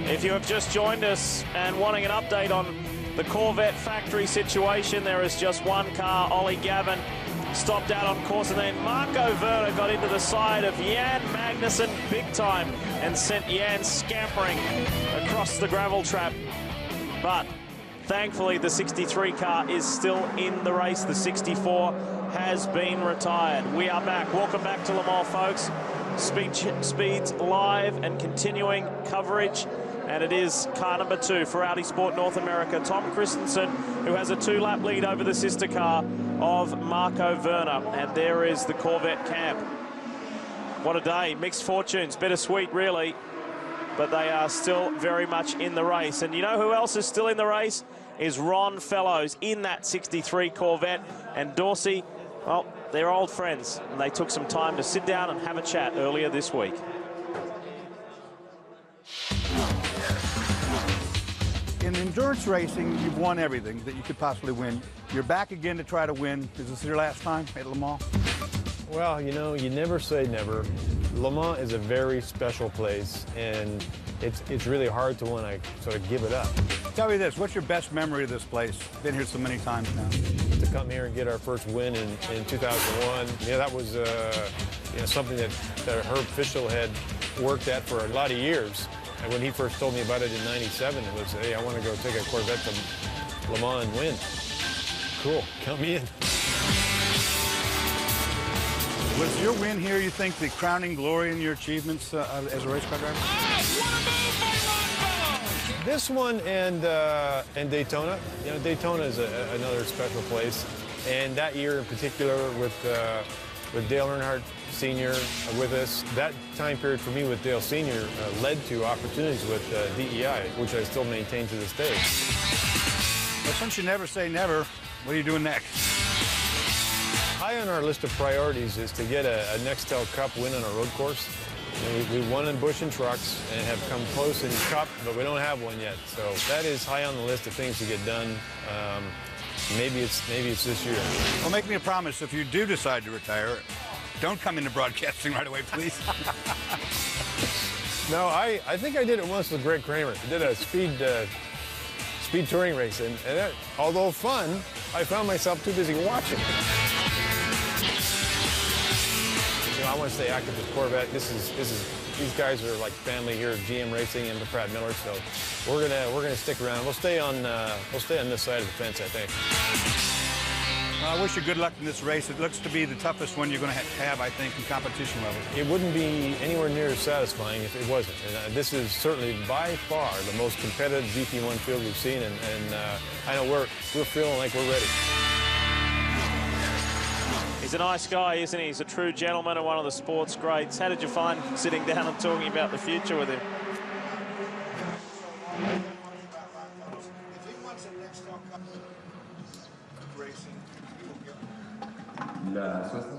If you have just joined us and wanting an update on the Corvette factory situation, there is just one car. Ollie Gavin stopped out on course, and then Marco Werner got into the side of Jan Magnussen big time and sent Jan scampering across the gravel trap. But thankfully, the 63 car is still in the race. The 64 has been retired. We are back. Welcome back to Le Mans, folks. Speeds live and continuing coverage. And it is car number 2 for Audi Sport North America. Tom Kristensen, who has a 2-lap lead over the sister car of Marco Werner. And there is the Corvette camp. What a day. Mixed fortunes. Bittersweet, really. But they are still very much in the race. And you know who else is still in the race? Is Ron Fellows in that 63 Corvette. And Dorsey, well, they're old friends. And they took some time to sit down and have a chat earlier this week. In endurance racing, you've won everything that you could possibly win. You're back again to try to win. Is this your last time at Le Mans? Well, you know, you never say never. Le Mans is a very special place, and it's really hard to want to sort of give it up. Tell me this, what's your best memory of this place? Been here so many times now. To come here and get our first win in 2001, yeah, that was you know, something that Herb Fischel had worked at for a lot of years. And when he first told me about it in '97, it was, hey, I want to go take a Corvette to Le Mans and win. Cool, count me in. Was your win here, you think, the crowning glory in your achievements as a race car driver? This one and Daytona. You know, Daytona is another special place. And that year in particular with Dale Earnhardt Sr. With us, that time period for me with Dale Sr. Led to opportunities with DEI, which I still maintain to this day. Well, since you never say never, what are you doing next? High on our list of priorities is to get a Nextel Cup win on a road course. You know, we won in Busch and Trucks and have come close in Cup, but we don't have one yet. So that is high on the list of things to get done. Maybe it's this year. Well, make me a promise, if you do decide to retire, don't come into broadcasting right away, please. No, I think I did it once with Greg Kramer. I did a speed touring race, and that, although fun, I found myself too busy watching. You know, I want to stay active with Corvette. These guys are like family here at GM Racing and the Pratt Miller, so we're gonna stick around. We'll stay on this side of the fence, I think. Well, I wish you good luck in this race. It looks to be the toughest one you're going to have, I think, in competition level. It wouldn't be anywhere near as satisfying if it wasn't. And this is certainly by far the most competitive GP1 field we've seen, and I know we're feeling like we're ready. He's a nice guy, isn't he? He's a true gentleman and one of the sports greats. How did you find sitting down and talking about the future with him?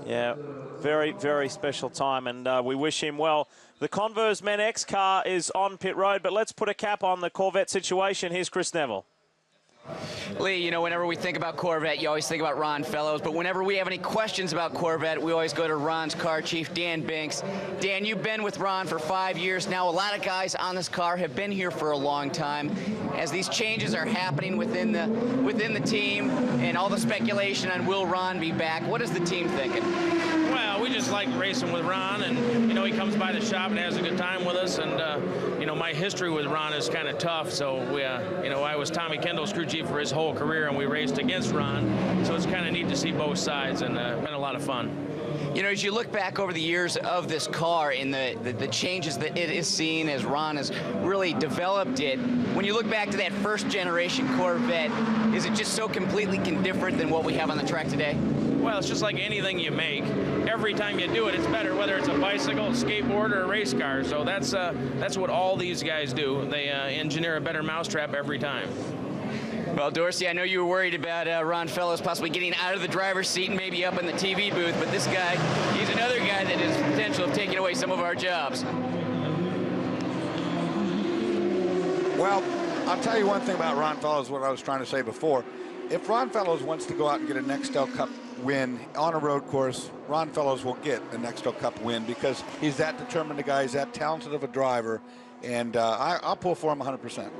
Yeah, very, very special time, and we wish him well. The Converse Men X car is on pit road, but let's put a cap on the Corvette situation. Here's Chris Neville. Leigh, you know, whenever we think about Corvette, you always think about Ron Fellows, but whenever we have any questions about Corvette, we always go to Ron's car chief, Dan Binks. Dan, you've been with Ron for 5 years now. A lot of guys on this car have been here for a long time. As these changes are happening within the team and all the speculation on will Ron be back, what is the team thinking? Well, we just like racing with Ron, and, you know, he comes by the shop and has a good time with us, and, you know, my history with Ron is kind of tough, so we, you know, I was Tommy Kendall's crew chief for his whole career, and we raced against Ron, so it's kind of neat to see both sides, and been a lot of fun. You know, as you look back over the years of this car and the changes that it is seen as Ron has really developed it, when you look back to that first generation Corvette, is it just so completely different than what we have on the track today? Well, it's just like anything you make. Every time you do it, it's better, whether it's a bicycle, a skateboard, or a race car. So that's what all these guys do. They engineer a better mousetrap every time. Well, Dorsey, I know you were worried about Ron Fellows possibly getting out of the driver's seat and maybe up in the TV booth, but this guy, he's another guy that has potential of taking away some of our jobs. Well, I'll tell you one thing about Ron Fellows, what I was trying to say before. If Ron Fellows wants to go out and get a Nextel Cup win on a road course, Ron Fellows will get the Nextel Cup win because he's that determined a guy, he's that talented of a driver, and I'll pull for him 100%.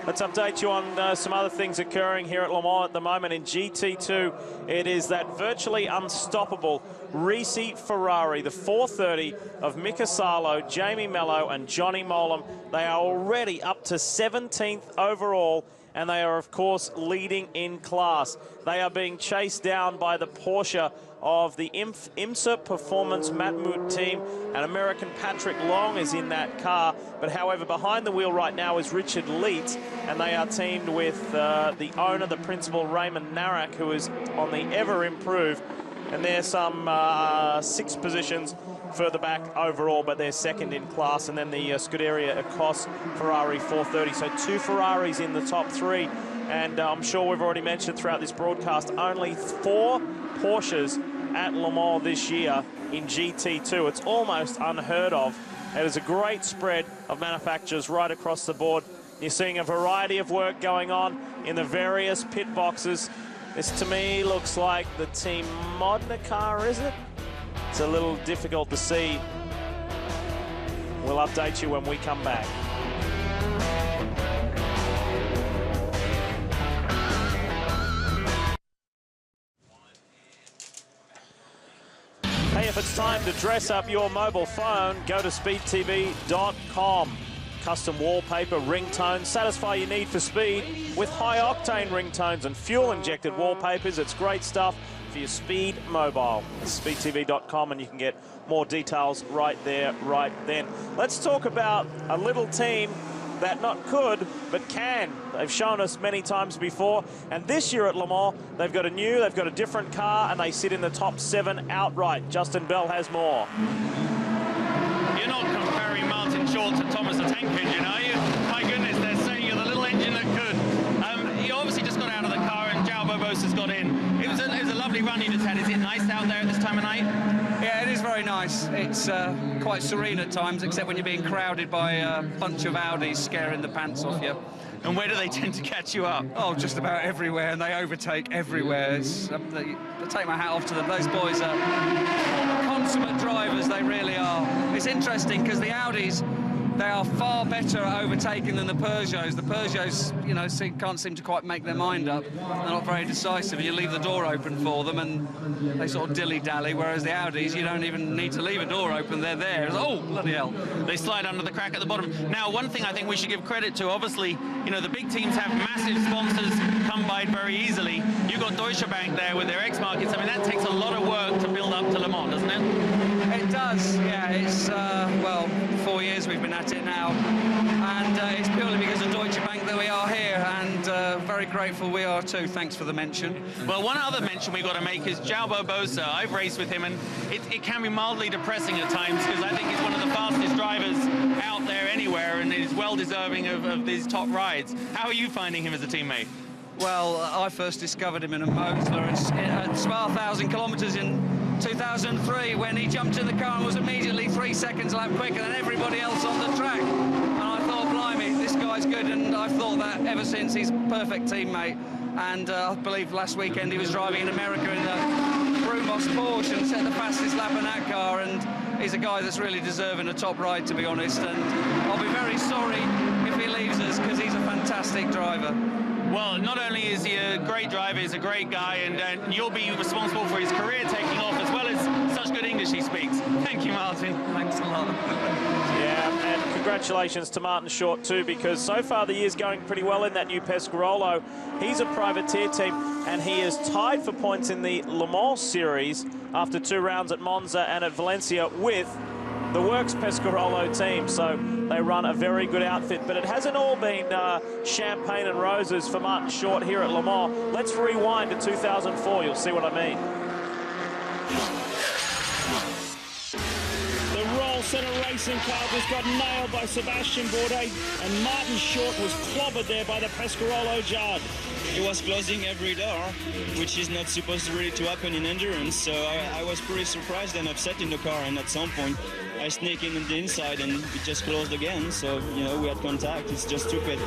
Let's update you on some other things occurring here at Le Mans at the moment. In GT2, it is that virtually unstoppable Risi Ferrari, the 430 of Mika Salo, Jamie Mello and Johnny Mowlem. They are already up to 17th overall, and they are, of course, leading in class. They are being chased down by the Porsche of the IMSA Performance Matmut team, and American Patrick Long is in that car. But however, behind the wheel right now is Richard Leet, and they are teamed with the owner, the principal, Raymond Narak, who is on the ever improved. And they're some 6 positions further back overall, but they're second in class. And then the Scuderia Ecos Ferrari 430. So 2 Ferraris in the top 3. And I'm sure we've already mentioned throughout this broadcast, only 4 Porsches at Le Mans this year in GT2. It's almost unheard of. It is a great spread of manufacturers right across the board. You're seeing a variety of work going on in the various pit boxes. This, to me, looks like the Team Modena car, is it? It's a little difficult to see. We'll update you when we come back. Hey, if it's time to dress up your mobile phone, go to speedtv.com. Custom wallpaper, ringtones, satisfy your need for speed with high-octane ringtones and fuel-injected wallpapers. It's great stuff for your speed mobile. It's speedtv.com, and you can get more details right there, right then. Let's talk about a little team that not could, but can. They've shown us many times before, and this year at Le Mans, they've got a different car, and they sit in the top 7 outright. Justin Bell has more. You're not comparing Martin Short to Thomas the Tank Engine, are you? My goodness, they're saying you're the little engine that could. You obviously just got out of the car and Joao Barbosa's got in. It was a lovely run you just had. Is it nice out there at this time of night? Yeah, it is very nice. It's quite serene at times, except when you're being crowded by a bunch of Audis scaring the pants off you. And where do they tend to catch you up? Oh, just about everywhere, and they overtake everywhere. I take my hat off to them. Those boys are consummate drivers, they really are. It's interesting because the Audis, they are far better at overtaking than the Peugeots. The Peugeots, you know, can't seem to quite make their mind up. They're not very decisive. You leave the door open for them and they sort of dilly-dally, whereas the Audis, you don't even need to leave a door open. They're there. It's, oh, bloody hell. They slide under the crack at the bottom. Now, one thing I think we should give credit to, obviously, you know, the big teams have massive sponsors come by very easily. You've got Deutsche Bank there with their X-Markets. I mean, that takes a lot of work to build up to Le Mans, doesn't it? It does, yeah. It's, well, 4 years we've been at it now, and it's purely because of Deutsche Bank that we are here, and very grateful we are too. Thanks for the mention. Well, one other mention we've got to make is Joao Barbosa. I've raced with him, and it can be mildly depressing at times because I think he's one of the fastest drivers out there anywhere, and he's well deserving of these top rides. How are you finding him as a teammate? Well, I first discovered him in a motor at Spa 1,000 kilometres in 2003 when he jumped in the car and was immediately 3 seconds lap quicker than everybody else on the track. And I thought, blimey, this guy's good, and I've thought that ever since. He's a perfect teammate. And I believe last weekend he was driving in America in the Brumos Porsche and set the fastest lap in that car, and he's a guy that's really deserving a top ride, to be honest, and I'll be very sorry if he leaves us because he's a fantastic driver. Well, not only is he a great driver, he's a great guy, and you'll be responsible for his career taking off, as well as such good English he speaks. Thank you, Martin. Thanks a lot. Yeah, and congratulations to Martin Short too, because so far the year's going pretty well in that new Pescarolo. He's a privateer team, and he is tied for points in the Le Mans series after 2 rounds at Monza and at Valencia with the Works Pescarolo team. So they run a very good outfit, but it hasn't all been champagne and roses for Martin Short here at Le Mans. Let's rewind to 2004, you'll see what I mean. The Roll Center racing car just got nailed by Sebastian Bourdais, and Martin Short was clobbered there by the Pescarolo Jard. It was closing every door, which is not supposed to really to happen in endurance, so I was pretty surprised and upset in the car, and at some point I sneak in the inside and it just closed again, so, you know, we had contact. It's just stupid.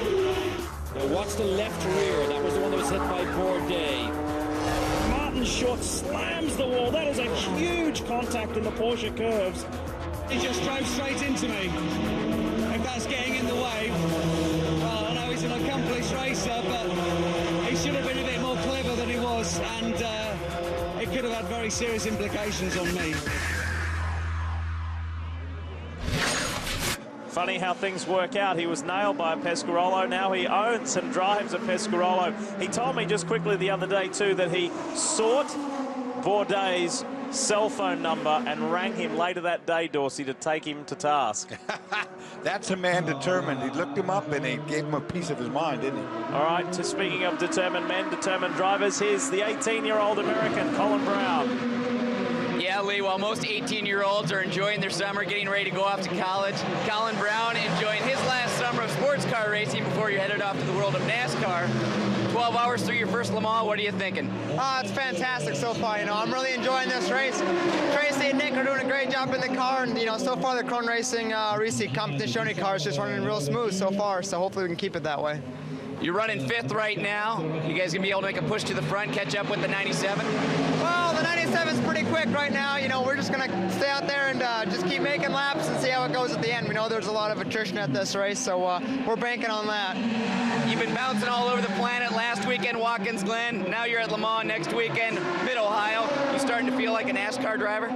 Now watch the left rear. That was the one that was hit by Bourdais. Martin Martin Short slams the wall. That is a huge contact in the Porsche curves. He just drove straight into me. If that's getting in the way, well, I know he's an accomplished racer, but he should have been a bit more clever than he was, and it could have had very serious implications on me. Funny how things work out. He was nailed by a Pescarolo. Now he owns and drives a Pescarolo. He told me just quickly the other day, too, that he sought Bourdais' cell phone number and rang him later that day, Dorsey, to take him to task. That's a man determined. He looked him up and he gave him a piece of his mind, didn't he? All right, speaking of determined men, determined drivers, here's the 18-year-old American, Colin Braun. Yeah, Lee, while most 18-year-olds are enjoying their summer, getting ready to go off to college, Colin Braun enjoying his last summer of sports car racing before you're headed off to the world of NASCAR. 12 hours through your first Le Mans, what are you thinking? It's fantastic so far, I'm really enjoying this race. Tracy and Nick are doing a great job in the car, and, so far the Krone Racing Racing Competizione car is just running real smooth so far, so hopefully we can keep it that way. You're running 5th right now. You guys gonna be able to make a push to the front, catch up with the 97? Well, the 97's pretty quick right now. We're just gonna stay out there and just keep making laps and see how it goes at the end. We know there's a lot of attrition at this race, so we're banking on that. You've been bouncing all over the planet. Last weekend, Watkins Glen. Now you're at Le Mans. Next weekend, Mid-Ohio. You starting to feel like a NASCAR driver?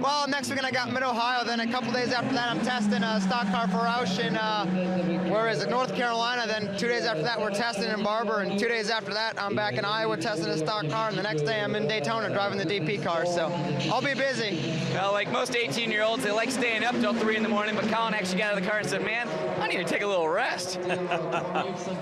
Well, next weekend I got Mid-Ohio. Then a couple days after that, I'm testing a stock car for Roush in, where is it, North Carolina. Then 2 days after that, we're testing in Barber. And 2 days after that, I'm back in Iowa testing a stock car. And the next day, I'm in Daytona driving the DP car. So I'll be busy. Well, like most 18-year-olds, they like staying up till 3 in the morning. But Colin actually got out of the car and said, man, I need to take a little rest.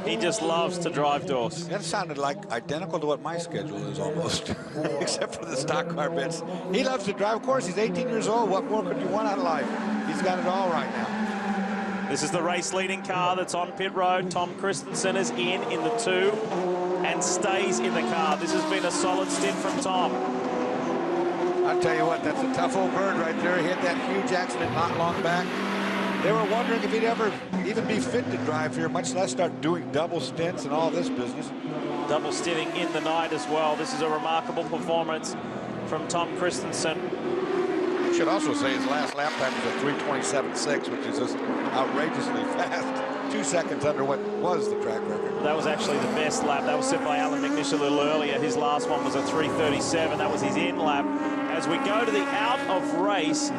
He just loves to drive, Dors. That sounded like identical to what my schedule is almost, except for the stock car bits. He loves to drive. Of course, he's 18 years old. What more could you want out of life? He's got it all right now. This is the race-leading car that's on pit road. Tom Kristensen is in the 2 and stays in the car. This has been a solid stint from Tom. I'll tell you what, that's a tough old bird right there. He had that huge accident not long back. They were wondering if he'd ever even be fit to drive here, much less start doing double stints and all this business. Double stinting in the night as well. This is a remarkable performance from Tom Kristensen. I should also say his last lap time was a 3:27.6, which is just outrageously fast. 2 seconds under what was the track record. That was actually the best lap. That was set by Allan McNish a little earlier. His last one was a 3:37. That was his in lap. As we go to the out of race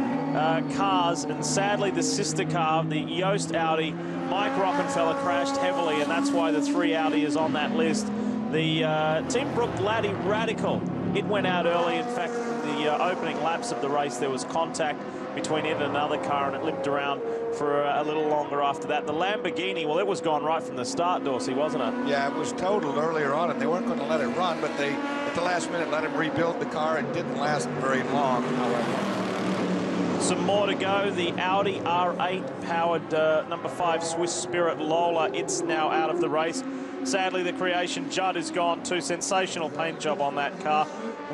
cars, and sadly the sister car, the Yost Audi, Mike Rockenfeller crashed heavily, and that's why the 3 Audi is on that list. The Team Brook Laddie Radical, it went out early. In fact, the opening laps of the race, there was contact between it and another car, and it limped around for a little longer after that. The Lamborghini, well, it was gone right from the start, Dorsey, wasn't it? Yeah, it was totaled earlier on, and they weren't going to let it run, but they, at the last minute, let him rebuild the car. It didn't last very long, however. Some more to go. The Audi R8 powered number 5 Swiss Spirit Lola. It's now out of the race. Sadly, the Creation Judd is gone too. Sensational paint job on that car.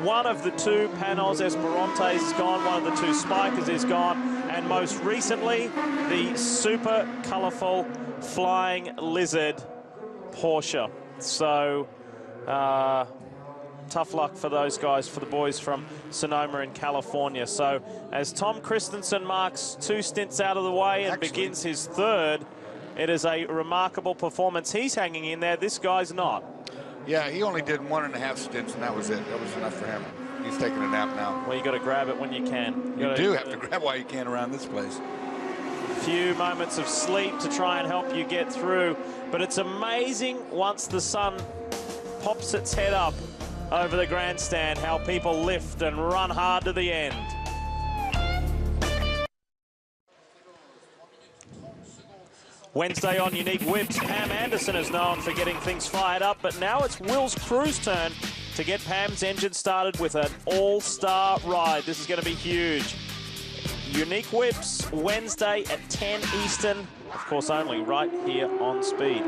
One of the 2 Panos Esperantes is gone. One of the 2 Spikers is gone. And most recently, the super colourful Flying Lizard Porsche. So, tough luck for those guys, for the boys from Sonoma in California. So as Tom Kristensen marks 2 stints out of the way and begins his 3rd, it is a remarkable performance. He's hanging in there. This guy's not. Yeah, he only did 1.5 stints, and that was it. That was enough for him. He's taking a nap now. Well, you got to grab it when you can. You do have to grab while you can around this place. Few moments of sleep to try and help you get through. But it's amazing once the sun pops its head up over the grandstand, how people lift and run hard to the end. Wednesday on Unique Whips, Pam Anderson is known for getting things fired up, but now it's Will's Crew's turn to get Pam's engine started with an all-star ride. This is going to be huge. Unique Whips, Wednesday at 10 Eastern, of course only right here on Speed.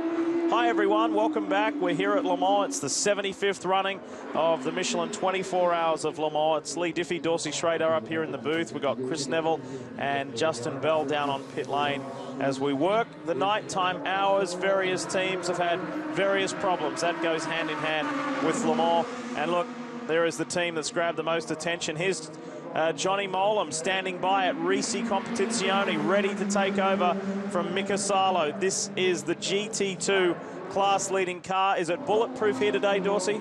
Hi everyone, welcome back. We're here at Le Mans. It's the 75th running of the Michelin 24 Hours of Le Mans. It's Leigh Diffey, Dorsey Schroeder up here in the booth. We've got Chris Neville and Justin Bell down on pit lane as we work the nighttime hours. Various teams have had various problems. That goes hand in hand with Le Mans. And look, there is the team that's grabbed the most attention. Here's Johnny Mowlem standing by at Risi Competizione, ready to take over from Mika Salo. This is the GT2 class-leading car. Is it bulletproof here today, Dorsey?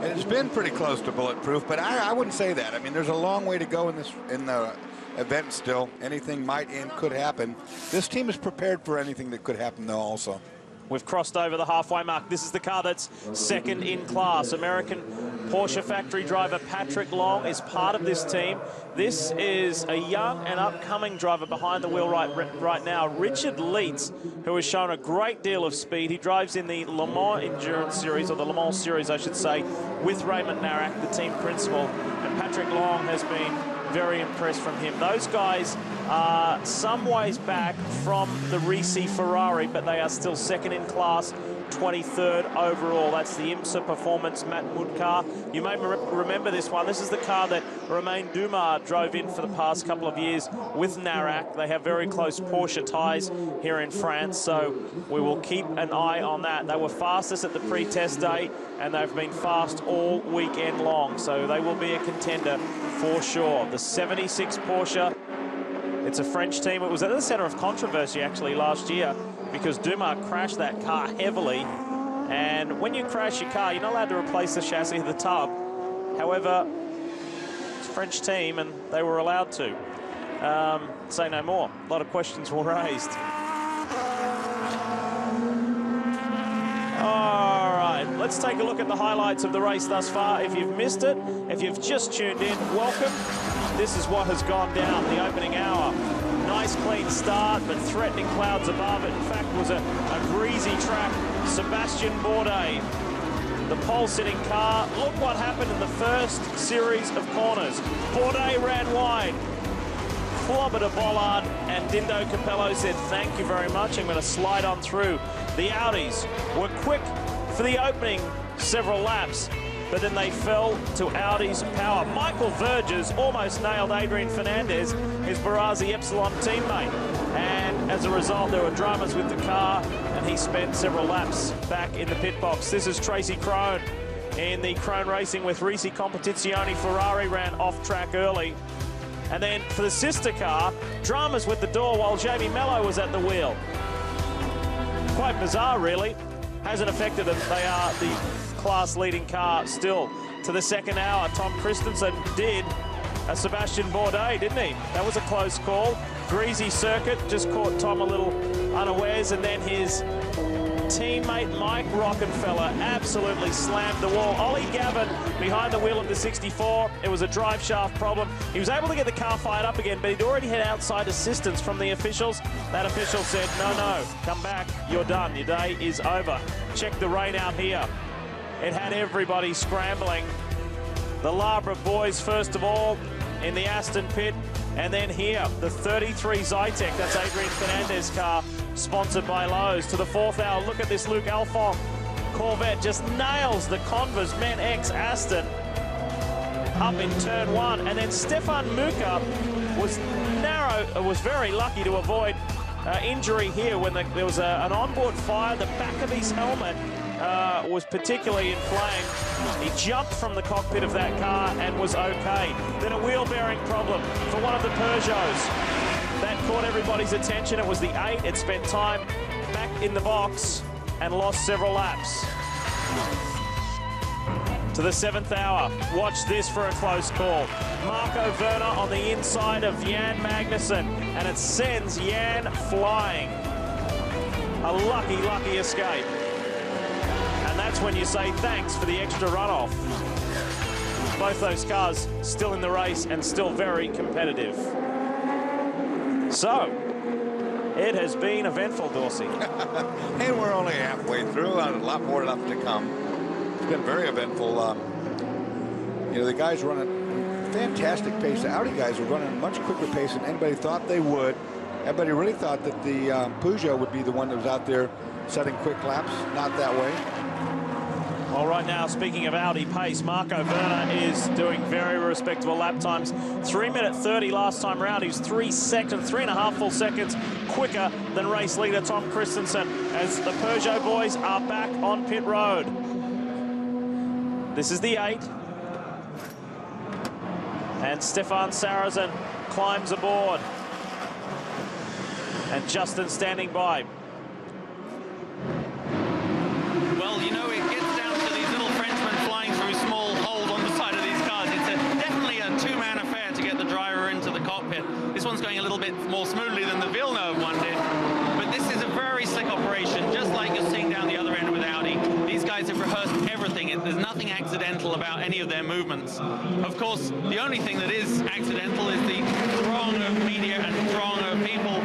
It's been pretty close to bulletproof, but I wouldn't say that. I mean, there's a long way to go in the event still. Anything might and could happen. This team is prepared for anything that could happen, though, also. We've crossed over the halfway mark. This is the car that's second in class. American Porsche factory driver Patrick Long is part of this team. This is a young and upcoming driver behind the wheel right now, Richard Leitz, who has shown a great deal of speed. He drives in the LeMans Endurance Series, or the Le Mans Series, I should say, with Raymond Narak, the team principal. And Patrick Long has been very impressed from him. Those guys are some ways back from the Risi Ferrari, but they are still second in class, 23rd overall. That's the IMSA Performance Matmut car. You may remember this one. This is the car that Romain Dumas drove in for the past couple of years with Narak. They have very close Porsche ties here in France, so we will keep an eye on that. They were fastest at the pre-test day, and they've been fast all weekend long, so they will be a contender for sure. The 76 Porsche, it's a French team. It was at the center of controversy actually last year because Dumas crashed that car heavily, and when you crash your car, you're not allowed to replace the chassis of the tub. However, it's a French team and they were allowed to. Say no more. A lot of questions were raised. All right, let's take a look at the highlights of the race thus far. If you've missed it, if you've just tuned in, welcome. This is what has gone down the opening hour. Nice clean start, but threatening clouds above it. In fact, was a greasy track. Sebastian Bourdais, the pole-sitting car. Look what happened in the first series of corners. Bourdais ran wide, clobbered a bollard, and Dindo Capello said, thank you very much, I'm going to slide on through. The Audis were quick for the opening several laps, but then they fell to Audi's power. Michael Verges almost nailed Adrian Fernandez, his Barazzi Epsilon teammate. And as a result, there were dramas with the car, and he spent several laps back in the pit box. This is Tracy Crone in the Crone Racing with Risi Competizione. Ferrari ran off track early. And then for the sister car, dramas with the door while Jamie Mello was at the wheel. Quite bizarre, really. Hasn't affected them. They are the class-leading car still. To the second hour, Tom Kristensen did a Sebastian Bourdais, didn't he? That was a close call. Greasy circuit, just caught Tom a little unawares, and then his teammate Mike Rockenfeller absolutely slammed the wall. Ollie Gavin behind the wheel of the 64. It was a drive shaft problem. He was able to get the car fired up again, but he'd already had outside assistance from the officials. That official said, no, come back, you're done, your day is over. Check the rain out here. It had everybody scrambling. The Labra boys, first of all, in the Aston pit, and then here, the 33 Zytek, that's Adrian Fernandez car, sponsored by Lowe's. To the fourth hour, look at this Luke Alphonse Corvette, just nails the Converse Men X Aston up in turn one, and then Stefan Muka was very lucky to avoid injury here when there was an onboard fire. The back of his helmet was particularly inflamed. He jumped from the cockpit of that car and was okay. Then a wheel bearing problem for one of the Peugeots. That caught everybody's attention. It was the 8. It spent time back in the box and lost several laps. To the 7th hour, watch this for a close call. Marco Werner on the inside of Jan Magnussen, and it sends Jan flying. A lucky escape. And that's when you say thanks for the extra runoff. Both those cars still in the race and still very competitive. So, it has been eventful, Dorsey. And we're only halfway through, and a lot more left to come. It's been very eventful. The guys run a fantastic pace. The Audi guys are running a much quicker pace than anybody thought they would. Everybody really thought that the Peugeot would be the one that was out there setting quick laps. Not that way. Well, right now, speaking of Audi pace, Marco Werner is doing very respectable lap times. 3:30 last time around. He was 3.5 full seconds quicker than race leader Tom Kristensen, as the Peugeot boys are back on pit road. This is the 8. And Stefan Johansson climbs aboard. And Justin standing by. Well, you know, it gets down to these little Frenchmen flying through small holes on the side of these cars. It's definitely a two-man affair to get the driver into the cockpit. This one's going a little bit more smoothly than the Villeneuve one did. But this is a very slick operation, just like you're seeing down the other end with Audi. These guys have rehearsed everything. There's nothing accidental about any of their movements. Of course, the only thing that is accidental is the throng of media and throng of people,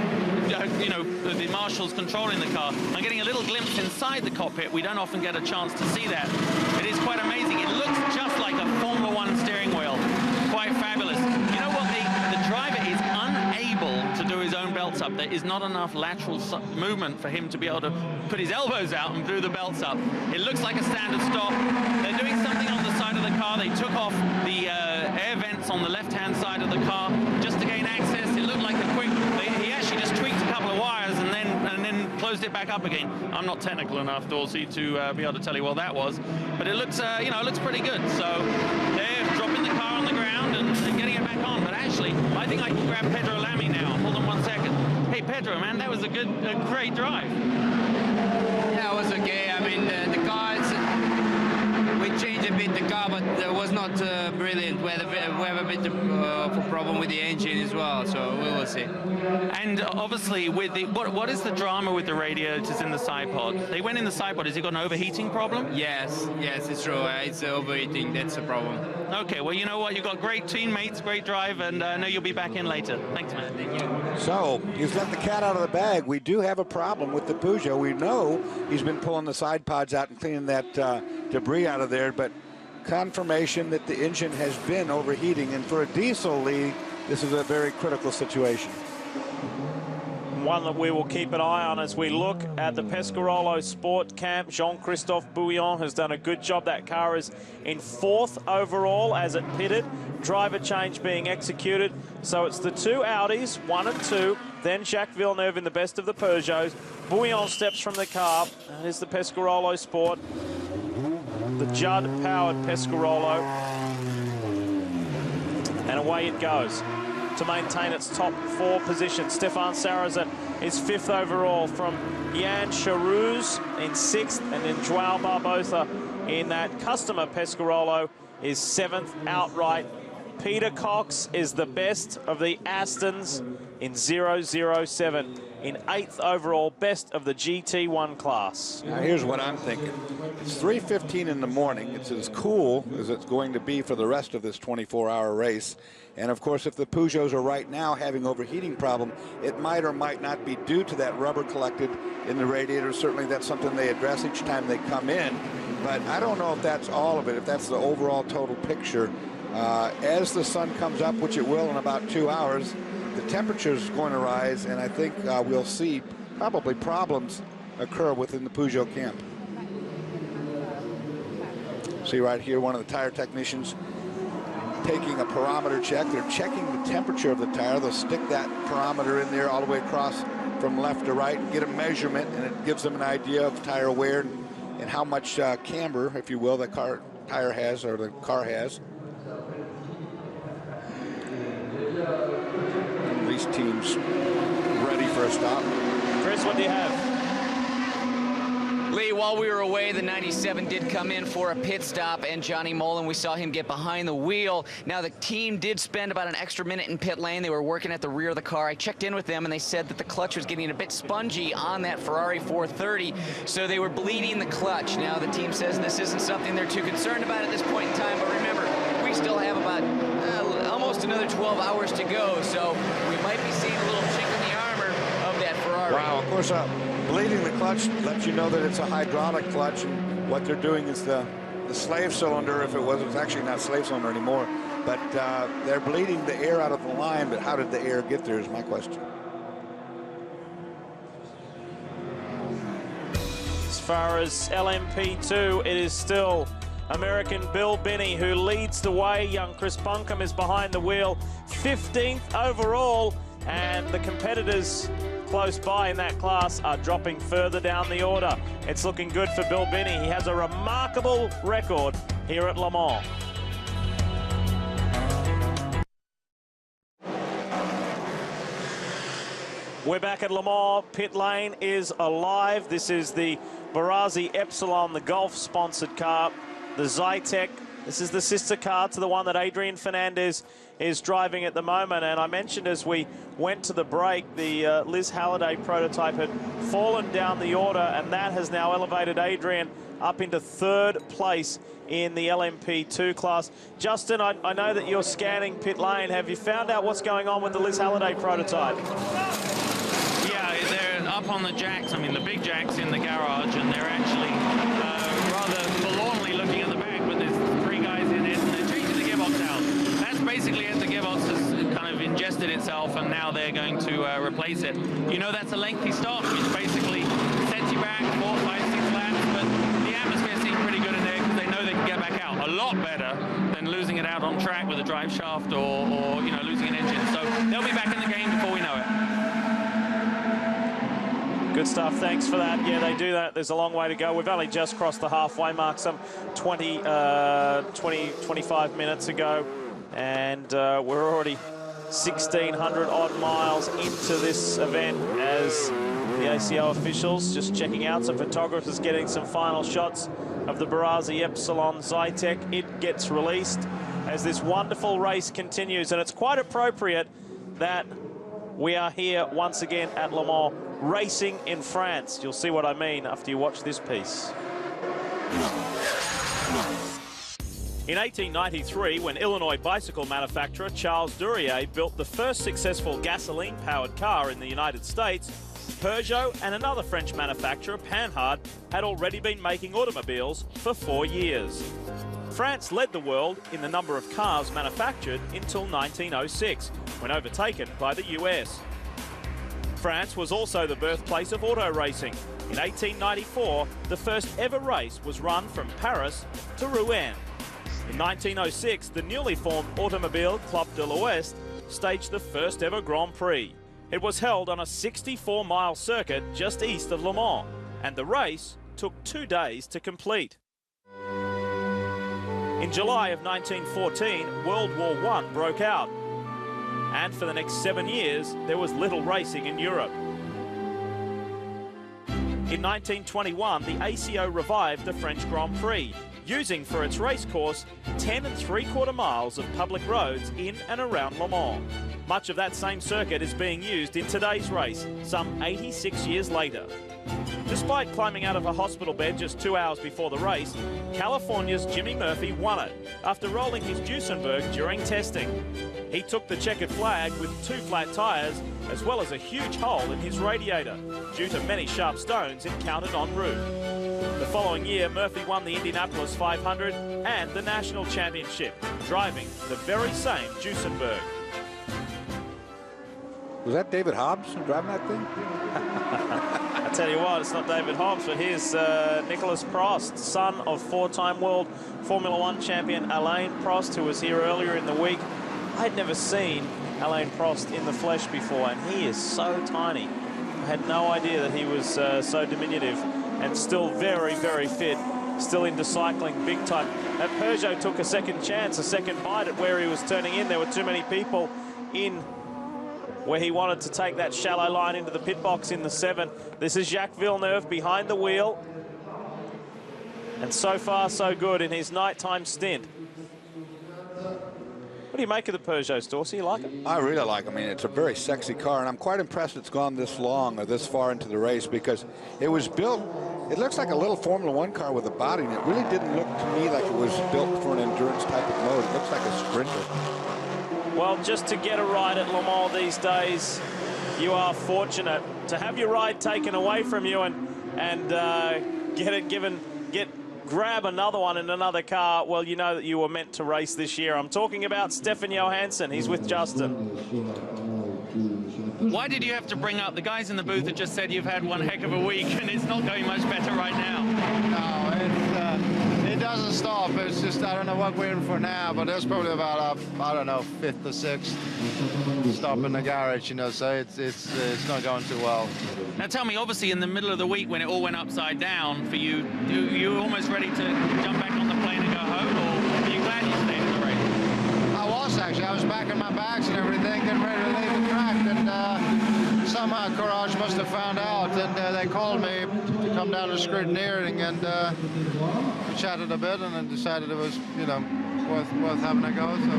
you know, the marshals controlling the car. I'm getting a little glimpse inside the cockpit. We don't often get a chance to see that. It is quite amazing. It looks just like a Formula One steering wheel. Quite fabulous. You know what? The driver is unable to do his own belts up. There is not enough lateral movement for him to be able to put his elbows out and do the belts up. It looks like a standard stop. They're doing something on the side of the car. They took off the air vents on the left-hand side of the car just to gain access. It looked like a quick... He actually just tweaked a couple of wires and then closed it back up again. I'm not technical enough, Dorsey, to be able to tell you what that was, but it looks, you know, it looks pretty good. So they're dropping the car on the ground and getting it back on. But actually, I think I can grab Pedro Lamy now. Hold on 1 second. Hey, Pedro, man, that was a great drive. Yeah, it was okay. I mean, the car, we changed a bit the car, but it was not brilliant. We have a bit of a problem with the engine as well, so we will see. And obviously, with the what is the drama with the radiators in the side pod? They went in the side pod. Has it got an overheating problem? Yes, it's true. It's overheating. That's a problem. Okay, well, you know what? You've got great teammates, great drive, and I know you'll be back in later. Thanks, man. Thank you. So he's let the cat out of the bag. We do have a problem with the Peugeot. We know he's been pulling the side pods out and cleaning that debris out of there, but confirmation that the engine has been overheating, and for a diesel, Leigh, this is a very critical situation. One that we will keep an eye on as we look at the Pescarolo Sport Camp. Jean-Christophe Bouillon has done a good job. That car is in 4th overall as it pitted. Driver change being executed. So it's the two Audis, 1 and 2, then Jacques Villeneuve in the best of the Peugeots. Bouillon steps from the car. That is the Pescarolo Sport. The Judd-powered Pescarolo. And away it goes to maintain its top 4 position. Stefan Johansson is 5th overall from Yann Charouz in 6th, and then Joao Barbosa in that customer Pescarolo is 7th outright. Peter Cox is the best of the Astons in 007 in 8th overall, best of the GT1 class. Now here's what I'm thinking. It's 3:15 in the morning. It's as cool as it's going to be for the rest of this 24-hour race. And of course, if the Peugeots are right now having overheating problem, it might or might not be due to that rubber collected in the radiator. Certainly that's something they address each time they come in. But I don't know if that's all of it, if that's the overall total picture. As the sun comes up, which it will in about 2 hours, the temperature is going to rise, and I think we'll see probably problems occur within the Peugeot camp. See right here, one of the tire technicians taking a parameter check. They're checking the temperature of the tire. They'll stick that parameter in there all the way across from left to right and get a measurement, and it gives them an idea of tire wear and how much camber, if you will, the tire has, or the car has. These teams ready for a stop. Chris, what do you have? Leigh, while we were away, the 97 did come in for a pit stop, and Johnny Mowlem, we saw him get behind the wheel. Now, the team did spend about an extra minute in pit lane. They were working at the rear of the car. I checked in with them, and they said that the clutch was getting a bit spongy on that Ferrari 430, so they were bleeding the clutch. Now, the team says this isn't something they're too concerned about at this point in time, but remember, we still have about almost another 12 hours to go, so we might be seeing a little chink in the armor of that Ferrari. Wow, of course, bleeding the clutch lets you know that it's a hydraulic clutch, and what they're doing is the slave cylinder, if it was, it's actually not slave cylinder anymore, but they're bleeding the air out of the line, but how did the air get there is my question. As far as LMP2, it is still American Bill Binney who leads the way. Young Chris Buncombe is behind the wheel, 15th overall, and the competitors close by in that class are dropping further down the order. It's looking good for Bill Binney. He has a remarkable record here at Le Mans. We're back at Le Mans. Pit lane is alive. This is the Barassi Epsilon, the Golf-sponsored car. The Zytek, this is the sister car to the one that Adrian Fernandez is driving at the moment. And I mentioned as we went to the break, the Liz Halliday prototype had fallen down the order, and that has now elevated Adrian up into 3rd place in the LMP2 class. Justin, I know that you're scanning pit lane. Have you found out what's going on with the Liz Halliday prototype? Yeah, they're up on the jacks. I mean, the big jacks in the garage, and they're actually rather forlornly looking at the back, but there's 3 guys in it, and they're changing the gearbox out. That's basically it. The gearbox has kind of ingested itself, and now they're going to replace it. You know, that's a lengthy stop, which basically sets you back 4, 5, 6 laps, but the atmosphere seems pretty good in there because they know they can get back out a lot better than losing it out on track with a drive shaft or you know, losing an engine. So they'll be back in the game before we know it. Good stuff, thanks for that. Yeah, they do that. There's a long way to go. We've only just crossed the halfway mark, some 25 minutes ago, and we're already 1,600 odd miles into this event as the ACO officials just checking out. Some photographers getting some final shots of the Barassi Epsilon Zytek. It gets released as this wonderful race continues, and it's quite appropriate that we are here once again at Le Mans, racing in France. You'll see what I mean after you watch this piece. In 1893, when Illinois bicycle manufacturer Charles Duryea built the first successful gasoline-powered car in the United States, Peugeot and another French manufacturer, Panhard, had already been making automobiles for 4 years. France led the world in the number of cars manufactured until 1906, when overtaken by the US. France was also the birthplace of auto racing. In 1894, the first ever race was run from Paris to Rouen. In 1906, the newly formed Automobile Club de l'Ouest staged the first ever Grand Prix. It was held on a 64-mile circuit just east of Le Mans, and the race took 2 days to complete. In July of 1914, World War I broke out, and for the next 7 years, there was little racing in Europe. In 1921, the ACO revived the French Grand Prix, using for its race course 10 3/4 miles of public roads in and around Le Mans. Much of that same circuit is being used in today's race, some 86 years later. Despite climbing out of a hospital bed just 2 hours before the race, California's Jimmy Murphy won it after rolling his Duesenberg during testing. He took the checkered flag with 2 flat tyres, as well as a huge hole in his radiator, due to many sharp stones encountered en route. The following year, Murphy won the Indianapolis 500 and the National Championship, driving the very same Duesenberg. Was that David Hobbs driving that thing? I tell you what, it's not David Hobbs, but here's Nicolas Prost, son of 4-time world Formula One champion Alain Prost, who was here earlier in the week. I'd never seen Alain Prost in the flesh before, and he is so tiny. I had no idea that he was so diminutive and still very, very fit, still into cycling big time. That Peugeot took a second chance, a second bite at where he was turning in. There were too many people in where he wanted to take that shallow line into the pit box in the 7. This is Jacques Villeneuve behind the wheel. And so far, so good in his nighttime stint. What do you make of the Peugeots, Dorsey? You like it? I really like it. I mean, it's a very sexy car, and I'm quite impressed it's gone this long or this far into the race, because it was built, it looks like a little Formula One car with a body, and it really didn't look to me like it was built for an endurance type of mode. It looks like a sprinter. Well, just to get a ride at Le Mans these days, you are fortunate to have your ride taken away from you and grab another one in another car. Well, you know that you were meant to race this year. I'm talking about Stefan Johansson. He's with Justin. Why did you have to bring up the guys in the booth that just said you've had one heck of a week and it's not going much better right now? No, it doesn't stop. It's just, I don't know what we're in for now, but there's probably about, I don't know, 5th or 6th stop in the garage, you know, so it's not going too well. Now tell me, obviously in the middle of the week when it all went upside down for you, you were almost ready to jump back on the plane and go home, or are you glad you stayed in the race? I was actually. I was packing my bags and everything, getting ready to leave the track, and some somehow Courage must have found out, and they called me to come down to scrutineering, and we chatted a bit, and then decided it was, you know, worth having a go. So.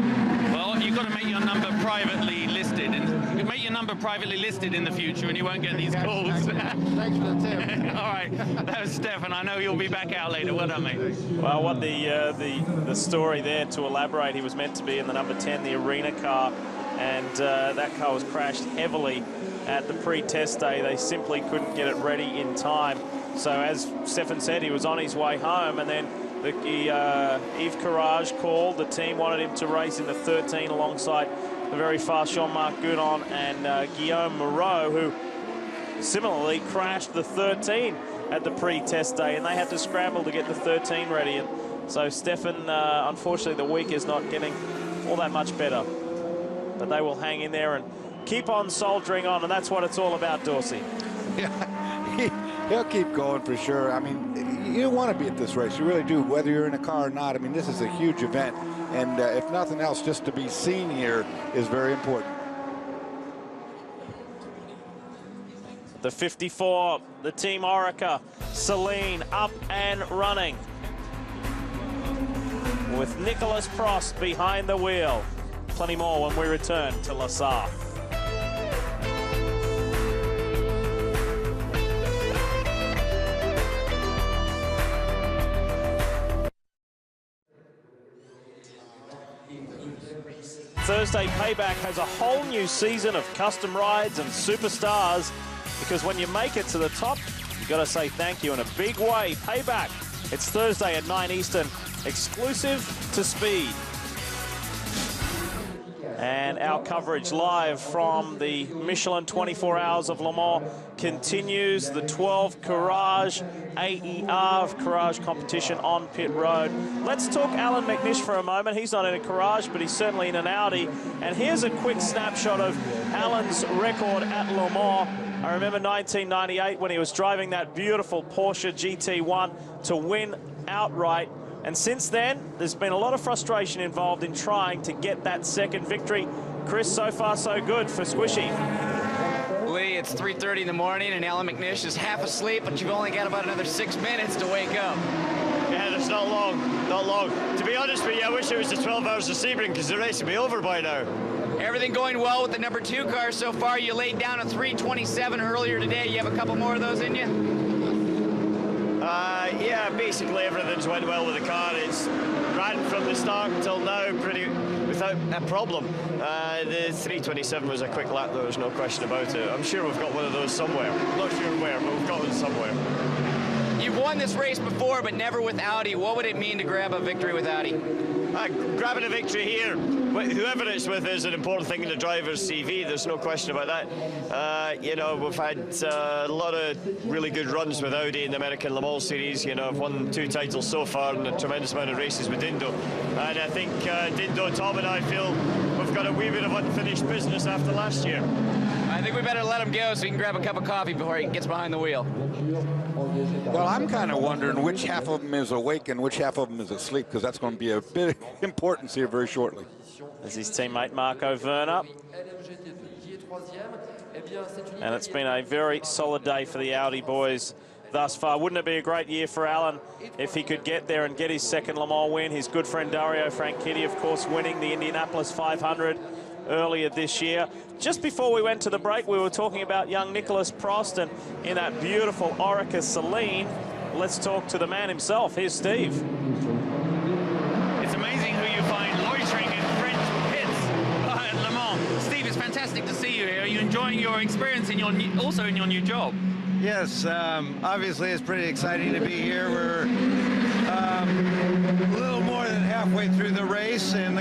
Well, you've got to make your number privately listed, and you can make your number privately listed in the future, and you won't get these calls. Thanks for the tip. All right, that was Stefan. I know you'll be back out later. Well done, mate. Well, what the story there, to elaborate, he was meant to be in the number 10, the arena car, and that car was crashed heavily at the pre-test day. They simply couldn't get it ready in time. So as Stefan said, he was on his way home, and then Yves Courage called. The team wanted him to race in the 13 alongside the very fast Jean-Marc Goudon and Guillaume Moreau, who similarly crashed the 13 at the pre-test day, and they had to scramble to get the 13 ready. And so Stefan, unfortunately, the week is not getting all that much better. But they will hang in there and keep on soldiering on, and that's what it's all about, Dorsey. Yeah, he'll keep going for sure. I mean, you want to be at this race, you really do, whether you're in a car or not. I mean, this is a huge event, and if nothing else, just to be seen here is very important. The 54, the Team Orica, Celine up and running, with Nicholas Prost behind the wheel. Plenty more when we return to La Sarre. Thursday Payback has a whole new season of custom rides and superstars, because when you make it to the top, you've got to say thank you in a big way. Payback, it's Thursday at 9 Eastern, exclusive to Speed. And our coverage live from the Michelin 24 Hours of Le Mans continues. The 12 Courage AER of Courage competition on pit road. Let's talk Allan McNish for a moment. He's not in a Courage, but he's certainly in an Audi. And here's a quick snapshot of Allan's record at Le Mans. I remember 1998 when he was driving that beautiful Porsche GT1 to win outright. And since then, there's been a lot of frustration involved in trying to get that second victory. Chris, so far so good for Squishy. Leigh, it's 3:30 in the morning, and Allan McNish is half asleep, but you've only got about another 6 minutes to wake up. Yeah, that's not long, not long. To be honest with you, I wish it was the 12 hours of Sebring, because the race would be over by now. Everything going well with the number 2 car so far. You laid down a 3:27 earlier today. You have a couple more of those in you? Yeah, basically everything's went well with the car. It's ran from the start until now pretty without a problem. The 3:27 was a quick lap, though, there's no question about it. I'm sure we've got one of those somewhere. Not sure where, but we've got one somewhere. You've won this race before, but never with Audi. What would it mean to grab a victory with Audi? Grabbing a victory here, whoever it's with, is an important thing in the driver's CV. There's no question about that. You know, we've had a lot of really good runs with Audi in the American Le Mans Series. You know, I've won 2 titles so far and a tremendous amount of races with Dindo. And I think Dindo, Tom and I feel we've got a wee bit of unfinished business after last year. I think we better let him go so he can grab a cup of coffee before he gets behind the wheel. Well, I'm kind of wondering which half of them is awake and which half of them is asleep, because that's going to be a bit of importance here very shortly. There's his teammate Marco Werner. And it's been a very solid day for the Audi boys thus far. Wouldn't it be a great year for Allan if he could get there and get his second Le Mans win? His good friend Dario Franchitti, of course, winning the Indianapolis 500 earlier this year. Just before we went to the break, we were talking about young Nicholas Prost, and in that beautiful Orica Celine, let's talk to the man himself. Here's Steve. It's amazing who you find loitering in French pits at Le Mans. Steve, it's fantastic to see you here. Are you enjoying your experience in your also in your new job? Yes, obviously it's pretty exciting to be here. We're a little more than halfway through the race, and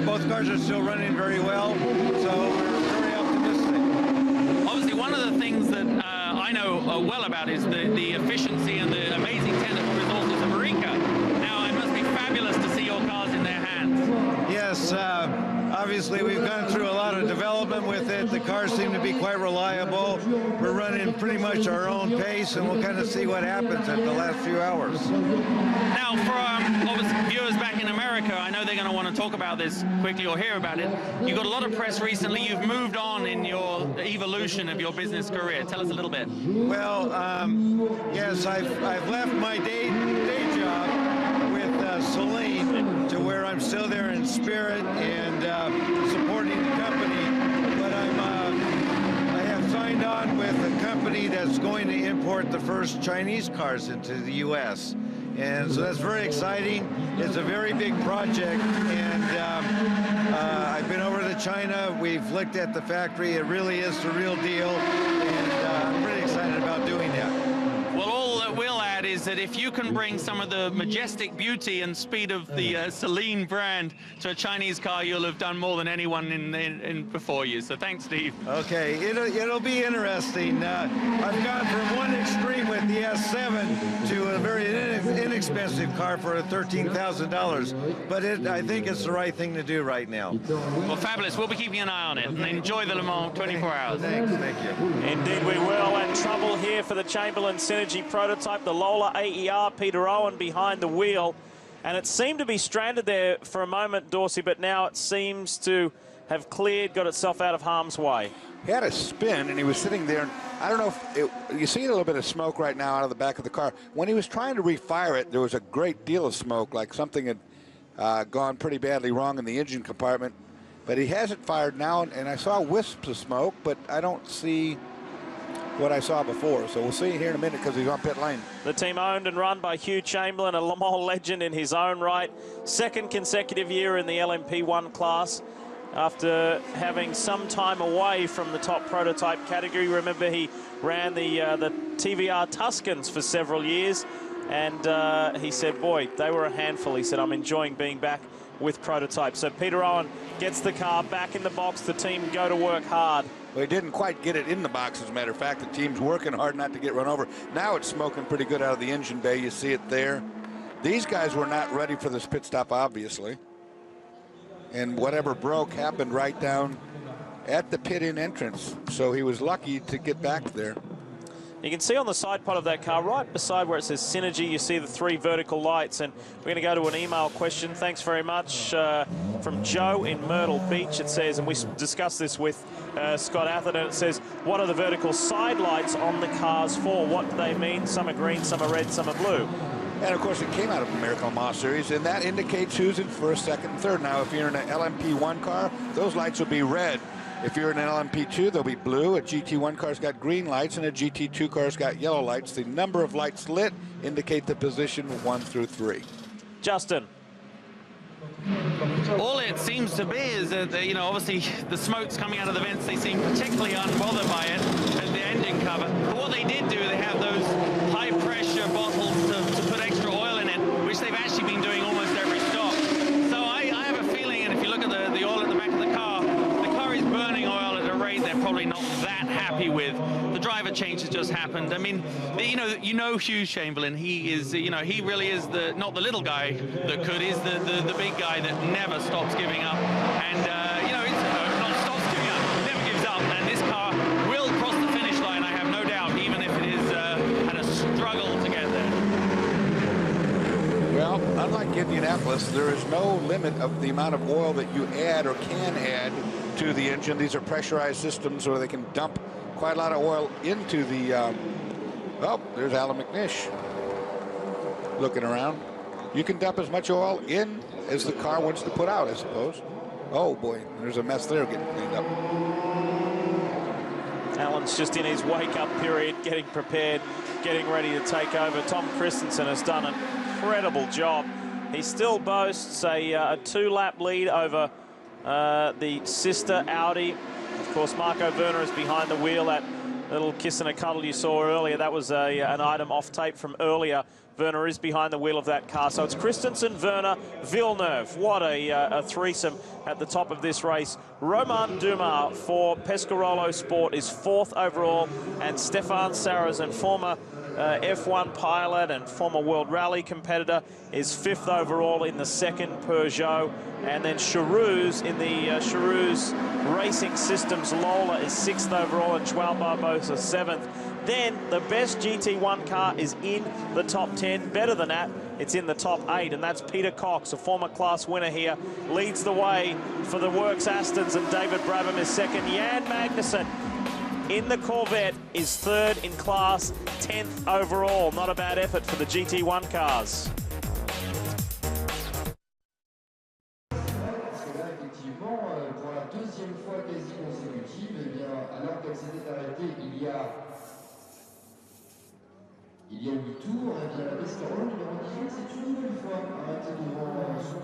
both cars are still running very well, so we're very optimistic. Obviously, one of the things that I know well about is the efficiency and the amazing technical resources of Orica. Now, it must be fabulous to see your cars in their hands. Yes, obviously we've gone through a lot of development with it. The cars seem to be quite reliable. We're running pretty much our own pace, and we'll kind of see what happens at the last few hours. Now, for obviously viewers back in America, I know they're going to want to talk about this quickly or hear about it. You got a lot of press recently. You've moved on in your evolution of your business career. Tell us a little bit. Well, yes, I've left my day job with Celine to where I'm still there in spirit and supporting the company, but I have signed on with a company that's going to import the first Chinese cars into the U.S. And so that's very exciting. It's a very big project, and I've been over to China. We've looked at the factory. It really is the real deal, and I'm really excited about doing that. Well, all that we'll add is that if you can bring some of the majestic beauty and speed of the Celine brand to a Chinese car, you'll have done more than anyone in before you. So thanks, Steve. Okay, it'll be interesting. I've gone from one extreme with the S7 to a very inexpensive car for $13,000, but I think it's the right thing to do right now. Well, fabulous. We'll be keeping an eye on it, and enjoy the Le Mans 24 hours. Thanks, thank you. Indeed we will, and trouble here for the Chamberlain Synergy prototype, the Lola AER, Peter Owen behind the wheel, and it seemed to be stranded there for a moment, Dorsey, but now it seems to have cleared, got itself out of harm's way. He had a spin, and he was sitting there. And I don't know if you see a little bit of smoke right now out of the back of the car. When he was trying to refire it, there was a great deal of smoke, like something had gone pretty badly wrong in the engine compartment. But he hasn't fired now, and I saw wisps of smoke, but I don't see what I saw before. So we'll see here in a minute because he's on pit lane. The team owned and run by Hugh Chamberlain, a Le Mans legend in his own right. Second consecutive year in the LMP1 class, after having some time away from the top prototype category. Remember, he ran the TVR Tuscans for several years, and he said, boy, they were a handful. He said, I'm enjoying being back with prototype. So Peter Owen gets the car back in the box. The team go to work hard. Well, he didn't quite get it in the box, as a matter of fact. The team's working hard not to get run over. Now it's smoking pretty good out of the engine bay. You see it there. These guys were not ready for this pit stop, obviously. And whatever broke happened right down at the pit-in entrance. So he was lucky to get back there. You can see on the side pod of that car, right beside where it says Synergy, you see the 3 vertical lights. And we're going to go to an email question. Thanks very much from Joe in Myrtle Beach. It says, and we discussed this with Scott Atherton, it says, what are the vertical side lights on the cars for? What do they mean? Some are green, some are red, some are blue. And, of course, it came out of the American Le Mans Series, and that indicates who's in first, second, and third. Now, if you're in an LMP1 car, those lights will be red. If you're in an LMP2, they'll be blue. A GT1 car's got green lights, and a GT2 car's got yellow lights. The number of lights lit indicate the position 1 through 3. Justin. All it seems to be is that, you know, obviously the smoke's coming out of the vents. They seem particularly unbothered by it as the engine cover. But what they did do, they have those high-pressure bottles to put extra oil in it, which they've actually been doing almost every stop. So I have a feeling, and if you look at the oil at the back of the car is burning oil at a rate they're probably not that happy with. The driver change has just happened. I mean, you know Hugh Chamberlain. He is, you know, he really is not the little guy that could, is the big guy that never stops giving up. And you know, not stops giving up, never gives up. And this car will cross the finish line, I have no doubt, even if it is at a struggle to get there. Well, unlike Indianapolis, there is no limit of the amount of oil that you add or can add to the engine. These are pressurized systems where they can dump quite a lot of oil into the well, there's Allan McNish looking around. You can dump as much oil in as the car wants to put out, I suppose. Oh boy, there's a mess there getting cleaned up. Allan's just in his wake-up period, getting prepared, getting ready to take over. Tom Kristensen has done an incredible job. He still boasts a 2-lap lead over the sister Audi. Of course, Marco Werner is behind the wheel. That little kiss and a cuddle you saw earlier, that was an item off tape from earlier. Werner is behind the wheel of that car. So it's Kristensen, Werner, Villeneuve. What a threesome at the top of this race. Romain Dumas for Pescarolo Sport is 4th overall, and Stefan Johansson, former F1 pilot and former World Rally competitor, is 5th overall in the 2nd Peugeot. And then Charouz in the Charouz Racing Systems Lola is 6th overall, and Joao Barbosa 7th. Then the best GT1 car is in the top 10. Better than that, it's in the top 8, and that's Peter Cox, a former class winner here, leads the way for the Works Astons, and David Brabham is 2nd. Jan Magnussen in the Corvette is third in class, 10th overall. Not a bad effort for the GT1 cars. Il y a 8 tours, et bien la Pescarolo numéro 18, c'est une nouvelle fois arrêté devant son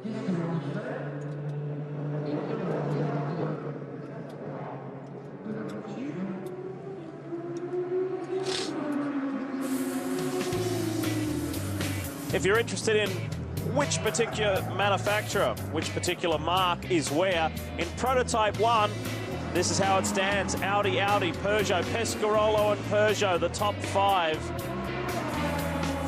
qu'est-ce que l'on y fait? Et on de la voiture. If you're interested in which particular manufacturer, which particular mark is where, in Prototype 1, this is how it stands. Audi, Peugeot, Pescarolo and Peugeot, the top 5.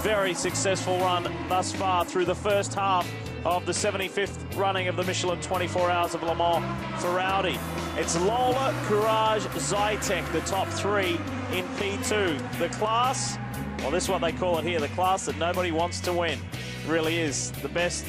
Very successful run thus far through the first half of the 75th running of the Michelin 24 Hours of Le Mans for Audi. It's Lola, Courage, Zytek, the top 3 in P2. The class, well, this is what they call it here, the class that nobody wants to win. It really is the best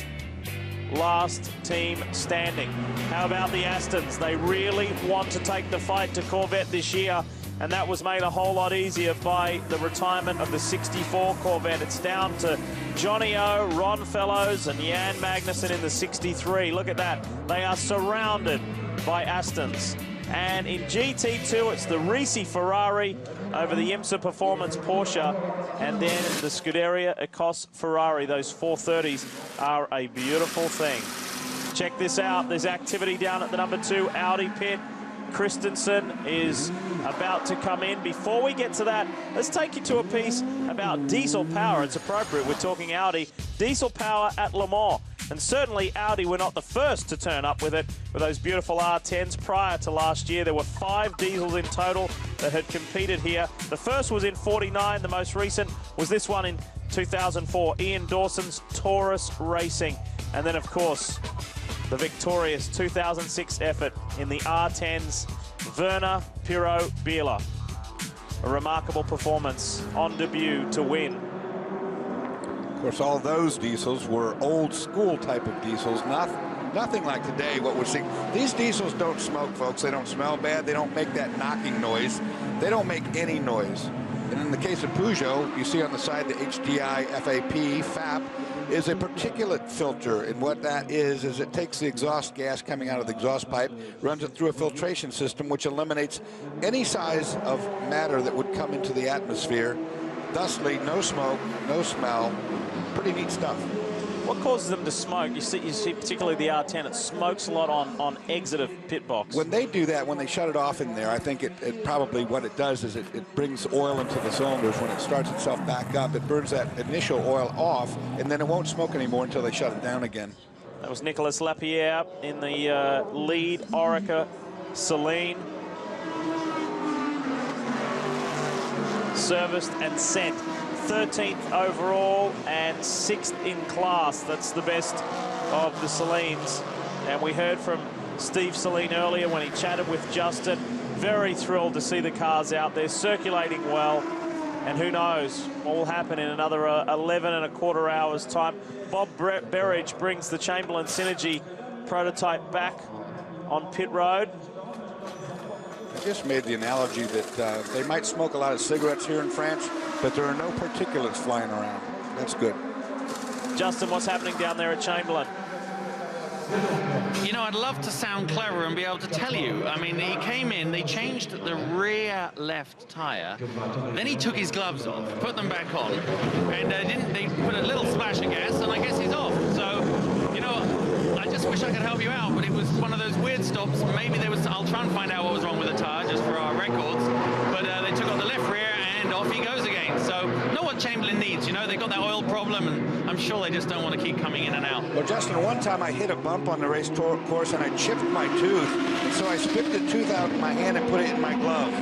last team standing. How about the Astons? They really want to take the fight to Corvette this year, and that was made a whole lot easier by the retirement of the 64 Corvette. It's down to Johnny O, Ron Fellows and Jan Magnussen in the 63. Look at that. They are surrounded by Astons. And in GT2, it's the Risi Ferrari over the IMSA Performance Porsche, and then the Scuderia Ecos Ferrari. Those 430s are a beautiful thing. Check this out. There's activity down at the number 2 Audi pit. Kristensen is about to come in. Before we get to that, let's take you to a piece about diesel power. It's appropriate. We're talking Audi. Diesel power at Le Mans. And certainly Audi were not the first to turn up with it, with those beautiful R10s. Prior to last year, there were 5 diesels in total that had competed here. The first was in 49. The most recent was this one in 2004, Ian Dawson's Taurus Racing. And then, of course, the victorious 2006 effort in the R10s, Werner Pirro Biela. A remarkable performance on debut to win. Of course, all those diesels were old school type of diesels, nothing like today, what we're seeing. These diesels don't smoke, folks. They don't smell bad. They don't make that knocking noise. They don't make any noise. And in the case of Peugeot, you see on the side the HDI FAP is a particulate filter. And what that is it takes the exhaust gas coming out of the exhaust pipe, runs it through a filtration system, which eliminates any size of matter that would come into the atmosphere. Thusly, no smoke, no smell. Pretty neat stuff. What causes them to smoke? You see particularly the R10, it smokes a lot on exit of pit box. When they do that, when they shut it off in there, I think it probably what it does is it brings oil into the cylinders. When it starts itself back up, it burns that initial oil off, and then it won't smoke anymore until they shut it down again. That was Nicolas Lapierre in the lead Orica Celine. Serviced and sent. 13th overall and 6th in class. That's the best of the Celines. And we heard from Steve Celine earlier when he chatted with Justin. Very thrilled to see the cars out there circulating well. And who knows what will happen in another 11 and a quarter hours time. Bob Berridge brings the Chamberlain Synergy prototype back on pit road. I just made the analogy that they might smoke a lot of cigarettes here in France, but there are no particulates flying around. That's good. Justin, what's happening down there at Chamberlain? You know, I'd love to sound clever and be able to tell you. I mean, he came in, they changed the rear left tire, then he took his gloves off, put them back on, and they put a little splash of gas, and I guess he's off. So, you know, I just wish I could help you out, but it was one of those weird stops. Maybe there was, I'll try and find out what was wrong with the tire just for our records, but they took off the left rear and off he goes again. So, not what Chamberlain needs, you know, they got that oil problem, and I'm sure they just don't want to keep coming in and out. Well, Justin, one time I hit a bump on the race course and I chipped my tooth, and so I spit the tooth out in my hand and put it in my glove.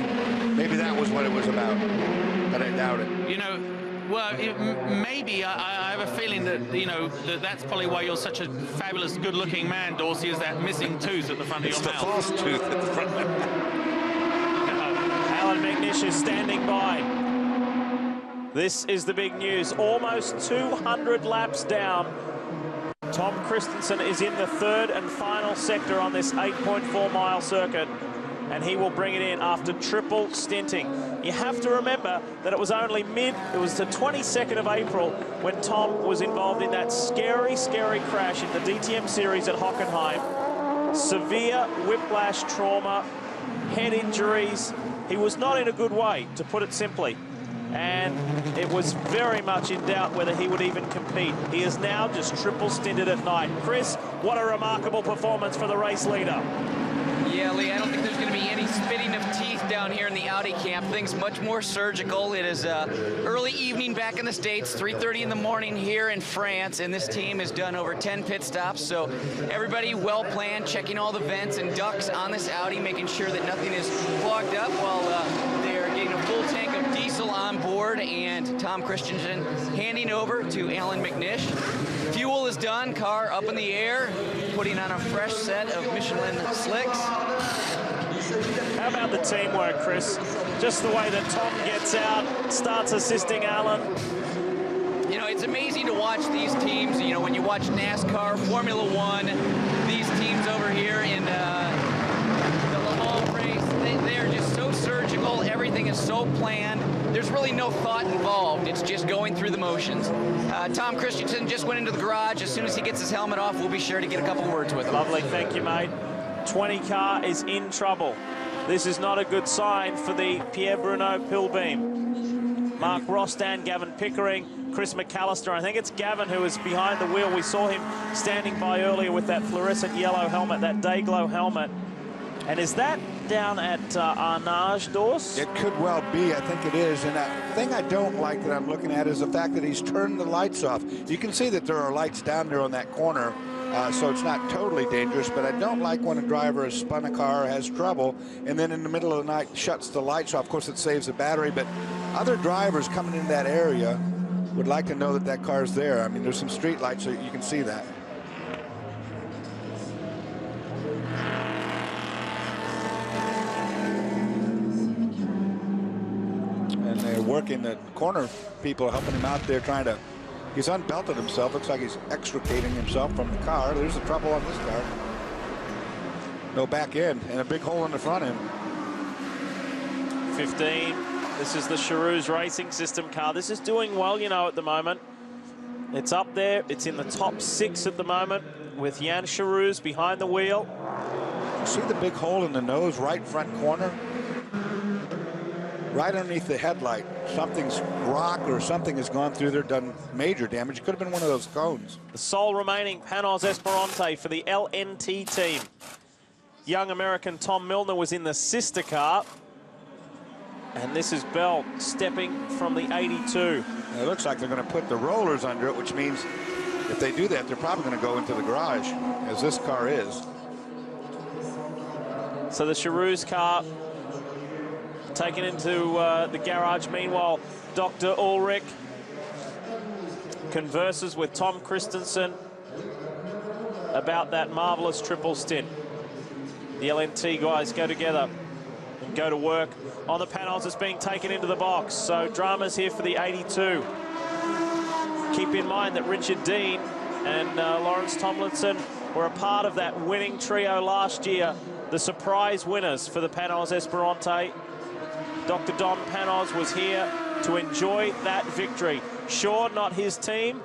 Maybe that was what it was about, but I doubt it. You know, well, maybe I have a feeling that, you know, that's probably why you're such a fabulous, good-looking man, Dorsey, is that missing tooth at the front of your mouth. It's the false tooth at the front. Allan McNish is standing by. This is the big news. Almost 200 laps down. Tom Kristensen is in the third and final sector on this 8.4-mile circuit. and he will bring it in after triple stinting. You have to remember that it was only it was the 22nd of April when Tom was involved in that scary, scary crash in the DTM series at Hockenheim. Severe whiplash trauma, head injuries. He was not in a good way, to put it simply. And it was very much in doubt whether he would even compete. He is now just triple stinted at night. Chris, what a remarkable performance for the race leader. Yeah, Lee, I don't think there's going to be any spitting of teeth down here in the Audi camp. Things much more surgical. It is early evening back in the States, 3:30 in the morning here in France, and this team has done over 10 pit stops, so everybody well planned, checking all the vents and ducts on this Audi, making sure that nothing is clogged up while they're getting a full tank of diesel on board, and Tom Kristensen handing over to Allan McNish. Fuel is done, car up in the air, putting on a fresh set of Michelin slicks. How about the teamwork, Chris? Just the way that Tom gets out, starts assisting Allan. You know, it's amazing to watch these teams. You know, when you watch NASCAR, Formula One, these teams over here in the Le Mans race, they are just so surgical. Everything is so planned. There's really no thought involved. It's just going through the motions. Tom Kristensen just went into the garage. As soon as he gets his helmet off, we'll be sure to get a couple words with him. Lovely, thank you, mate. 20 car is in trouble. This is not a good sign for the Pierre Bruno Pilbeam. Mark Rostan, Gavin Pickering, Chris McAllister. I think it's Gavin who is behind the wheel. We saw him standing by earlier with that fluorescent yellow helmet, that Dayglow helmet. And is that down at Arnage, Dors? It could well be. I think it is. And the thing I don't like that I'm looking at is the fact that he's turned the lights off. You can see that there are lights down there on that corner, so it's not totally dangerous, but I don't like when a driver has spun a car, has trouble, and then in the middle of the night shuts the lights off. Of course, it saves the battery, but other drivers coming in that area would like to know that that car's there. I mean, there's some street lights, so you can see that. And they're working the corner. People helping him out there trying to... He's unbelted himself. Looks like he's extricating himself from the car. There's the trouble on this car. No back end and a big hole in the front end. 15. This is the Charouz Racing System car. This is doing well, you know, at the moment. It's up there. It's in the top 6 at the moment with Jan Charouz behind the wheel. You see the big hole in the nose, right front corner? Right underneath the headlight. Something's rock or something has gone through there, done major damage. It could have been one of those cones. The sole remaining Panos Esperante for the LNT team. Young American Tom Milner was in the sister car. And this is Bell stepping from the 82. And it looks like they're going to put the rollers under it, which means if they do that, they're probably going to go into the garage, as this car is. So the Charouz car taken into the garage. Meanwhile, Dr. Ulrich converses with Tom Kristensen about that marvelous triple stint. The LNT guys go together and go to work on the panels that's being taken into the box. So drama's here for the 82. Keep in mind that Richard Dean and Lawrence Tomlinson were a part of that winning trio last year, the surprise winners for the Panos Esperante. Dr. Don Panos was here to enjoy that victory. Sure, not his team,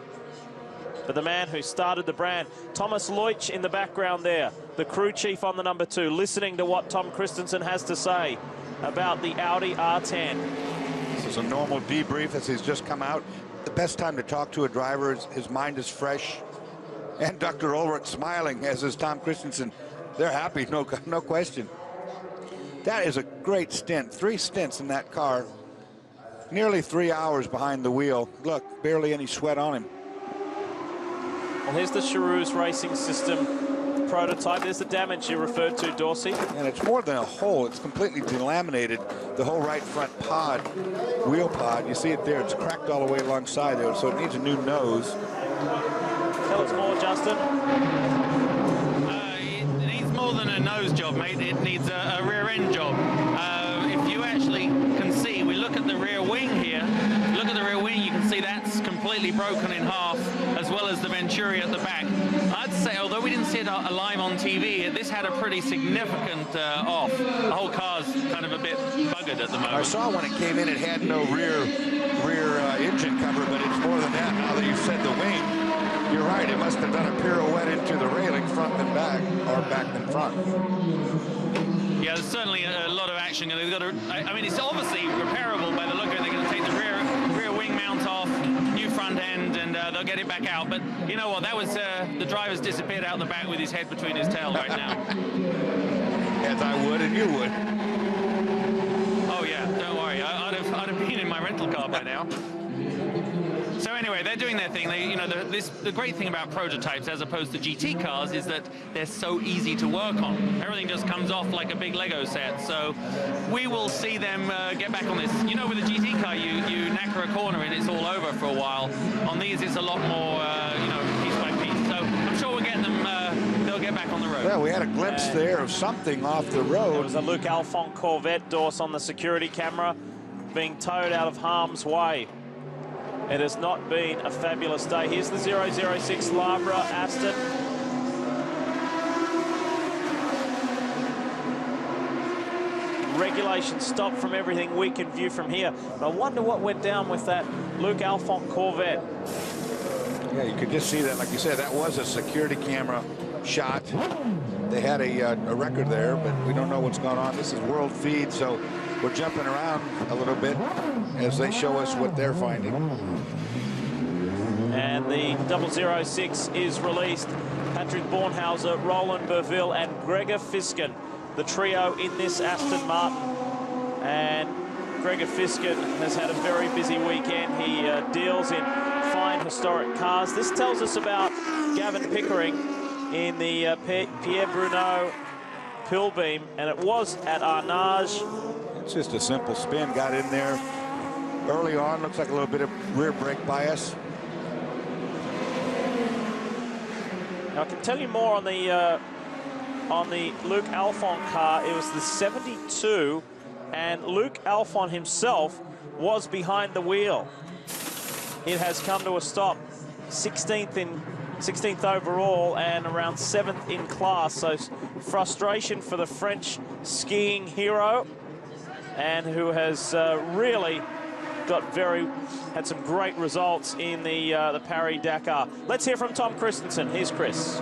but the man who started the brand. Thomas Leutsch in the background there, the crew chief on the number 2, listening to what Tom Kristensen has to say about the Audi R10. This is a normal debrief as he's just come out. The best time to talk to a driver is his mind is fresh. And Dr. Ulrich smiling, as is Tom Kristensen. They're happy, no question. That is a great stint. 3 stints in that car. Nearly 3 hours behind the wheel. Look, barely any sweat on him. Well, here's the Charouz Racing System prototype. There's the damage you referred to, Dorsey. And it's more than a hole. It's completely delaminated. The whole right front pod, wheel pod, you see it there. It's cracked all the way alongside there, so it needs a new nose. Tell us more, Justin. It needs more than a nose job, mate. It needs a rear end job. If you actually can see, we look at the rear wing here. Look at the rear wing, you can see that's completely broken in half, as well as the Venturi at the back. I'd say, although we didn't see it live on TV, this had a pretty significant off. The whole car's kind of a bit buggered at the moment. I saw when it came in, it had no rear engine cover, but it's more than that. Now that you've said the wing, you're right. It must have done a pirouette into the railing, front and back, or back and front. Yeah, there's certainly a lot of action. They've got to, I mean, it's obviously repairable by the look of it. They're going to take the rear wing mount off, new front end, and they'll get it back out. But you know what? That was the driver's disappeared out the back with his head between his tail right now. As I would, and you would. Oh yeah, don't worry. I'd have been in my rental car by now. So anyway, they're doing their thing. The great thing about prototypes, as opposed to GT cars, is that they're so easy to work on. Everything just comes off like a big Lego set. So we will see them get back on this. You know, with a GT car, you knacker a corner and it's all over for a while. On these, it's a lot more, piece by piece. So I'm sure we'll get them. They'll get back on the road. Well, we had a glimpse there of something off the road. There was a Luke Alphonse Corvette, Dorse, on the security camera, being towed out of harm's way. It has not been a fabulous day. Here's the 006 Labra Aston. Regulation stop from everything we can view from here. But I wonder what went down with that Luke Alphonse Corvette. Yeah, you could just see that, like you said, that was a security camera shot. They had a record there, but we don't know what's going on. This is world feed, so we're jumping around a little bit as they show us what they're finding. And the 006 is released. Patrick Bornhauser, Roland Berville, and Gregor Fisken, the trio in this Aston Martin. And Gregor Fisken has had a very busy weekend. He deals in fine historic cars. This tells us about Gavin Pickering in the Pierre Bruno Pilbeam, and it was at Arnage. It's just a simple spin, got in there early on. Looks like a little bit of rear brake bias. Now I can tell you more on the Luke Alphonse car. It was the 72, and Luke Alphonse himself was behind the wheel. It has come to a stop, 16th overall and around 7th in class. So frustration for the French skiing hero, and who has really had some great results in the Paris-Dakar. Let's hear from Tom Kristensen. Here's Chris.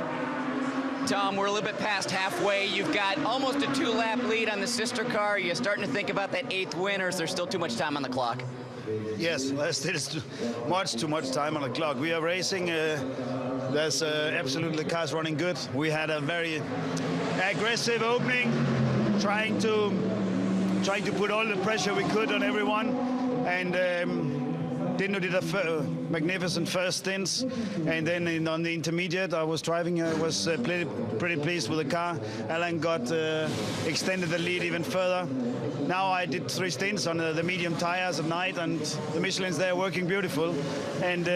Tom, we're a little bit past halfway. You've got almost a 2-lap lead on the sister car. Are you starting to think about that 8th win, or is there still too much time on the clock? Yes, there's too much time on the clock. We are racing. There's absolutely cars running good. We had a very aggressive opening, trying to put all the pressure we could on everyone, and Dino did a magnificent first stints, and then on the intermediate I was driving. I was pretty pleased with the car. Allan got extended the lead even further. Now I did 3 stints on the medium tires at night, and the Michelin's there working beautiful. And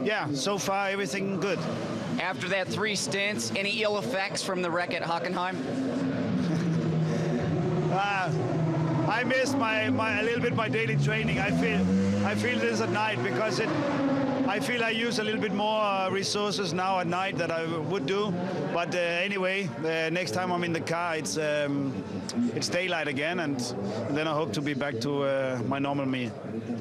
yeah, so far everything good. After that 3 stints, any ill effects from the wreck at Hockenheim? I missed a little bit my daily training. I feel this at night because I feel I use a little bit more resources now at night that I would do. But anyway, next time I'm in the car, it's daylight again, and then I hope to be back to my normal me.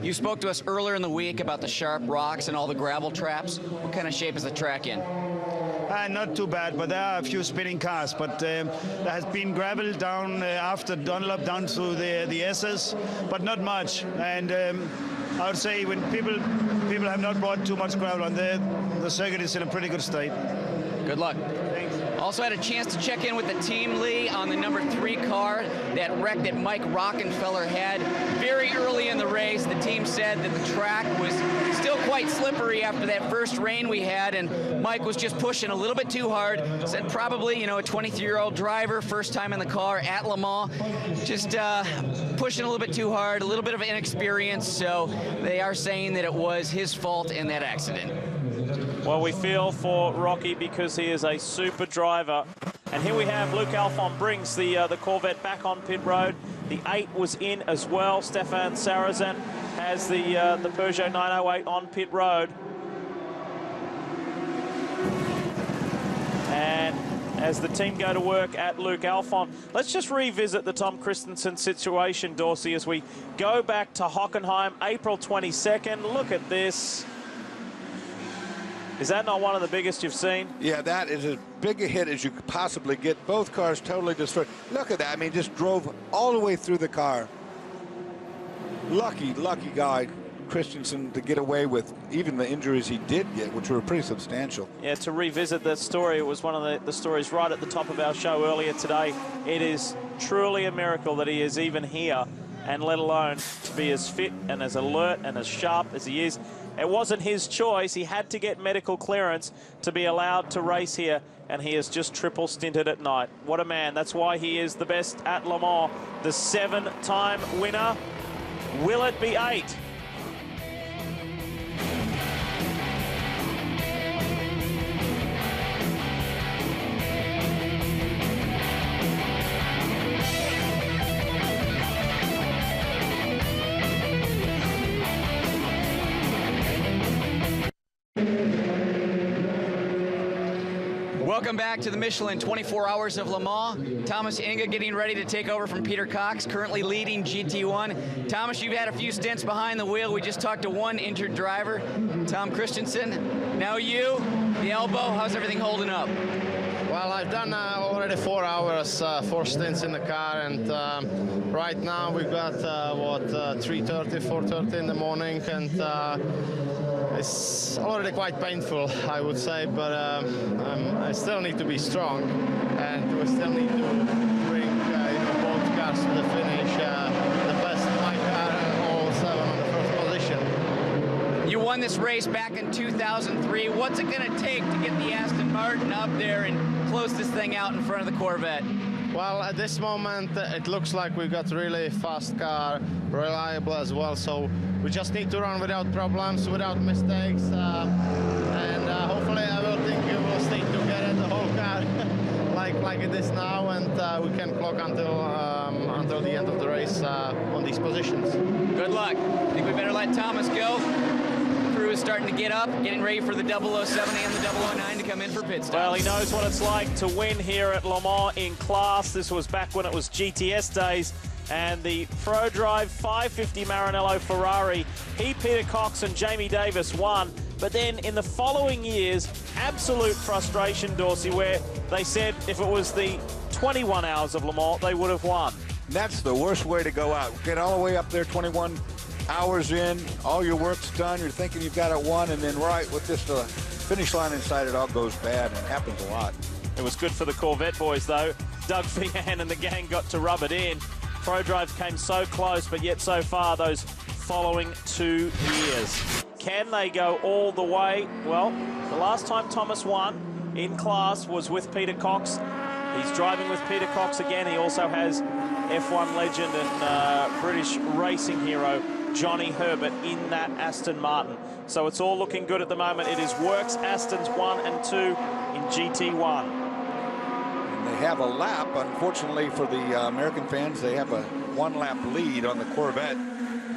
You spoke to us earlier in the week about the sharp rocks and all the gravel traps. What kind of shape is the track in? Not too bad, but there are a few spinning cars. But there has been gravel down after Dunlop down to the S's, but not much. And I would say when people have not brought too much gravel on there, the circuit is in a pretty good state. Good luck. Thanks. Also had a chance to check in with the team, Leigh, on the number 3 car, that wreck that Mike Rockenfeller had. Very early in the race, the team said that the track was still quite slippery after that first rain we had, and Mike was just pushing a little bit too hard. Said probably, a 23-year-old driver, first time in the car at Le Mans, just pushing a little bit too hard, a little bit of inexperience, so they are saying that it was his fault in that accident. Well, we feel for Rocky because he is a super driver. And here we have Luke Alphonse brings the Corvette back on pit road. The 8 was in as well. Stefan Johansson has the Peugeot 908 on pit road. as the team go to work at Luke Alphon. Let's just revisit the Tom Kristensen situation, Dorsey, as we go back to Hockenheim, April 22nd. Look at this. Is that not one of the biggest you've seen? Yeah, that is as big a hit as you could possibly get. Both cars totally destroyed. Look at that. I mean, just drove all the way through the car. Lucky guy, Kristensen, to get away with even the injuries he did get, which were pretty substantial. Yeah, to revisit that story, it was one of the stories right at the top of our show earlier today. It is truly a miracle that he is even here, and let alone to be as fit and as alert and as sharp as he is. It wasn't his choice. He had to get medical clearance to be allowed to race here, and he has just triple stinted at night. What a man. That's why he is the best at Le Mans, the 7-time winner. Will it be 8? Welcome back to the Michelin 24 Hours of Le Mans. Tomas Enge getting ready to take over from Peter Cox, currently leading GT1. Thomas, you've had a few stints behind the wheel. We just talked to one injured driver, Tom Kristensen. Now you, the elbow, how's everything holding up? Well, I've done already 4 hours, 4 stints in the car, and right now we've got, 3:30, 4:30 in the morning, and it's already quite painful, I would say, but I still need to be strong, and we still need to bring both cars to the finish. The best of my car, all 7 on the first position. You won this race back in 2003. What's it going to take to get the Aston Martin up there and close this thing out in front of the Corvette? Well, at this moment, it looks like we've got really fast car, reliable as well, so we just need to run without problems, without mistakes, and hopefully I will think we will stay together, the whole car, like it is now, and we can clock until the end of the race on these positions. Good luck. I think we better let Thomas go. Crew is starting to get up, getting ready for the 007 and the 009 to come in for pit stops. Well, he knows what it's like to win here at Le Mans in class. This was back when it was GTS days, and the ProDrive 550 Maranello Ferrari, he, Peter Cox and Jamie Davis won. But then in the following years, absolute frustration, Dorsey, where they said if it was the 21 hours of Le Mans, they would have won. That's the worst way to go out. Get all the way up there, 21 hours in, all your work's done, you're thinking you've got it won, and then right with this finish line inside, it all goes bad, and it happens a lot. It was good for the Corvette boys, though. Doug Feehan and the gang got to rub it in. ProDrive came so close, but yet so far those following 2 years. Can they go all the way? Well, the last time Thomas won in class was with Peter Cox. He's driving with Peter Cox again. He also has F1 legend and British racing hero Johnny Herbert in that Aston Martin. So it's all looking good at the moment. It is Works Aston's 1 and 2 in GT1. And they have a lap, unfortunately for the American fans, they have a 1-lap lead on the Corvette.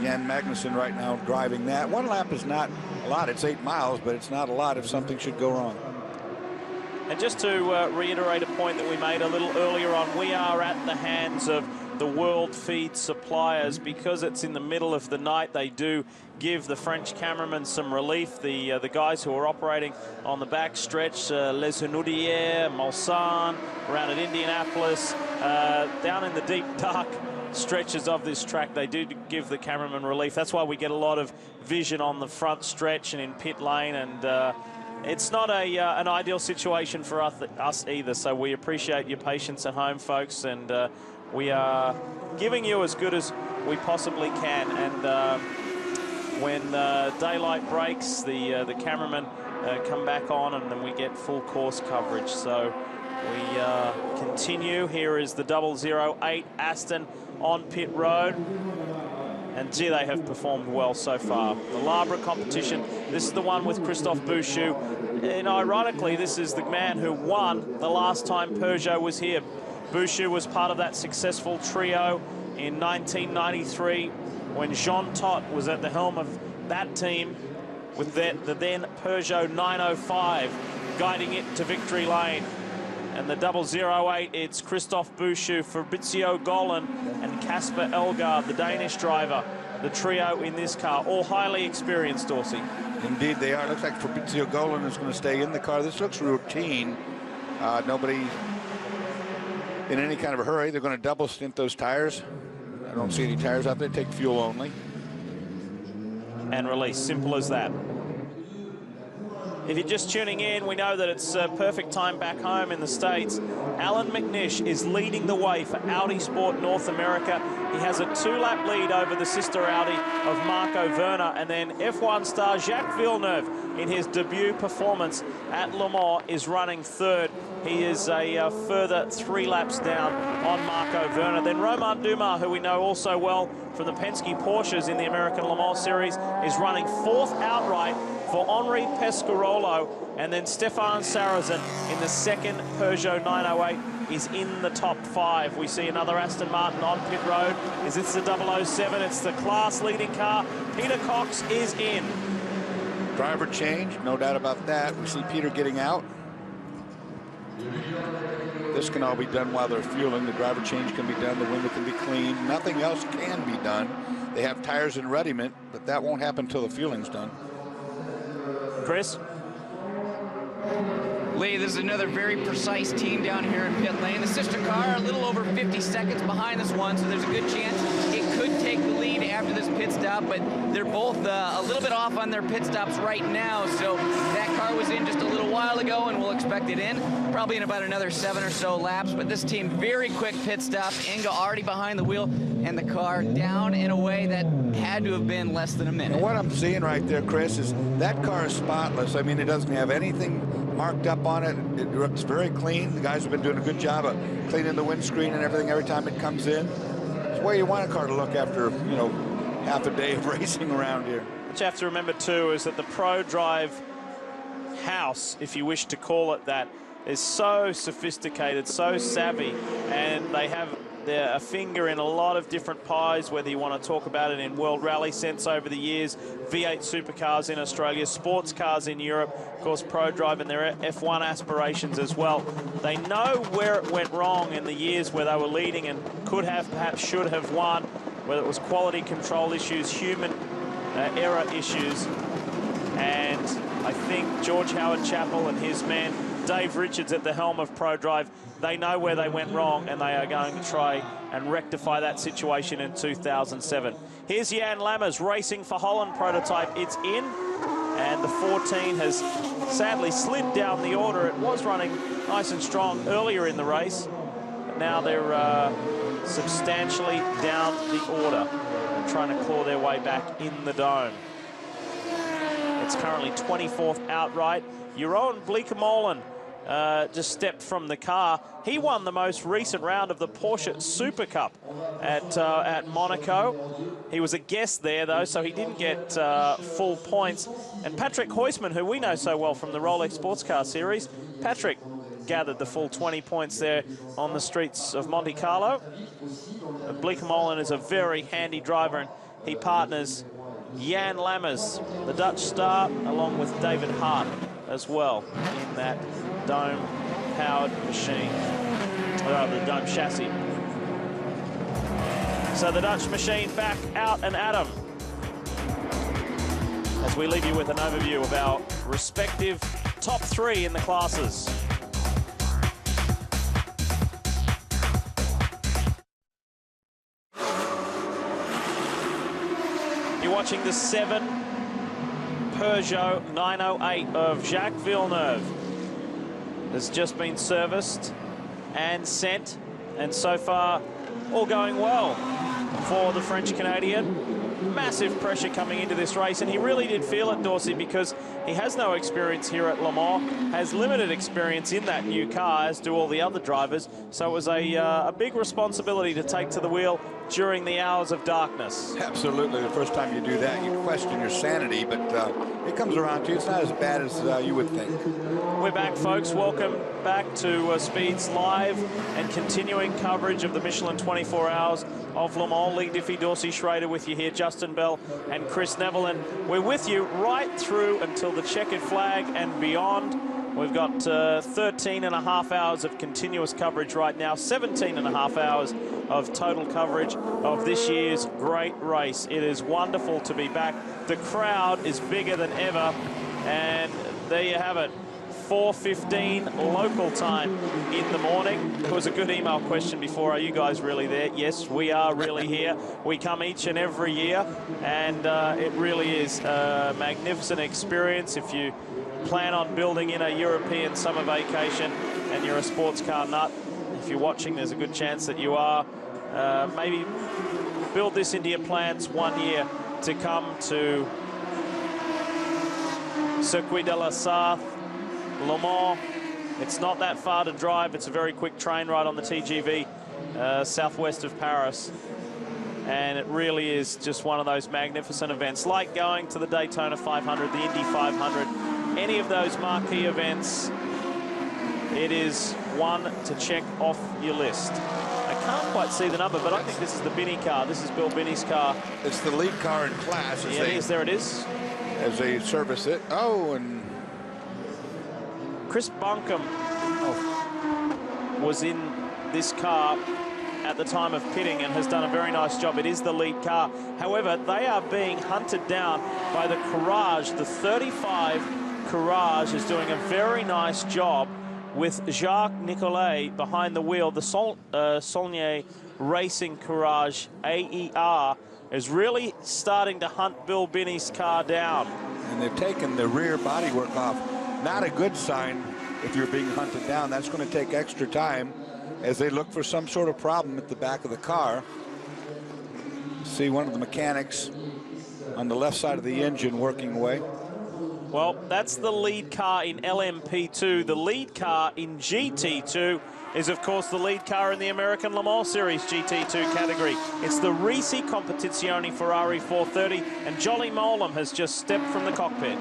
Jan Magnussen right now driving that. 1 lap is not a lot. It's 8 miles, but it's not a lot if something should go wrong. And just to reiterate a point that we made a little earlier on, we are at the hands of the world feed suppliers. Because it's in the middle of the night, they do give the French cameramen some relief. The guys who are operating on the back stretch, Les Henoudieres, Mulsanne, around at Indianapolis, down in the deep, dark stretches of this track, they do give the cameraman relief. That's why we get a lot of vision on the front stretch and in pit lane, and it's not an ideal situation for us either, so we appreciate your patience at home, folks, and we are giving you as good as we possibly can. And when daylight breaks, the cameramen come back on, and then we get full course coverage. So we continue. Here is the 008 Aston on pit road. And gee, they have performed well so far. The Labre competition, this is the one with Christophe Bouchou. And ironically, this is the man who won the last time Peugeot was here. Bouchou was part of that successful trio in 1993 when Jean Todt was at the helm of that team with the then Peugeot 905 guiding it to victory lane. And the 008, it's Christoph Bouchou, Fabrizio Golan, and Kasper Elgaard, the Danish driver. The trio in this car, all highly experienced, Dorsey. Indeed they are. Looks like Fabrizio Golan is going to stay in the car. This looks routine. Nobody in any kind of a hurry. They're going to double stint those tires. I don't see any tires out there. Take fuel only. And release, simple as that. If you're just tuning in, we know that it's perfect time back home in the States. Allan McNish is leading the way for Audi Sport North America. He has a 2-lap lead over the sister Audi of Marco Werner, and then F1 star Jacques Villeneuve in his debut performance at Le Mans is running third. He is a further 3 laps down on Marco Werner. Then Romain Dumas, who we know also well from the Penske Porsches in the American Le Mans Series, is running fourth outright for Henri Pescarolo, and then Stefan Sarrazin in the second Peugeot 908 is in the top 5. We see another Aston Martin on pit road. Is this the 007? It's the class-leading car. Peter Cox is in. Driver change, no doubt about that. We see Peter getting out. This can all be done while they're fueling. The driver change can be done. The window can be cleaned. Nothing else can be done. They have tires in readiness, but that won't happen until the fueling's done. Chris? Leigh, this is another very precise team down here in pit lane. The sister car a little over 50 seconds behind this one, so there's a good chance it could take the lead after this pit stop, but they're both a little bit off on their pit stops right now, so that car was in just a little while ago, and we'll expect it in probably in about another 7 or so laps, but this team, very quick pit stop. Enge already behind the wheel, and the car down in a way that had to have been less than a minute. And what I'm seeing right there, Chris, is that car is spotless. I mean, it doesn't have anything marked up on it. It looks very clean. The guys have been doing a good job of cleaning the windscreen and everything every time it comes in. It's the way you want a car to look after, you know, half a day of racing around here. What you have to remember too is that the Pro Drive house, if you wish to call it that, is so sophisticated, so savvy, and they have a finger in a lot of different pies, whether you want to talk about it in World Rally sense over the years, V8 supercars in Australia, sports cars in Europe, of course Pro Drive and their F1 aspirations as well. They know where it went wrong in the years where they were leading and could have, perhaps should have won, whether it was quality control issues, human error issues, and I think George Howard Chappell and his man Dave Richards at the helm of Pro Drive, they know where they went wrong, and they are going to try and rectify that situation in 2007. Here's Jan Lammers racing for Holland prototype. It's in, and the 14 has sadly slid down the order. It was running nice and strong earlier in the race, but now they're substantially down the order and trying to claw their way back in the dome. It's currently 24th outright. Jeroen Bleekemolen just stepped from the car. He won the most recent round of the Porsche Super Cup at Monaco. He was a guest there, though, so he didn't get full points. And Patrick Huysman, who we know so well from the Rolex Sports Car Series, Patrick gathered the full 20 points there on the streets of Monte Carlo. Bleekemolen is a very handy driver, and he partners Jan Lammers, the Dutch star, along with David Hart as well in that dome-powered machine, the dome chassis. So the Dutch machine back out and at 'em as we leave you with an overview of our respective top 3 in the classes. You're watching the 7 Peugeot 908 of Jacques Villeneuve. Has just been serviced and sent, and so far all going well for the French Canadian. Massive pressure coming into this race, and he really did feel it, Dorsey, because he has no experience here at Le Mans, has limited experience in that new car, as do all the other drivers, so it was a big responsibility to take to the wheel during the hours of darkness. Absolutely. The first time you do that, you question your sanity, but it comes around to you. It's not as bad as you would think. We're back, folks. Welcome back to Speed's live and continuing coverage of the Michelin 24 Hours of Le Mans. Leigh Diffey, Dorsey Schroeder with you here, Justin Bell and Chris Neville, and we're with you right through until the checkered flag and beyond. We've got 13 and a half hours of continuous coverage right now, 17 and a half hours of total coverage of this year's great race. It is wonderful to be back. The crowd is bigger than ever, and there you have it. 4:15 local time in the morning. There was a good email question before. Are you guys really there? Yes, we are really here. We come each and every year, and it really is a magnificent experience. If you plan on building in a European summer vacation and you're a sports car nut, if you're watching, there's a good chance that you are. Maybe build this into your plans one year to come to Circuit de la Sarthe, Le Mans. It's not that far to drive. It's a very quick train ride on the TGV southwest of Paris. And it really is just one of those magnificent events, like going to the Daytona 500, the Indy 500, any of those marquee events. It is one to check off your list. I can't quite see the number, but I think this is the Binney car. This is Bill Binney's car. It's the lead car in class. Yeah, it is. There it is. As they service it. Oh, and Chris Buncombe was in this car at the time of pitting and has done a very nice job. It is the lead car. However, they are being hunted down by the Courage. The 35 Courage is doing a very nice job with Jacques Nicolet behind the wheel. The Saulnier Racing Courage AER is really starting to hunt Bill Binney's car down. And they've taken the rear bodywork off. Not a good sign if you're being hunted down. That's going to take extra time as they look for some sort of problem at the back of the car. See one of the mechanics on the left side of the engine working away. Well, that's the lead car in LMP2. The lead car in GT2 is, of course, the lead car in the American Le Mans Series GT2 category. It's the Risi Competizione Ferrari 430, and Jolly Mowlem has just stepped from the cockpit.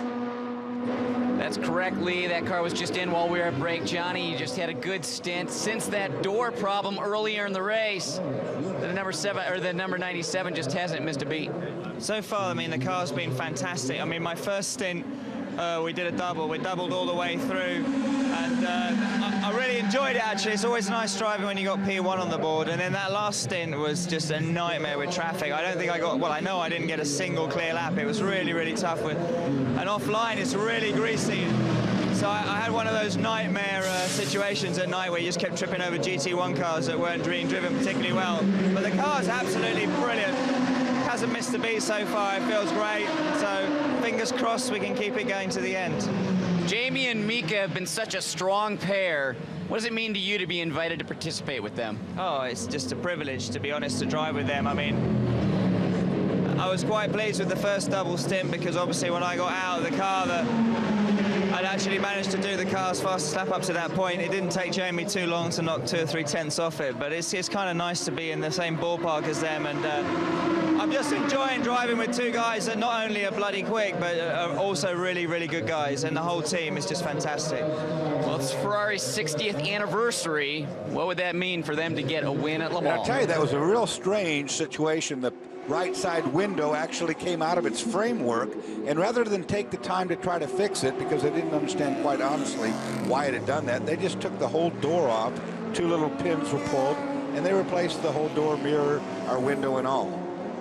That's correct, Lee. That car was just in while we were at break. Johnny, you just had a good stint since that door problem earlier in the race. The number 7 or the number 97 just hasn't missed a beat. So far, I mean, the car's been fantastic. I mean, my first stint, we did a double. We doubled all the way through, and I really enjoyed it, actually. It's always nice driving when you got P1 on the board, and then that last stint was just a nightmare with traffic. I don't think I got, well, I know I didn't get a single clear lap. It was really, really tough. And offline, it's really greasy. So I had one of those nightmare situations at night where you just kept tripping over GT1 cars that weren't being driven particularly well. But the car's absolutely brilliant. Hasn't missed a beat so far. It feels great. So fingers crossed we can keep it going to the end. Jamie and Mika have been such a strong pair. What does it mean to you to be invited to participate with them? Oh, it's just a privilege, to be honest, to drive with them. I mean, I was quite pleased with the first double stint because obviously when I got out of the car that I'd actually managed to do the car's fastest lap up to that point. It didn't take Jamie too long to knock 2 or 3 tenths off it, but it's kind of nice to be in the same ballpark as them, and I'm just enjoying driving with two guys that not only are bloody quick, but are also really, really good guys, and the whole team is just fantastic. Well, it's Ferrari's 60th anniversary. What would that mean for them to get a win at Le Mans? I'll tell you, that was a real strange situation. The right side window actually came out of its framework, and rather than take the time to try to fix it, because they didn't understand quite honestly why it had done that, they just took the whole door off. 2 little pins were pulled, and they replaced the whole door, mirror, our window, and all.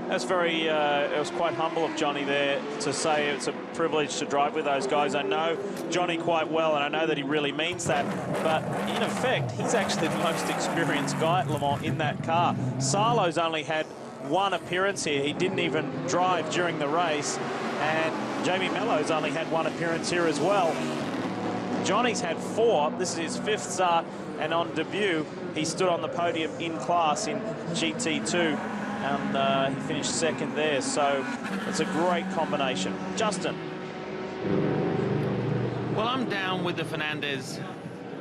That's very, it was quite humble of Johnny there to say it's a privilege to drive with those guys. I know Johnny quite well, and I know that he really means that, but in effect, he's actually the most experienced guy at Le Mans in that car. Sarlo's only had 1 appearance here. He didn't even drive during the race, and Jamie Mello's only had 1 appearance here as well. Johnny's had 4. This is his 5th start, and on debut, he stood on the podium in class in GT2, and he finished 2nd there, so it's a great combination. Justin. Well, I'm down with the Fernandez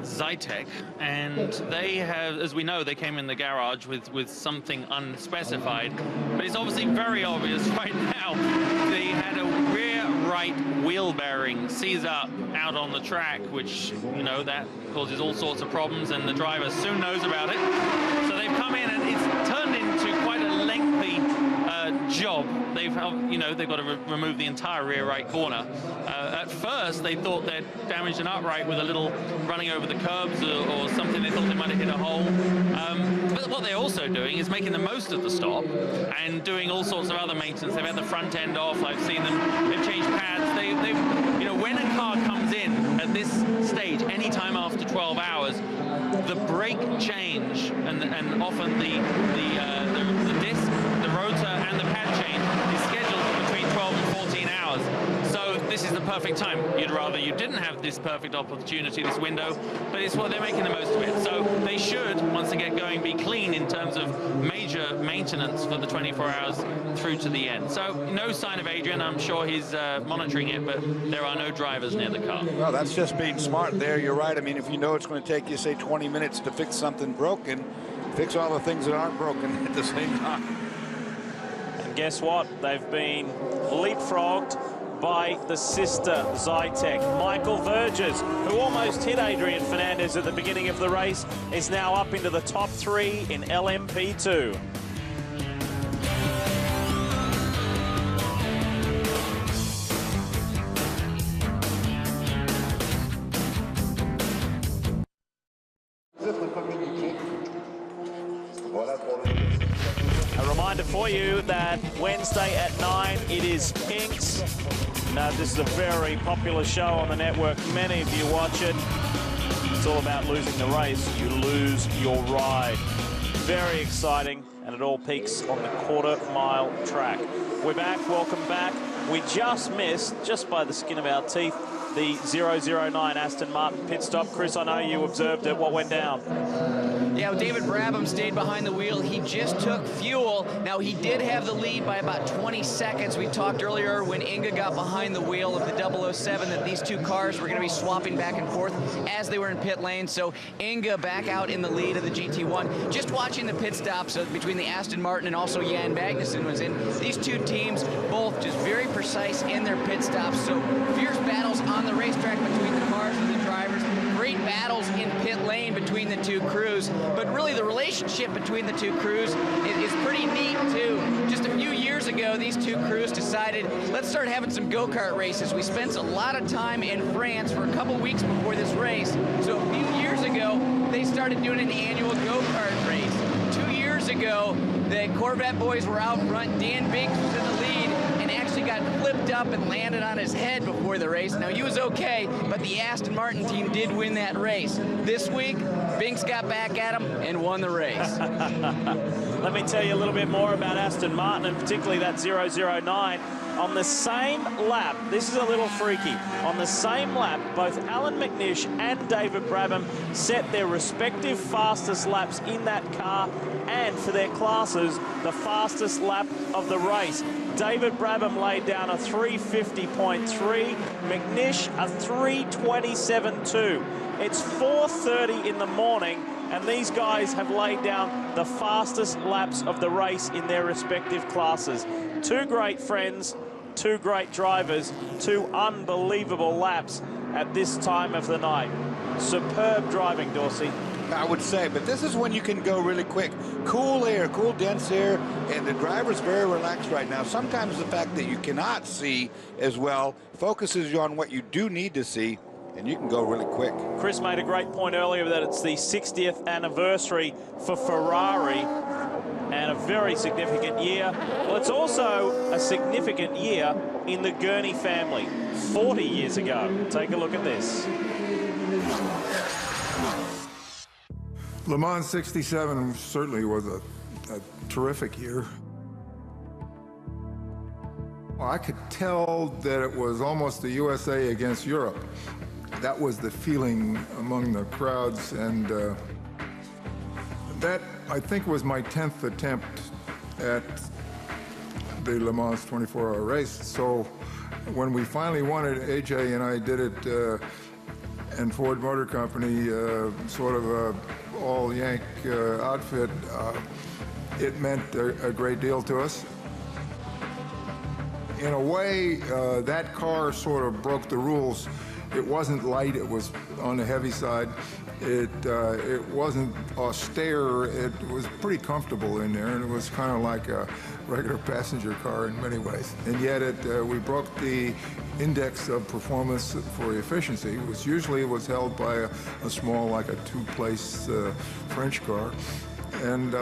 Zytek, and they have, as we know, they came in the garage with something unspecified, but it's obviously very obvious right now. They had a rear right wheel bearing seize up out on the track, which, you know, that causes all sorts of problems, and the driver soon knows about it. So they've come in, and it's turned into quite a lengthy job. They've got to remove the entire rear right corner. At first, they thought they'd damaged an upright with a little running over the curbs or something. They thought they might have hit a hole. But what they're also doing is making the most of the stop and doing all sorts of other maintenance. They've had the front end off. I've seen them. They've changed pads. When a car comes in at this stage, anytime after 12 hours, the brake change and often the disc, the rotor, and the pad change is scheduled between 12 and 14 hours. So this is the perfect time. You'd rather you didn't have this perfect opportunity, this window, but it's what they're making the most of it. So they should, once they get going, be clean in terms of major maintenance for the 24 hours through to the end. So no sign of Adrian. I'm sure he's monitoring it, but there are no drivers near the car. Well, that's just being smart there. You're right. I mean, if you know it's going to take you, say, 20 minutes to fix something broken, fix all the things that aren't broken at the same time. And guess what? They've been leapfrogged by the sister Zytek. Michael Verges, who almost hit Adrian Fernandez at the beginning of the race, is now up into the top 3 in LMP2. A reminder for you that Wednesday at 9, it is Binks. Now, this is a very popular show on the network. Many of you watch it. It's all about losing the race. You lose your ride. Very exciting, and it all peaks on the quarter-mile track. We're back. Welcome back. We just missed, just by the skin of our teeth, the 009 Aston Martin pit stop. Chris, I know you observed it. What went down? Yeah, David Brabham stayed behind the wheel. He just took fuel. Now, he did have the lead by about 20 seconds. We talked earlier when Enge got behind the wheel of the 007 that these two cars were going to be swapping back and forth as they were in pit lane. So Enge back out in the lead of the GT1. Just watching the pit stops between the Aston Martin and also Jan Magnussen was in. These two teams both just very precise in their pit stops. So fierce battles on the racetrack between the cars and the drivers. Great battles in pit lane between the two crews. But really, the relationship between the two crews is pretty neat, too. Just a few years ago, these two crews decided, let's start having some go-kart races. We spent a lot of time in France for a couple weeks before this race. So a few years ago, they started doing an annual go-kart race. 2 years ago, the Corvette boys were out front. Dan Binks was in the lead and actually got flipped up and landed on his head before the race. Now, he was okay, but the Aston Martin team did win that race. This week, Binks got back at him and won the race. Let me tell you a little bit more about Aston Martin, and particularly that 009. On the same lap, this is a little freaky, on the same lap, both Allan McNish and David Brabham set their respective fastest laps in that car, and for their classes, the fastest lap of the race. David Brabham laid down a 350.3, McNish a 327.2. It's 4:30 in the morning, and these guys have laid down the fastest laps of the race in their respective classes. Two great friends, two great drivers, two unbelievable laps at this time of the night. Superb driving, Dorsey. I would say, but this is when you can go really quick. Cool air, cool dense air, and the driver's very relaxed right now. Sometimes the fact that you cannot see as well focuses you on what you do need to see, and you can go really quick. Chris made a great point earlier that it's the 60th anniversary for Ferrari, and a very significant year. Well, it's also a significant year in the Gurney family. 40 years ago. Take a look at this. Le Mans 67 certainly was a terrific year. Well, I could tell that it was almost the USA against Europe. That was the feeling among the crowds, and that, I think, was my 10th attempt at the Le Mans 24-hour race. So when we finally won it, AJ and I did it in Ford Motor Company, sort of a all-Yank outfit. It meant a great deal to us. In a way, that car sort of broke the rules It wasn't light, it was on the heavy side. It wasn't austere, it was pretty comfortable in there, and it was kind of like a regular passenger car in many ways. And yet we broke the index of performance for efficiency, which usually was held by a small, like a two-place French car. And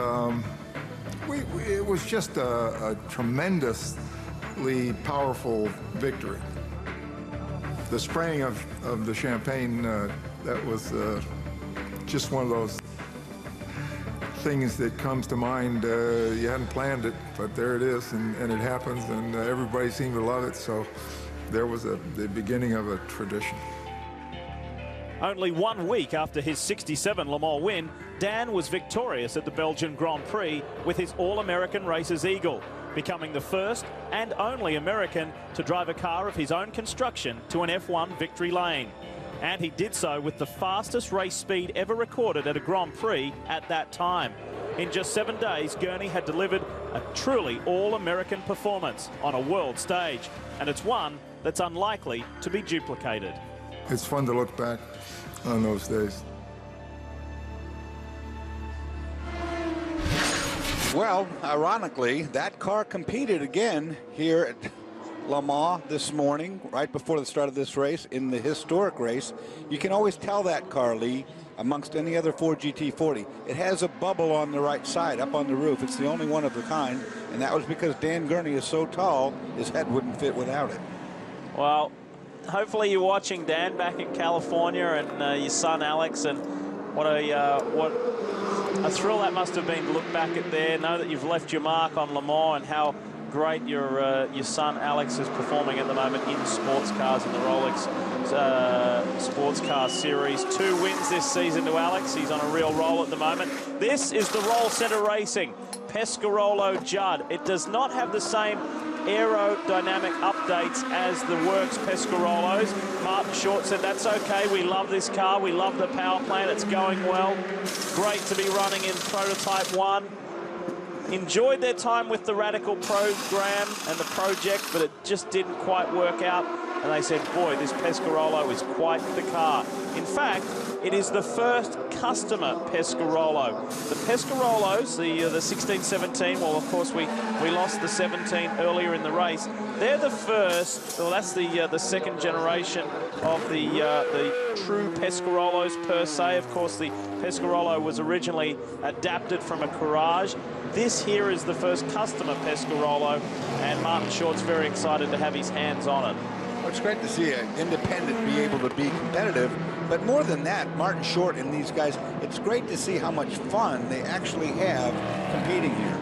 it was just a tremendously powerful victory. The spraying of the champagne, that was just one of those things that comes to mind. You hadn't planned it, but there it is, and it happens, and everybody seemed to love it, so there was the beginning of a tradition. Only 1 week after his 67 Le Mans win, Dan was victorious at the Belgian Grand Prix with his All-American Racers Eagle, becoming the first and only American to drive a car of his own construction to an F1 victory lane. And he did so with the fastest race speed ever recorded at a Grand Prix at that time. In just 7 days, Gurney had delivered a truly all-American performance on a world stage, and it's one that's unlikely to be duplicated. It's fun to look back on those days. Well, ironically, that car competed again here at Le Mans this morning, right before the start of this race, in the historic race. You can always tell that car, Lee, amongst any other Ford GT40. It has a bubble on the right side, up on the roof. It's the only one of the kind, and that was because Dan Gurney is so tall, his head wouldn't fit without it. Well, hopefully you're watching Dan back in California, and your son Alex, and what a thrill that must have been to look back at there, know that you've left your mark on Le Mans, and how great your son Alex is performing at the moment in sports cars in the Rolex Sports Car Series. 2 wins this season to Alex. He's on a real roll at the moment. This is the Roll Center Racing Pescarolo Judd. It does not have the same aerodynamic updates as the Works Pescarolos. Martin Short said, that's okay, we love this car, we love the power plant, it's going well. Great to be running in Prototype 1. Enjoyed their time with the Radical program and the project, but it just didn't quite work out. And they said, boy, this Pescarolo is quite the car. In fact, it is the first customer Pescarolo. The Pescarolos, the 16-17, well, of course, we lost the 17 earlier in the race. They're the first, well, that's the second generation of the true Pescarolos per se. Of course, the Pescarolo was originally adapted from a Courage. This here is the first customer Pescarolo, and Martin Short's very excited to have his hands on it. Well, it's great to see an independent be able to be competitive, but more than that, Martin Short and these guys, it's great to see how much fun they actually have competing here.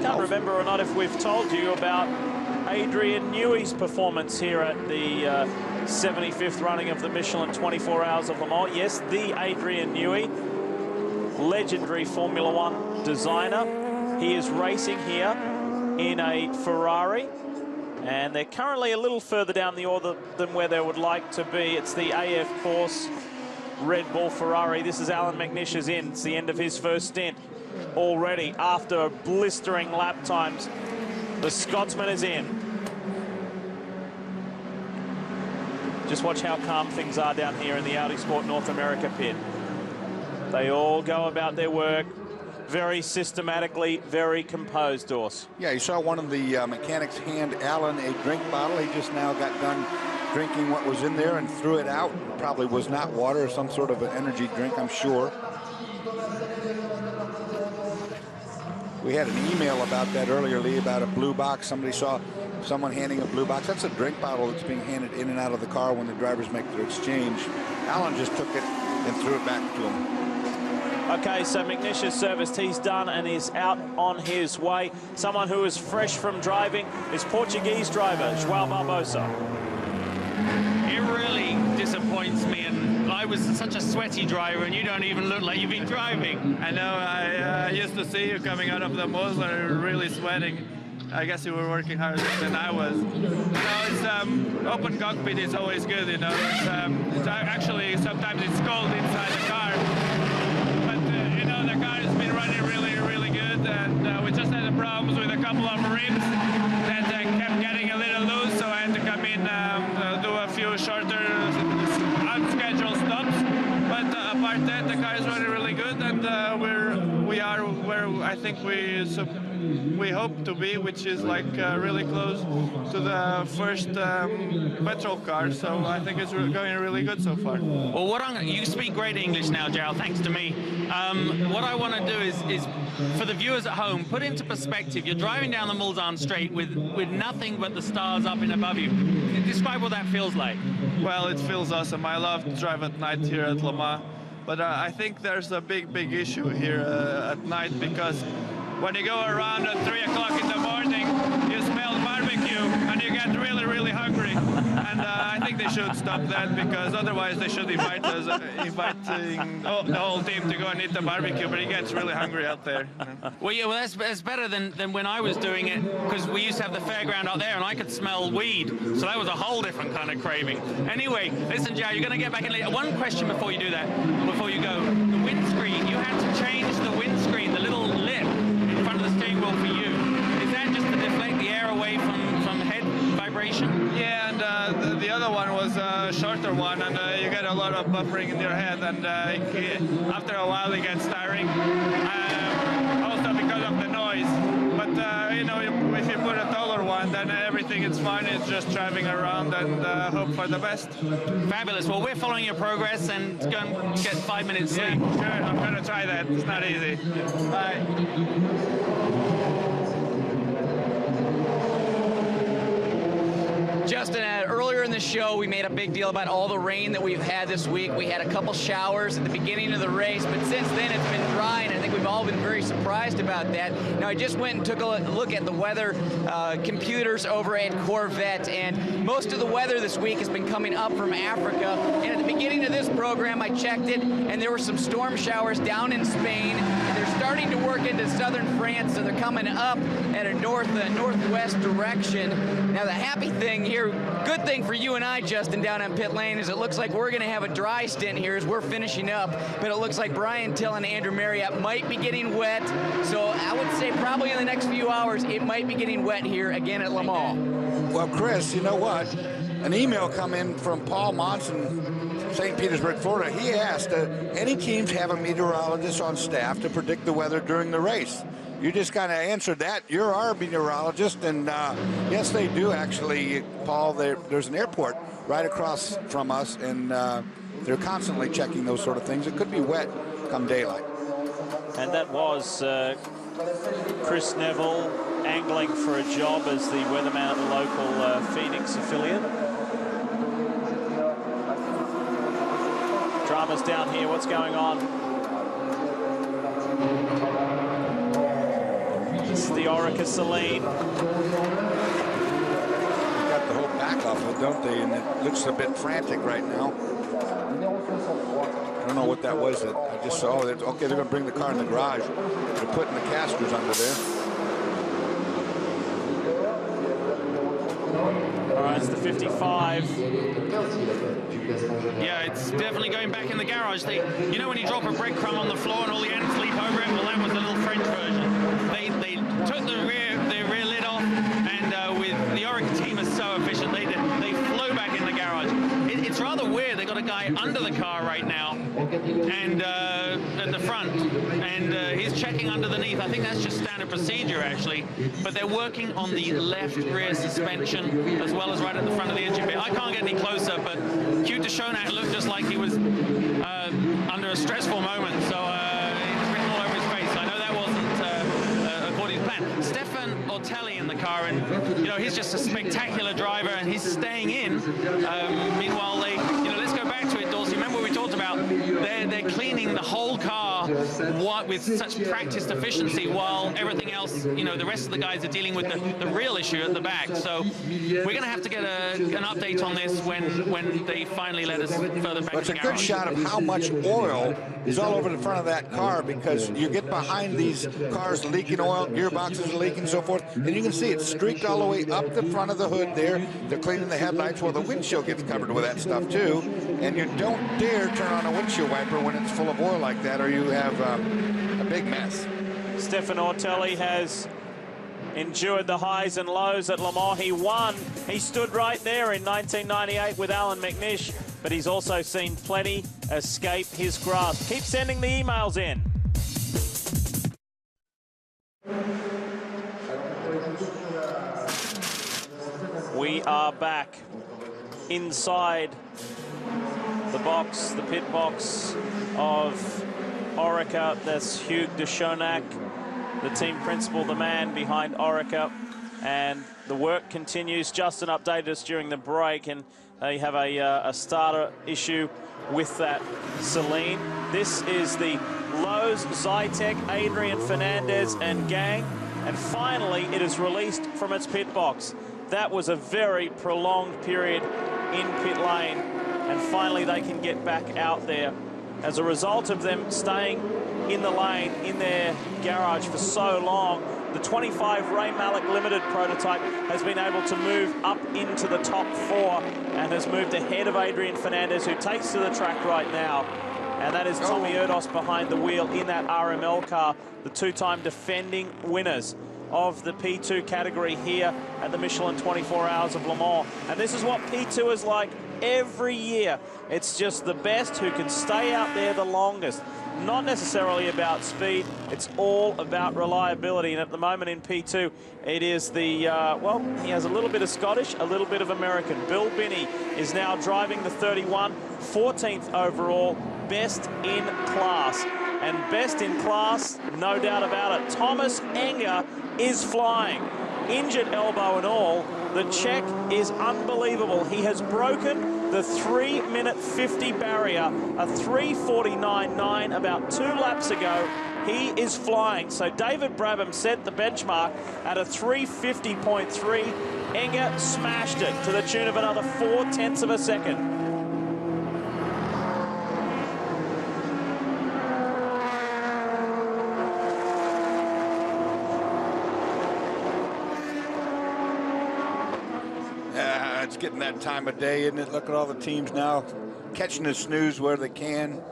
Can't remember or not if we've told you about Adrian Newey's performance here at the 75th running of the Michelin 24 Hours of Le Mans. Yes, the Adrian Newey, legendary Formula One designer. He is racing here in a Ferrari, and they're currently a little further down the order than where they would like to be. It's the AF Course Red Bull Ferrari. This is Allan McNish is in. It's the end of his first stint already after blistering lap times. The Scotsman is in. Just watch how calm things are down here in the Audi Sport North America pit. They all go about their work very systematically, very composed, Dors. Yeah, you saw one of the mechanics hand Allan a drink bottle. He just now got done drinking what was in there and threw it out. It probably was not water, or some sort of an energy drink, I'm sure. We had an email about that earlier, Lee, about a blue box. Somebody saw someone handing a blue box. That's a drink bottle that's being handed in and out of the car when the drivers make their exchange. Allan just took it and threw it back to him. Okay, so McNish has serviced, he's done and is out on his way. Someone who is fresh from driving is Portuguese driver Joao Barbosa. It really disappoints me, and I was such a sweaty driver, and you don't even look like you've been driving. I know, I used to see you coming out of the Mowlem and you were really sweating. I guess you were working harder than I was. It's open cockpit is always good, you know. It's actually, sometimes it's cold inside the car. The car has been running really good, and we just had problems with a couple of rims that kept getting a little loose, so I had to come in I think we hope to be, which is like really close to the first petrol car. So I think it's going really good so far. Well, you speak great English now, Joao, thanks to me. What I want to do is, for the viewers at home, put into perspective. You're driving down the Mulsanne Straight with nothing but the stars up and above you. Describe what that feels like. Well, it feels awesome. I love to drive at night here at Le Mans. But I think there's a big issue here at night, because when you go around at 3 o'clock in the morning, you smell barbecue and you get really hungry. And I think they should stop that, because otherwise they should invite the whole team to go and eat the barbecue, but it gets really hungry out there. Well, yeah, well, that's better than when I was doing it, because we used to have the fairground out there and I could smell weed, so that was a whole different kind of craving. Anyway, listen, Joao, you're going to get back in later. One question before you do that, before you go. The windscreen, you had to change the windscreen, the little lip in front of the steering wheel for you. Is that just to deflect the air away from head vibration? Yeah, and the other one was a shorter one, and you get a lot of buffering in your head, and after a while it gets tiring, also because of the noise. But you know, if you put a taller one, then everything is fine. It's just driving around and hope for the best. Fabulous. Well, we're following your progress, and go and get 5 minutes sleep. Yeah, sure. I'm going to try that. It's not easy. Bye. Justin, earlier in the show, we made a big deal about all the rain that we've had this week. We had a couple showers at the beginning of the race, but since then it's been dry, and I think we've all been very surprised about that. Now, I just went and took a look at the weather computers over at Corvette, and most of the weather this week has been coming up from Africa. And at the beginning of this program, I checked it, and there were some storm showers down in Spain, and they're starting to work into southern France, so they're coming up at a northwest direction. Now, the happy thing here, good thing for you and I, Justin, down on pit lane, is it looks like we're going to have a dry stint here as we're finishing up, but it looks like Brian Till and Andrew Marriott might be getting wet, so I would say probably in the next few hours it might be getting wet here again at Le Mans. Well, Chris, you know what? An email come in from Paul Monson, St. Petersburg, Florida. He asked, any teams have a meteorologist on staff to predict the weather during the race? You just kind of answered that. You're our meteorologist, and yes, they do actually, Paul. There's an airport right across from us, and they're constantly checking those sort of things. It could be wet come daylight. And that was Chris Neville angling for a job as the weatherman at the local Phoenix affiliate. Drama's down here. What's going on? This is the Orica Saline. Got the whole back off it, don't they? And it looks a bit frantic right now. I don't know what that was. That I just saw. Okay, they're going to bring the car in the garage. They're putting the casters under there. All right, it's the 55. Yeah, it's definitely going back in the garage. You know when you drop a breadcrumb on the floor and all the ants leap over it? Well, that was the little French version. They took the rear lid off, and with the Orica team is so efficient, they flew back in the garage. It's rather weird. They got a guy under the car right now, and at the front, and he's checking underneath. I think that's just standard procedure, actually. But they're working on the left rear suspension as well as right at the front of the engine bay. I can't get any closer, but Hugh de Schoenack looked just like he was under a stressful moment. So it's written all over his face. I know that wasn't according to plan. Stefan Ortelli in the car, and you know he's just a spectacular driver, and he's staying in. Meanwhile, let's go back to it, Dorsey. Remember what we talked about? They're cleaning the whole car with such practiced efficiency, while everything else, the rest of the guys are dealing with the real issue at the back. So we're going to have to get an update on this when they finally let us further back. It's a good shot of how much oil is all over the front of that car, because you get behind these cars leaking oil, gearboxes are leaking, so forth, and you can see it streaked all the way up the front of the hood there. They're cleaning the headlights. Well, the windshield gets covered with that stuff too, and you don't dare turn on a windshield wiper when it's full of oil like that, or you have a big mess. Stefan Ortelli has endured the highs and lows at Le Mans. He won. He stood right there in 1998 with Allan McNish, but he's also seen plenty escape his grasp. Keep sending the emails in. we are back inside the box, the pit box of Orica. That's Hugh de Schonack, the team principal, the man behind Orica. And the work continues. Justin updated us during the break, and they have a starter issue with that Celine. This is the Lowe's Zytec, Adrian Fernandez and gang. And finally, it is released from its pit box. That was a very prolonged period in pit lane, and finally they can get back out there. As a result of them staying in the lane, in their garage for so long, the 25 Ray Mallock Limited prototype has been able to move up into the top 4 and has moved ahead of Adrian Fernandez, who takes to the track right now. And that is Tommy Erdos behind the wheel in that RML car, the two-time defending winners of the P2 category here at the Michelin 24 Hours of Le Mans. And this is what P2 is like every year. It's just the best who can stay out there the longest. Not necessarily about speed, it's all about reliability. And at the moment in P2, it is the, well, he has a little bit of Scottish, a little bit of American. Bill Binney is now driving the 31, 14th overall, best in class. And best in class, no doubt about it. Tomas Enge is flying. Injured elbow and all. The Czech is unbelievable. He has broken the 3-minute 50 barrier, a 3:49.9 about 2 laps ago. He is flying. So David Brabham set the benchmark at a 3:50.3. Enge smashed it to the tune of another 0.4 of a second. It's getting that time of day, isn't it? Look at all the teams now catching the snooze where they can.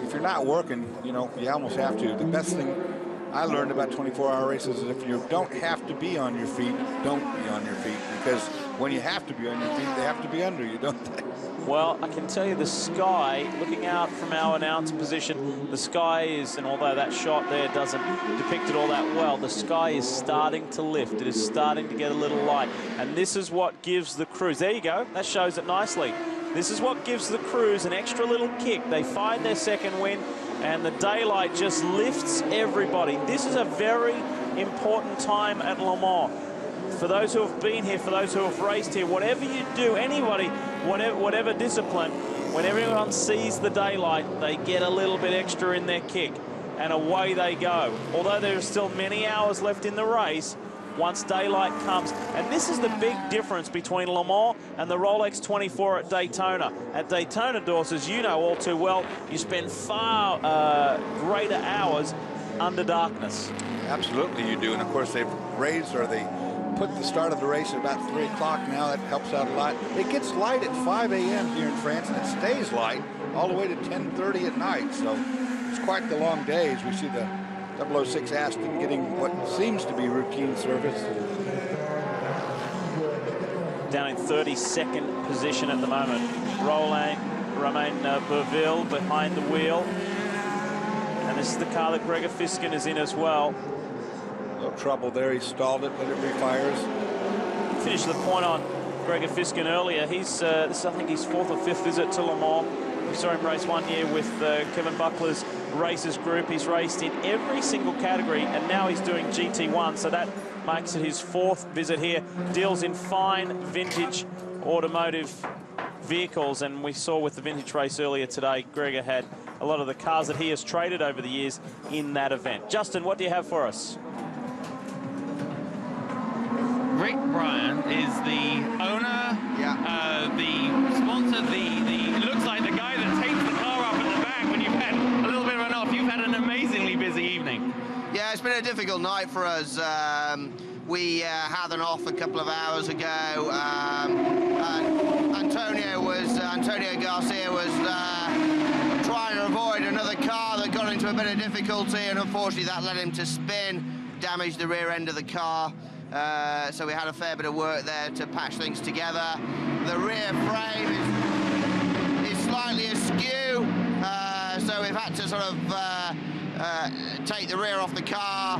If you're not working, you know, you almost have to. The best thing I learned about 24-hour races is if you don't have to be on your feet, don't be on your feet. Because when you have to be on your feet, they have to be under you, don't they? Well, I can tell you the sky, looking out from our announcer position, the sky is, and although that shot there doesn't depict it all that well, the sky is starting to lift. It is starting to get a little light. And this is what gives the crews, there you go, that shows it nicely. This is what gives the crews an extra little kick. They find their second win, and the daylight just lifts everybody. This is a very important time at Le Mans. For those who have been here, for those who have raced here, whatever you do, anybody, whatever discipline, when everyone sees the daylight, they get a little bit extra in their kick, and away they go. Although there are still many hours left in the race, once daylight comes, and this is the big difference between Le Mans and the Rolex 24 at Daytona. At Daytona, Dorsey, as you know all too well, you spend far greater hours under darkness. Absolutely you do, and of course they've raised, or they put the start of the race at about 3 o'clock now. That helps out a lot. It gets light at 5 a.m. here in France, and it stays light all the way to 10:30 at night. So it's quite the long days. We see the 006 Aston getting what seems to be routine service. Down in 32nd position at the moment. Romain Bourville behind the wheel. And this is the car that Gregor Fiskin is in as well. No trouble there. He stalled it, but it refires. Finished the point on Gregor Fiskin earlier. He's this is, I think, his 4th or 5th visit to Le Mans. We saw him race one year with Kevin Buckler's Racers group. He's raced in every single category, and now he's doing GT1, so that makes it his 4th visit here. Deals in fine vintage automotive vehicles, and we saw with the vintage race earlier today, Gregor had a lot of the cars that he has traded over the years in that event. Justin, what do you have for us? Rick Bryant is the owner, the sponsor, it looks like the guy that takes the car up at the back when you've had a little bit of an off. You've had an amazingly busy evening. Yeah, it's been a difficult night for us. We had an off a couple of hours ago. Antonio Garcia was trying to avoid another car that got into a bit of difficulty, and unfortunately that led him to spin, damaged the rear end of the car. So we had a fair bit of work there to patch things together. The rear frame is slightly askew, so we've had to sort of take the rear off the car,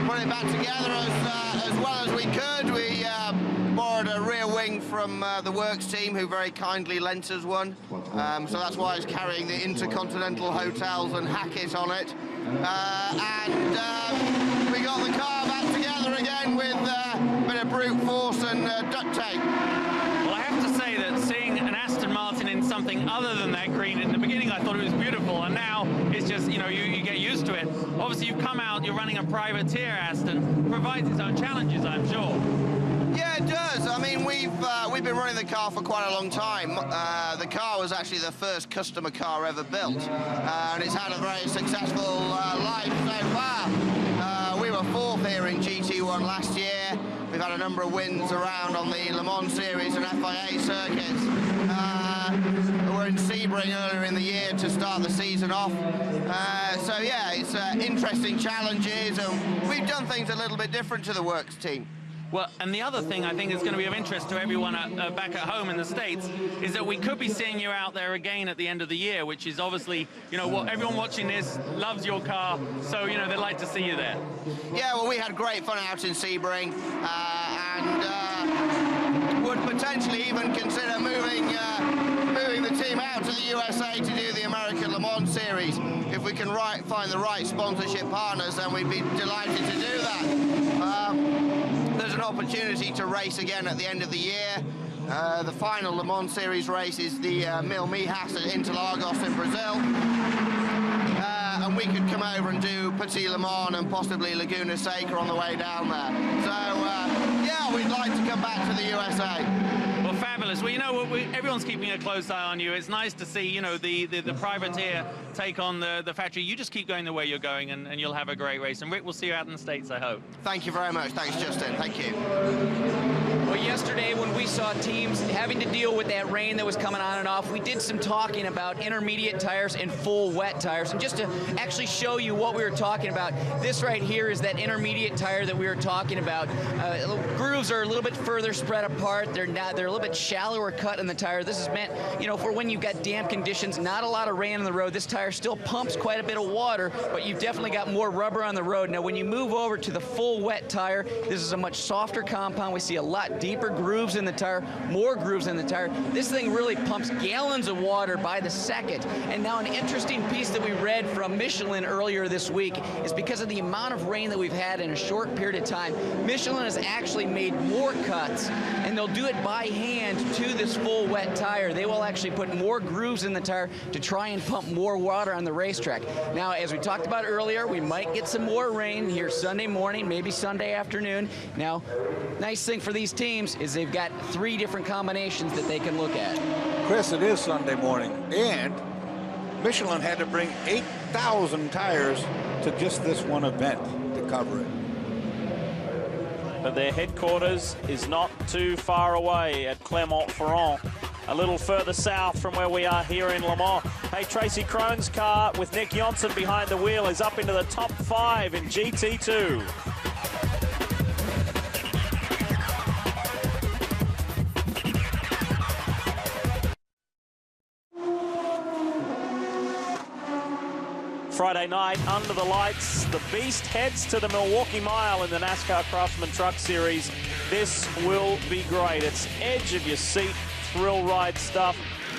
put it back together as well as we could. We borrowed a rear wing from the works team, who very kindly lent us one. So that's why it's carrying the Intercontinental Hotels and Hackett on it. And we got the car back together again with a bit of brute force and duct tape. Well, I have to say that seeing an Aston Martin in something other than that green, in the beginning I thought it was beautiful, and now it's just, you know, you get used to it. Obviously you've come out, you're running a privateer, Aston, provides its own challenges, I'm sure. Yeah, it does. I mean, we've been running the car for quite a long time. The car was actually the first customer car ever built, and it's had a very successful life so far. We were fourth here in GT1 last year. We've had a number of wins around on the Le Mans Series and FIA circuits. We're in Sebring earlier in the year to start the season off. So yeah, it's interesting challenges, and we've done things a little bit different to the works team. Well, and the other thing I think is going to be of interest to everyone back at home in the States is that we could be seeing you out there again at the end of the year, which is obviously, you know, what everyone watching this loves your car, so, you know, they'd like to see you there. Yeah, well, we had great fun out in Sebring, and would potentially even consider moving the team out to the USA to do the American Le Mans Series. If we can find the right sponsorship partners, then we'd be delighted to do that. There's an opportunity to race again at the end of the year. The final Le Mans Series race is the Mil Mijas at Interlagos in Brazil. And we could come over and do Petit Le Mans and possibly Laguna Seca on the way down there. So, yeah, we'd like to come back to the USA. Well, fabulous. Well, you know, everyone's keeping a close eye on you. It's nice to see, you know, the privateer take on the factory. You just keep going the way you're going, and you'll have a great race. And Rick, we'll see you out in the States, I hope. Thank you very much. Thanks, Justin. Thank you. Well, yesterday when we saw teams having to deal with that rain that was coming on and off, we did some talking about intermediate tires and full wet tires. And just to actually show you what we were talking about, this right here is that intermediate tire that we were talking about. Grooves are a little bit further spread apart. They're a little bit shallower cut in the tire. This is meant, you know, for when you've got damp conditions, not a lot of rain on the road. This tire still pumps quite a bit of water, but you've definitely got more rubber on the road. Now, when you move over to the full wet tire, this is a much softer compound. We see a lot deeper grooves in the tire, more grooves in the tire. This thing really pumps gallons of water by the second. And now an interesting piece that we read from Michelin earlier this week is because of the amount of rain that we've had in a short period of time, Michelin has actually made more cuts, and they'll do it by hand to this full wet tire. They will actually put more grooves in the tire to try and pump more water on the racetrack. Now, as we talked about earlier, we might get some more rain here Sunday morning, maybe Sunday afternoon. Now, nice thing for these teams is they've got 3 different combinations that they can look at. Chris, it is Sunday morning, and Michelin had to bring 8,000 tires to just this one event to cover it. But their headquarters is not too far away at Clermont-Ferrand, a little further south from where we are here in Le Mans. Hey, Tracy Krohn's car with Nick Johnson behind the wheel is up into the top 5 in GT2. Friday night, under the lights, the Beast heads to the Milwaukee Mile in the NASCAR Craftsman Truck Series. This will be great. It's edge of your seat, thrill ride stuff.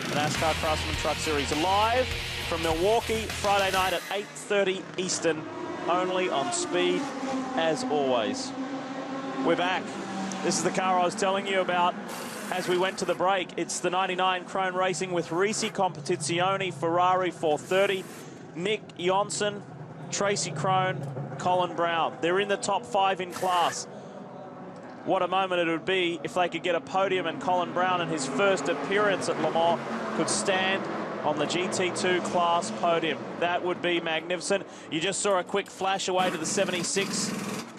The NASCAR Craftsman Truck Series live from Milwaukee, Friday night at 8:30 Eastern, only on Speed, as always. We're back. This is the car I was telling you about as we went to the break. It's the 99 Krohn Racing with Risi Competizione Ferrari 430. Nick Johnson, Tracy Krohn, Colin Braun. They're in the top 5 in class. What a moment it would be if they could get a podium and Colin Braun, in his first appearance at Le Mans, could stand on the GT2 class podium. That would be magnificent. You just saw a quick flash away to the 76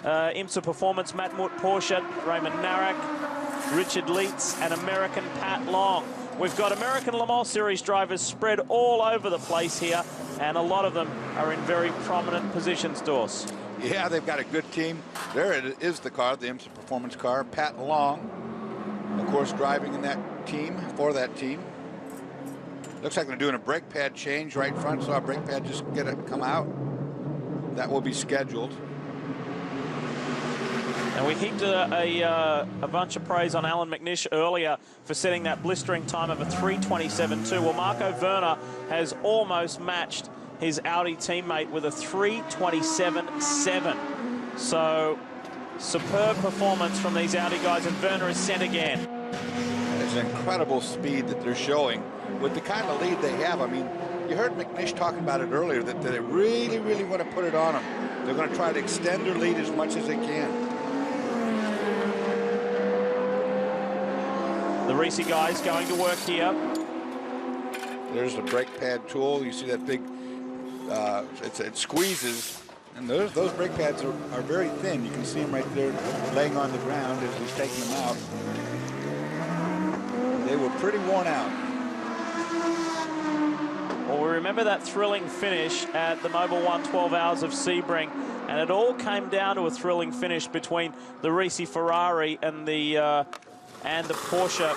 IMSA Performance, Matt Porsche, Raymond Narek, Richard Leitz, and American Pat Long. We've got American Le Mans Series drivers spread all over the place here, and a lot of them are in very prominent positions, Dors. Yeah, they've got a good team. There it is, the car, the IMSA Performance car. Pat Long, of course, driving in that team, for that team. Looks like they're doing a brake pad change right front. Saw a brake pad just come out. That will be scheduled. And we heaped a bunch of praise on Allan McNish earlier for setting that blistering time of a 3:27.2. Well, Marco Werner has almost matched his Audi teammate with a 3:27.7. So, superb performance from these Audi guys, and Werner is sent again. It's incredible speed that they're showing with the kind of lead they have. I mean, you heard McNish talking about it earlier, that they really, really want to put it on them. They're going to try to extend their lead as much as they can. The Reese guys going to work here. There's the brake pad tool. You see that big, it squeezes. And those brake pads are very thin. You can see them right there laying on the ground as he's taking them out. They were pretty worn out. Well, we remember that thrilling finish at the Mobil 1 12 Hours of Sebring, and it all came down to a thrilling finish between the Reese Ferrari and the Porsche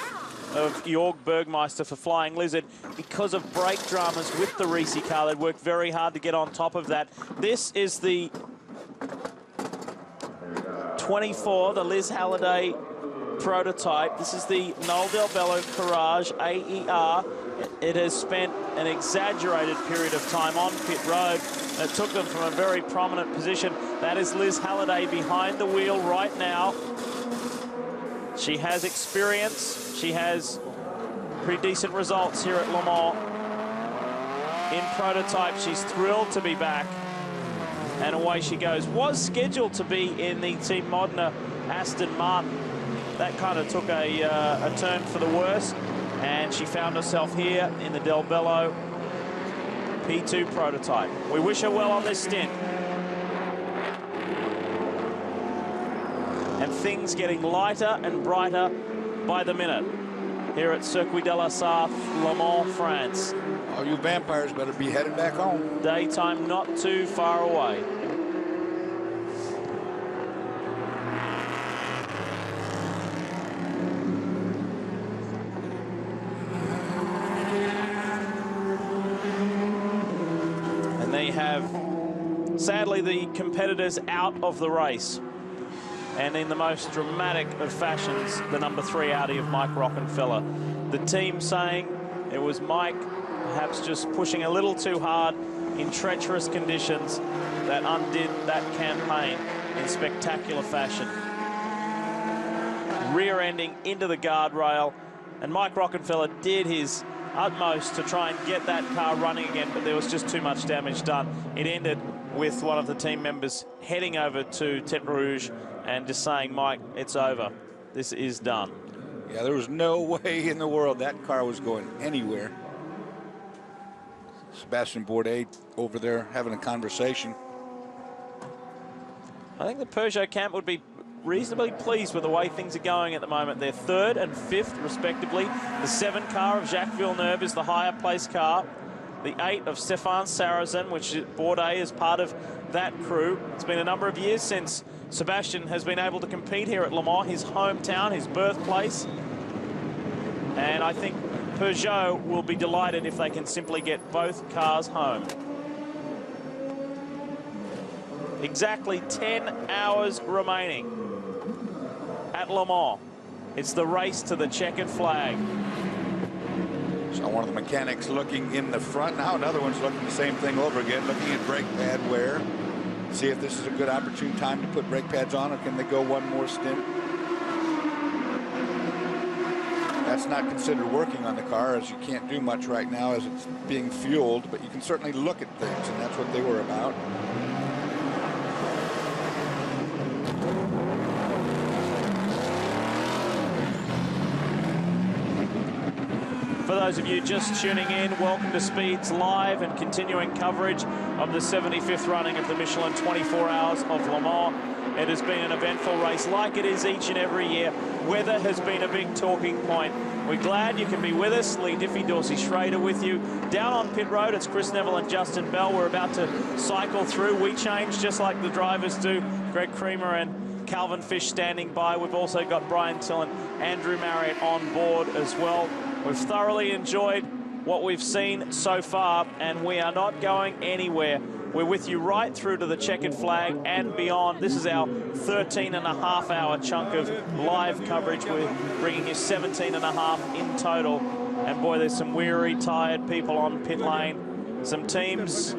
of Jörg Bergmeister for Flying Lizard. Because of brake dramas with the Reese car, they worked very hard to get on top of that. This is the 24, the Liz Halliday prototype. This is the Noel Del Bello Courage AER. It has spent an exaggerated period of time on pit road. It took them from a very prominent position. That is Liz Halliday behind the wheel right now. She has experience. She has pretty decent results here at Le Mans. In prototype, she's thrilled to be back. And away she goes. Was scheduled to be in the Team Modena Aston Martin. That kind of took a turn for the worse. And she found herself here in the Del Bello P2 prototype. We wish her well on this stint. And things getting lighter and brighter by the minute here at Circuit de la Sarthe, Le Mans, France. All you vampires better be headed back home. Daytime not too far away. And they have, sadly, the competitors out of the race. And in the most dramatic of fashions, the number 3 Audi of Mike Rockenfeller. The team saying it was Mike perhaps just pushing a little too hard in treacherous conditions that undid that campaign in spectacular fashion. Rear-ending into the guardrail, and Mike Rockenfeller did his utmost to try and get that car running again, but there was just too much damage done. It ended with one of the team members heading over to Tête Rouge and just saying, Mike, it's over. This is done. Yeah, there was no way in the world that car was going anywhere. Sebastian Bourdais over there having a conversation. I think the Peugeot camp would be reasonably pleased with the way things are going at the moment. They're 3rd and 5th, respectively. The 7 car of Jacques Villeneuve is the higher place car. The 8 of Stefan Sarrazin, which Bourdais is part of that crew. It's been a number of years since Sebastian has been able to compete here at Le Mans, his hometown, his birthplace. And I think Peugeot will be delighted if they can simply get both cars home. Exactly 10 hours remaining at Le Mans. It's the race to the checkered flag. So one of the mechanics looking in the front now, another one's looking the same thing over again, looking at brake pad wear. See if this is a good opportune time to put brake pads on, or can they go one more stint? That's not considered working on the car, as you can't do much right now as it's being fueled, but you can certainly look at things, and that's what they were about. For those of you just tuning in, welcome to Speeds Live and continuing coverage of the 75th running of the Michelin 24 Hours of Le Mans. It has been an eventful race like it is each and every year. Weather has been a big talking point. We're glad you can be with us. Leigh Diffey, Dorsey Schroeder with you. Down on pit road, it's Chris Neville and Justin Bell. We're about to cycle through. We change just like the drivers do. Greg Creamer and Calvin Fish standing by. We've also got Brian Till and Andrew Marriott on board as well. We've thoroughly enjoyed what we've seen so far, and we are not going anywhere We're with you right through to the checkered flag and beyond. This is our 13.5-hour chunk of live coverage. We're bringing you 17.5 in total. And boy, there's some weary, tired people on pit lane. Some teams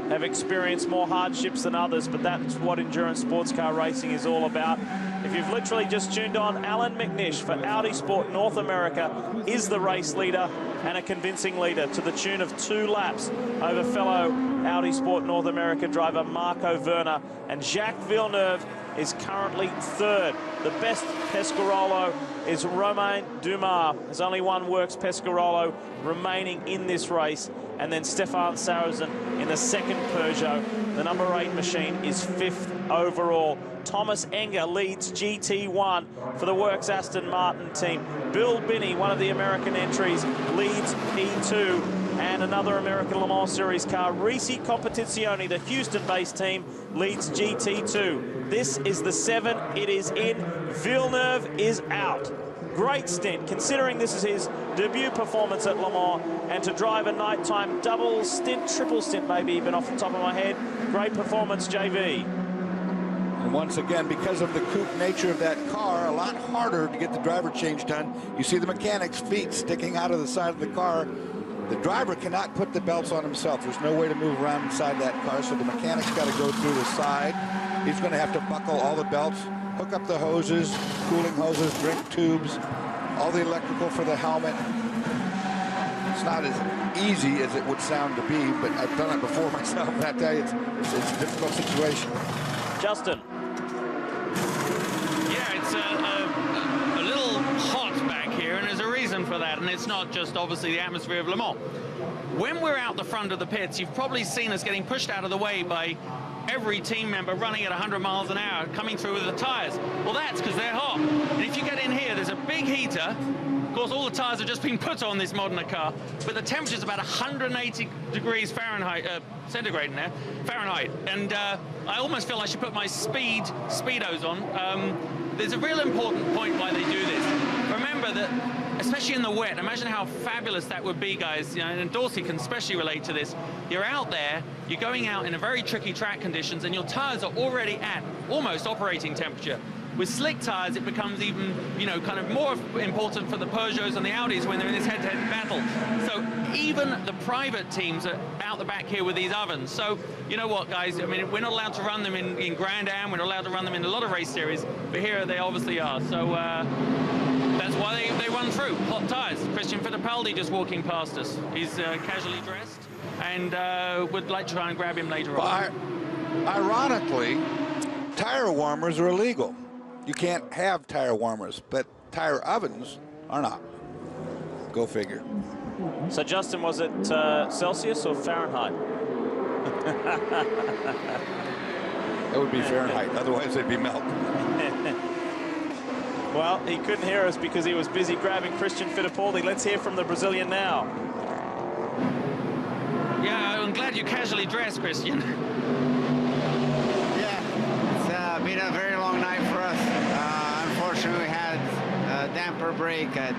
have experienced more hardships than others, but that's what endurance sports car racing is all about. If you've literally just tuned on, Allan McNish for Audi Sport North America is the race leader, and a convincing leader to the tune of 2 laps over fellow Audi Sport North America driver Marco Werner, and Jacques Villeneuve is currently 3rd. The best Pescarolo is Romain Dumas. There's only one Works Pescarolo remaining in this race, and then Stefan Johansson in the 2nd Peugeot. The number 8 machine is 5th overall. Tomas Enge leads GT1 for the Works Aston Martin team. Bill Binney, one of the American entries, leads P2. And another American Le Mans Series car, Risi Competizione, the Houston-based team, leads GT2. This is the 7. It is in. Villeneuve is out. Great stint, considering this is his debut performance at Le Mans, and to drive a nighttime double stint, triple stint maybe even off the top of my head. Great performance, JV. And once again, because of the coupe nature of that car, a lot harder to get the driver change done. You see the mechanic's feet sticking out of the side of the car. The driver cannot put the belts on himself. There's no way to move around inside that car, so the mechanic's got to go through the side. He's going to have to buckle all the belts, hook up the hoses, cooling hoses, drink tubes, all the electrical for the helmet. It's not as easy as it would sound to be, but I've done it before myself, and I tell you, it's a difficult situation. Justin. Yeah, it's a little hot back here, and there's a reason for that, and it's not just obviously the atmosphere of Le Mans. When we're out the front of the pits, you've probably seen us getting pushed out of the way by every team member running at 100 miles an hour, coming through with the tires. Well, that's because they're hot. And if you get in here, there's a big heater. Of course, all the tires have just been put on this modern car, but the temperature's about 180 degrees Fahrenheit, centigrade in there, Fahrenheit. And I almost feel I should put my speedos on. There's a real important point why they do this. Remember that, especially in the wet, imagine how fabulous that would be, guys. You know, and Dorsey can especially relate to this. You're out there, you're going out in a very tricky track conditions, and your tires are already at almost operating temperature. With slick tires, it becomes even, you know, kind of more important for the Peugeots and the Audis when they're in this head-to-head battle. So even the private teams are out the back here with these ovens. So, you know what, guys? I mean, we're not allowed to run them in Grand Am. We're not allowed to run them in a lot of race series. But here they obviously are. So that's why they run through hot tires. Christian Fittipaldi just walking past us. He's casually dressed, and would like to try and grab him later on. Ironically, tire warmers are illegal. You can't have tire warmers, but tire ovens are not. Go figure. So, Justin, was it Celsius or Fahrenheit? That would be Fahrenheit. Otherwise, they'd be melting. Well, he couldn't hear us because he was busy grabbing Christian Fittipaldi. Let's hear from the Brazilian now. Yeah, I'm glad you casually dressed, Christian. Yeah, it's been a very long night for us. Unfortunately, we had a damper break at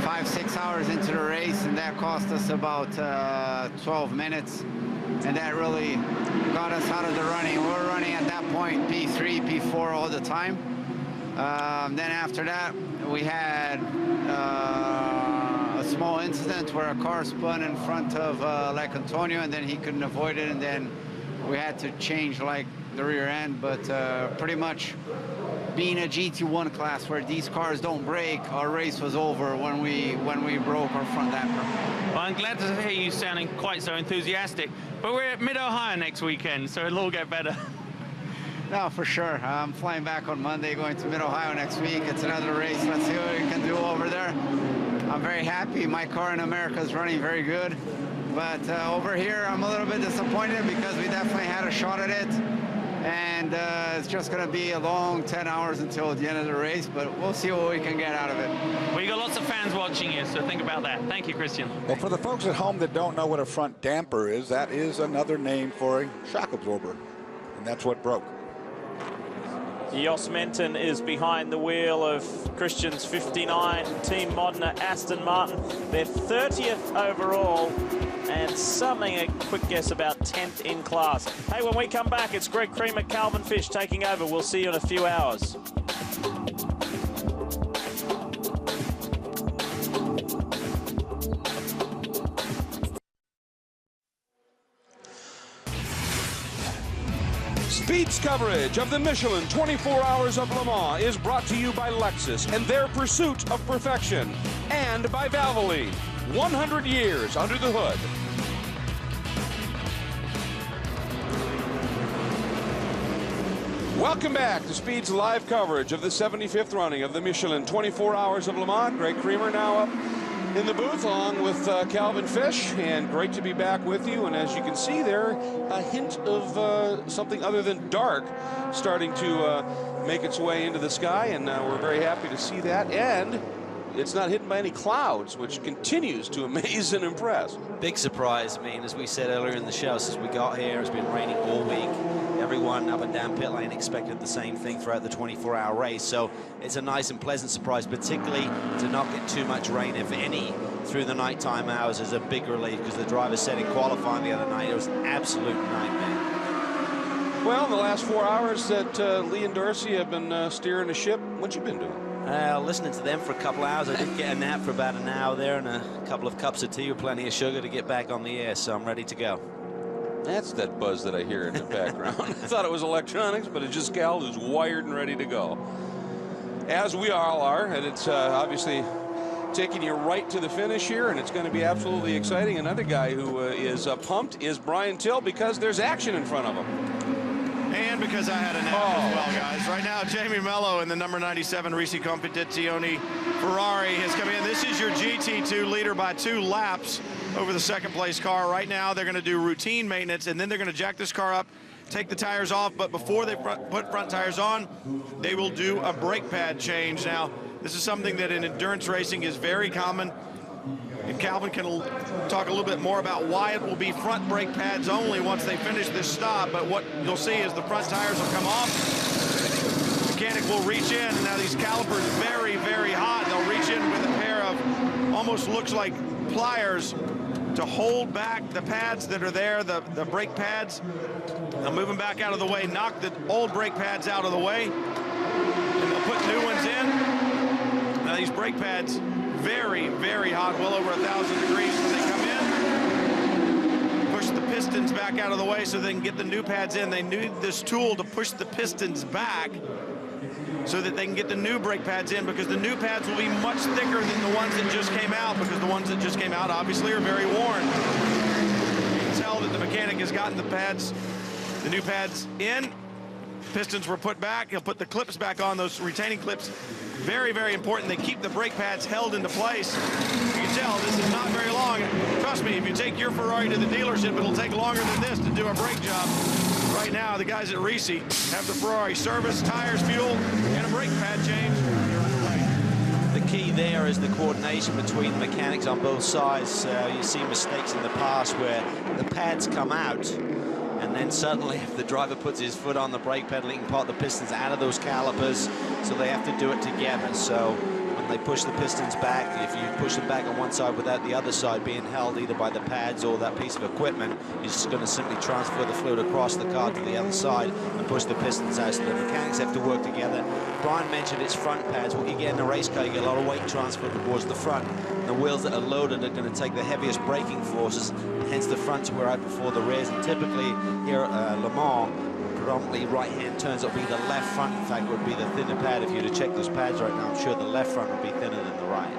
5-6 hours into the race, and that cost us about 12 minutes. And that really got us out of the running. We were running at that point P3, P4 all the time. Then after that, we had a small incident where a car spun in front of like Antonio, and then he couldn't avoid it, and then we had to change like the rear end. But pretty much being a GT1 class where these cars don't break, our race was over when we broke our front damper. Well, I'm glad to hear you sounding quite so enthusiastic, but we're at Mid-Ohio next weekend, so it'll all get better. No, for sure. I'm flying back on Monday, going to Mid-Ohio next week. It's another race. Let's see what we can do over there. I'm very happy. My car in America is running very good. But over here, I'm a little bit disappointed because we definitely had a shot at it. And it's just going to be a long 10 hours until the end of the race, but we'll see what we can get out of it. Well, you got lots of fans watching you, so think about that. Thank you, Christian. Well, for the folks at home that don't know what a front damper is, that is another name for a shock absorber, and that's what broke. Jos Menton is behind the wheel of Christian's 59 Team Modena Aston Martin. They're 30th overall and something, a quick guess, about 10th in class. Hey, when we come back, it's Greg Creamer, Calvin Fish taking over. We'll see you in a few hours. Speed's coverage of the Michelin 24 Hours of Le Mans is brought to you by Lexus and their pursuit of perfection, and by Valvoline, 100 years under the hood. Welcome back to Speed's live coverage of the 75th running of the Michelin 24 Hours of Le Mans. Greg Creamer now up in the booth along with Calvin Fish, and great to be back with you. And as you can see there, a hint of something other than dark starting to make its way into the sky, and we're very happy to see that. And it's not hidden by any clouds, which continues to amaze and impress. Big surprise. I mean, as we said earlier in the show, since we got here, it's been raining all week. Everyone up and down pit lane expected the same thing throughout the 24-hour race. So it's a nice and pleasant surprise, particularly to not get too much rain, if any, through the nighttime hours is a big relief, because the driver said in qualifying the other night, it was an absolute nightmare. Well, in the last 4 hours that Leigh and Dorsey have been steering the ship, what you been doing? Listening to them for a couple of hours. I did get a nap for about an hour there, and a couple of cups of tea with plenty of sugar to get back on the air, so I'm ready to go. That's that buzz that I hear in the background. I thought it was electronics, but it's just Cal who's wired and ready to go. As we all are, and it's obviously taking you right to the finish here, and it's going to be absolutely exciting. Another guy who is pumped is Bryant Till, because there's action in front of him. And because I had a nap as well, guys. Right now, Jamie Mello in the number 97 Risi Competizione Ferrari has come in. This is your GT2 leader by 2 laps over the second place car. Right now, they're going to do routine maintenance, and then they're going to jack this car up, take the tires off. But before they put front tires on, they will do a brake pad change. Now, this is something that in endurance racing is very common. And Calvin can talk a little bit more about why it will be front brake pads only once they finish this stop. But what you'll see is the front tires will come off. The mechanic will reach in. And now these calipers very, very hot. They'll reach in with a pair of almost looks like pliers to hold back the pads that are there, the brake pads. They'll move them back out of the way, knock the old brake pads out of the way, and they'll put new ones in. Now these brake pads, very, very hot, well over 1,000 degrees when they come in. Push the pistons back out of the way so they can get the new pads in. They need this tool to push the pistons back so that they can get the new brake pads in, because the new pads will be much thicker than the ones that just came out, because the ones that just came out obviously are very worn. You can tell that the mechanic has gotten the pads, the new pads in. Pistons were put back. He'll put the clips back on, those retaining clips. Very, very important. They keep the brake pads held into place. You can tell this is not very long. Trust me, if you take your Ferrari to the dealership, it'll take longer than this to do a brake job. Right now, the guys at Risi have the Ferrari service, tires, fuel, and a brake pad change. The key there is the coordination between the mechanics on both sides. You see mistakes in the past where the pads come out, and then suddenly if the driver puts his foot on the brake pedal, he can pop the pistons out of those calipers, so they have to do it together. So when they push the pistons back, if you push them back on one side without the other side being held either by the pads or that piece of equipment, you're just going to simply transfer the fluid across the car to the other side and push the pistons out. So the mechanics have to work together. Brian mentioned it's front pads. What you get in a race car, you get a lot of weight transfer towards the front. The wheels that are loaded are going to take the heaviest braking forces, hence the fronts were out before the rears. And typically here at Le Mans, predominantly right-hand turns will be the left front. In fact, would be the thinner pad. If you were to check those pads right now, I'm sure the left front would be thinner than the right.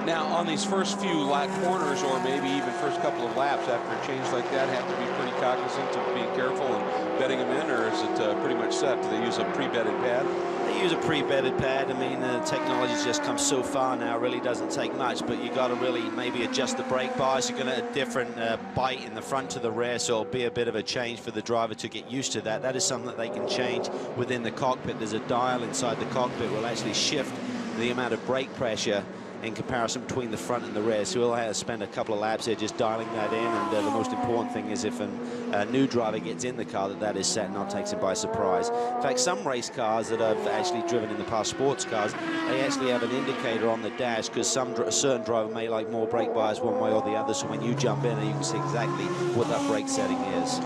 Now, on these first few lap corners, or maybe even first couple of laps after a change like that, have to be pretty cognizant of being careful and bedding them in, or is it pretty much set? Do they use a pre-bedded pad? They use a pre-bedded pad. I mean, the technology's just come so far now, it really doesn't take much, but you got to really maybe adjust the brake bars. You're going to have a different bite in the front to the rear, so it'll be a bit of a change for the driver to get used to that. That is something that they can change within the cockpit. There's a dial inside the cockpit will actually shift the amount of brake pressure in comparison between the front and the rear. So we'll have to spend a couple of laps here just dialing that in. And the most important thing is if a new driver gets in the car, that is set and not takes him by surprise. In fact, some race cars that I've actually driven in the past, sports cars, they actually have an indicator on the dash because a certain driver may like more brake bias one way or the other. So when you jump in, you can see exactly what that brake setting is.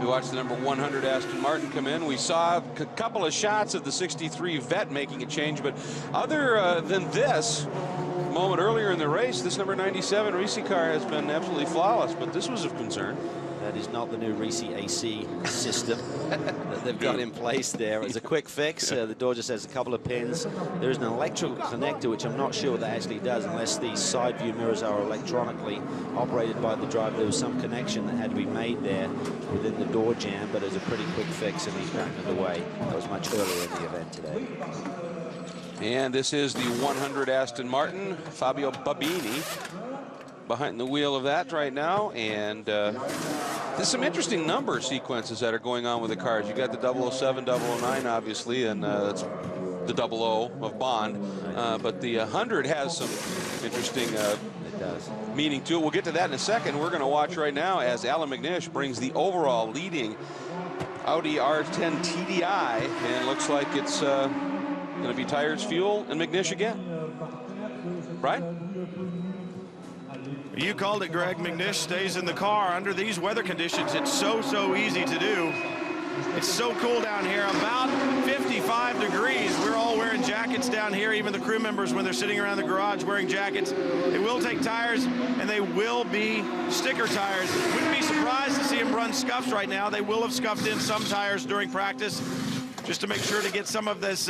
We watched the number 100 Aston Martin come in. We saw a couple of shots of the 63 Vet making a change, but other than this moment earlier in the race, this number 97 Risi car has been absolutely flawless, but this was of concern. That is not the new Risi AC system that they've got in place there. It's a quick fix. The door just has a couple of pins. There is an electrical connector, which I'm not sure what that actually does, unless the side view mirrors are electronically operated by the driver. There was some connection that had to be made there within the door jamb, but it was a pretty quick fix, and he's back underway. That was much earlier in the event today. And this is the 100 Aston Martin. Fabio Babini behind the wheel of that right now, and there's some interesting number sequences that are going on with the cars. You got the 007, 009, obviously, and that's the 00 of Bond, but the 100 has some interesting meaning to it. We'll get to that in a second. We're going to watch right now as Allan McNish brings the overall leading Audi R10 TDI, and it looks like it's going to be tires, fuel, and McNish again. Brian? You called it, Greg. McNish stays in the car. Under these weather conditions, it's so easy to do. It's so cool down here, about 55 degrees. We're all wearing jackets down here, even the crew members when they're sitting around the garage wearing jackets. They will take tires, and they will be sticker tires. Wouldn't be surprised to see them run scuffs right now. They will have scuffed in some tires during practice, just to make sure to get some of this,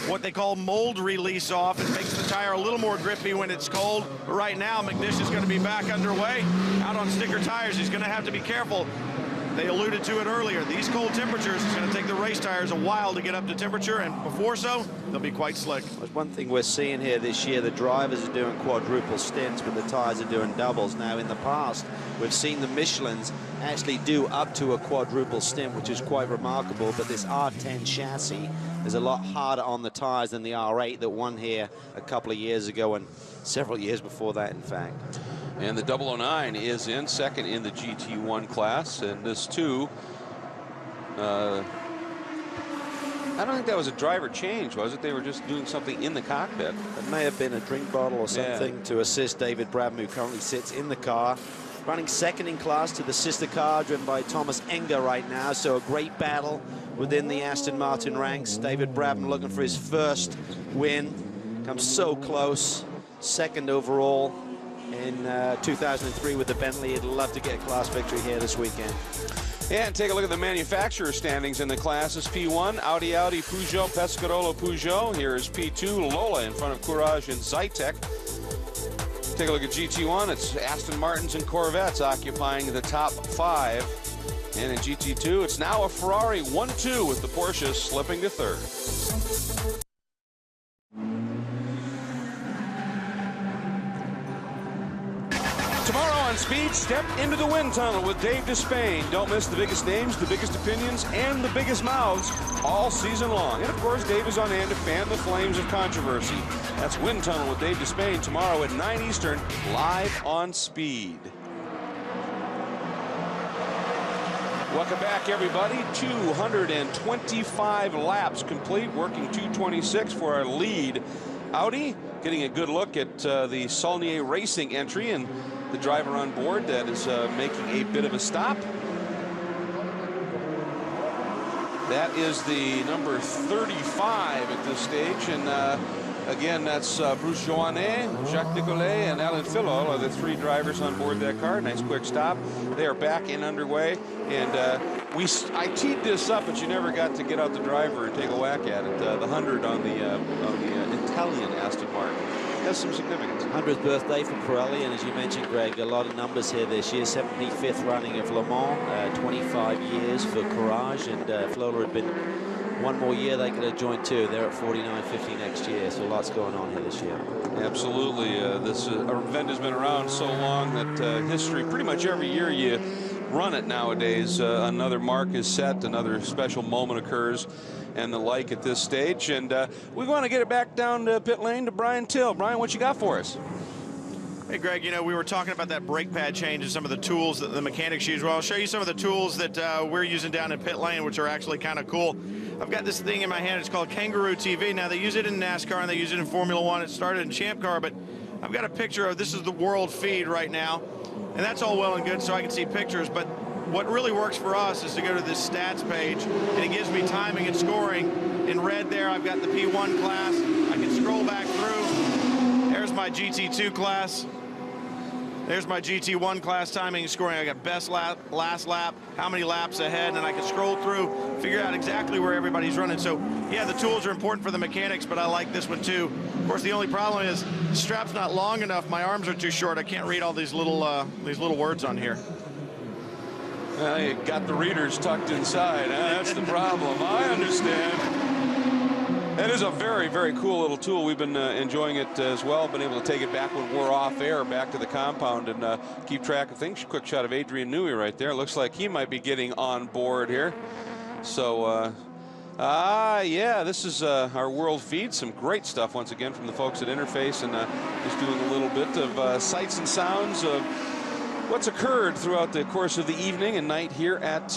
what they call mold release off. It makes the tire a little more grippy when it's cold. But right now, McNish is going to be back underway out on sticker tires. He's going to have to be careful. They alluded to it earlier. These cold temperatures, it's going to take the race tires a while to get up to temperature, and before so, they'll be quite slick. There's one thing we're seeing here this year. The drivers are doing quadruple stints, but the tires are doing doubles. Now, in the past, we've seen the Michelins actually do up to a quadruple stint, which is quite remarkable, but this R10 chassis is a lot harder on the tires than the R8 that won here a couple of years ago and several years before that, in fact. And the 009 is in second in the GT1 class, and this too, I don't think that was a driver change, was it? They were just doing something in the cockpit. It may have been a drink bottle or something to assist David Brabham, who currently sits in the car. Running second in class to the sister car driven by Tomas Enge right now, so a great battle within the Aston Martin ranks. David Brabham looking for his first win. Comes so close, second overall in 2003 with the Bentley. He'd love to get a class victory here this weekend. And take a look at the manufacturer standings in the classes. P1, Audi, Peugeot, Pescarolo, Peugeot. Here is P2, Lola in front of Courage and Zytek. Take a look at GT1. It's Aston Martins and Corvettes occupying the top 5. And in GT2, it's now a Ferrari 1-2 with the Porsche slipping to third. Tomorrow on Speed, step into the wind tunnel with Dave Despain. Don't miss the biggest names, the biggest opinions, and the biggest mouths all season long. And of course, Dave is on hand to fan the flames of controversy. That's Wind Tunnel with Dave Despain tomorrow at 9 Eastern, live on Speed. Welcome back, everybody. 225 laps complete, working 226 for our lead Audi. Getting a good look at the Saulnier Racing entry and the driver on board that is making a bit of a stop. That is the number 35 at this stage, and again, that's Bruce Joannet, Jacques Nicolet, and Alan Philo are the 3 drivers on board that car. Nice quick stop. They are back and underway, and I teed this up, but you never got to get out the driver and take a whack at it. The 100 on the Italian Aston Martin has some significance. 100th birthday for Pirelli, and as you mentioned, Greg, a lot of numbers here this year. 75th running of Le Mans, 25 years for Courage, and Flola had been one more year they could have joined too. They're at 49.50 next year, so lots going on here this year. Absolutely. This event has been around so long that history, pretty much every year you run it nowadays. Another mark is set, another special moment occurs, and the like at this stage. And we want to get it back down to pit lane to Brian Till. Brian, what you got for us? Hey, Greg, you know, we were talking about that brake pad change and some of the tools that the mechanics use. Well, I'll show you some of the tools that we're using down in pit lane, which are actually kind of cool. I've got this thing in my hand. It's called Kangaroo TV. Now, they use it in NASCAR and they use it in Formula One. It started in Champ Car, but I've got a picture of, this is the world feed right now. And that's all well and good, so I can see pictures. But what really works for us is to go to this stats page, and it gives me timing and scoring. In red there, I've got the P1 class. I can scroll back through. There's my GT2 class. There's my GT1 class timing and scoring. I got best lap, last lap, how many laps ahead, and I can scroll through, figure out exactly where everybody's running. So, yeah, the tools are important for the mechanics, but I like this one too. Of course, the only problem is the strap's not long enough. My arms are too short. I can't read all these little words on here. You got the readers tucked inside. That's the problem. I understand. That is a very, very cool little tool. We've been enjoying it as well. Been able to take it back when we're off air, back to the compound, and keep track of things. Quick shot of Adrian Newey right there. Looks like he might be getting on board here. So, yeah, this is our world feed. Some great stuff once again from the folks at Interface, and just doing a little bit of sights and sounds of what's occurred throughout the course of the evening and night here at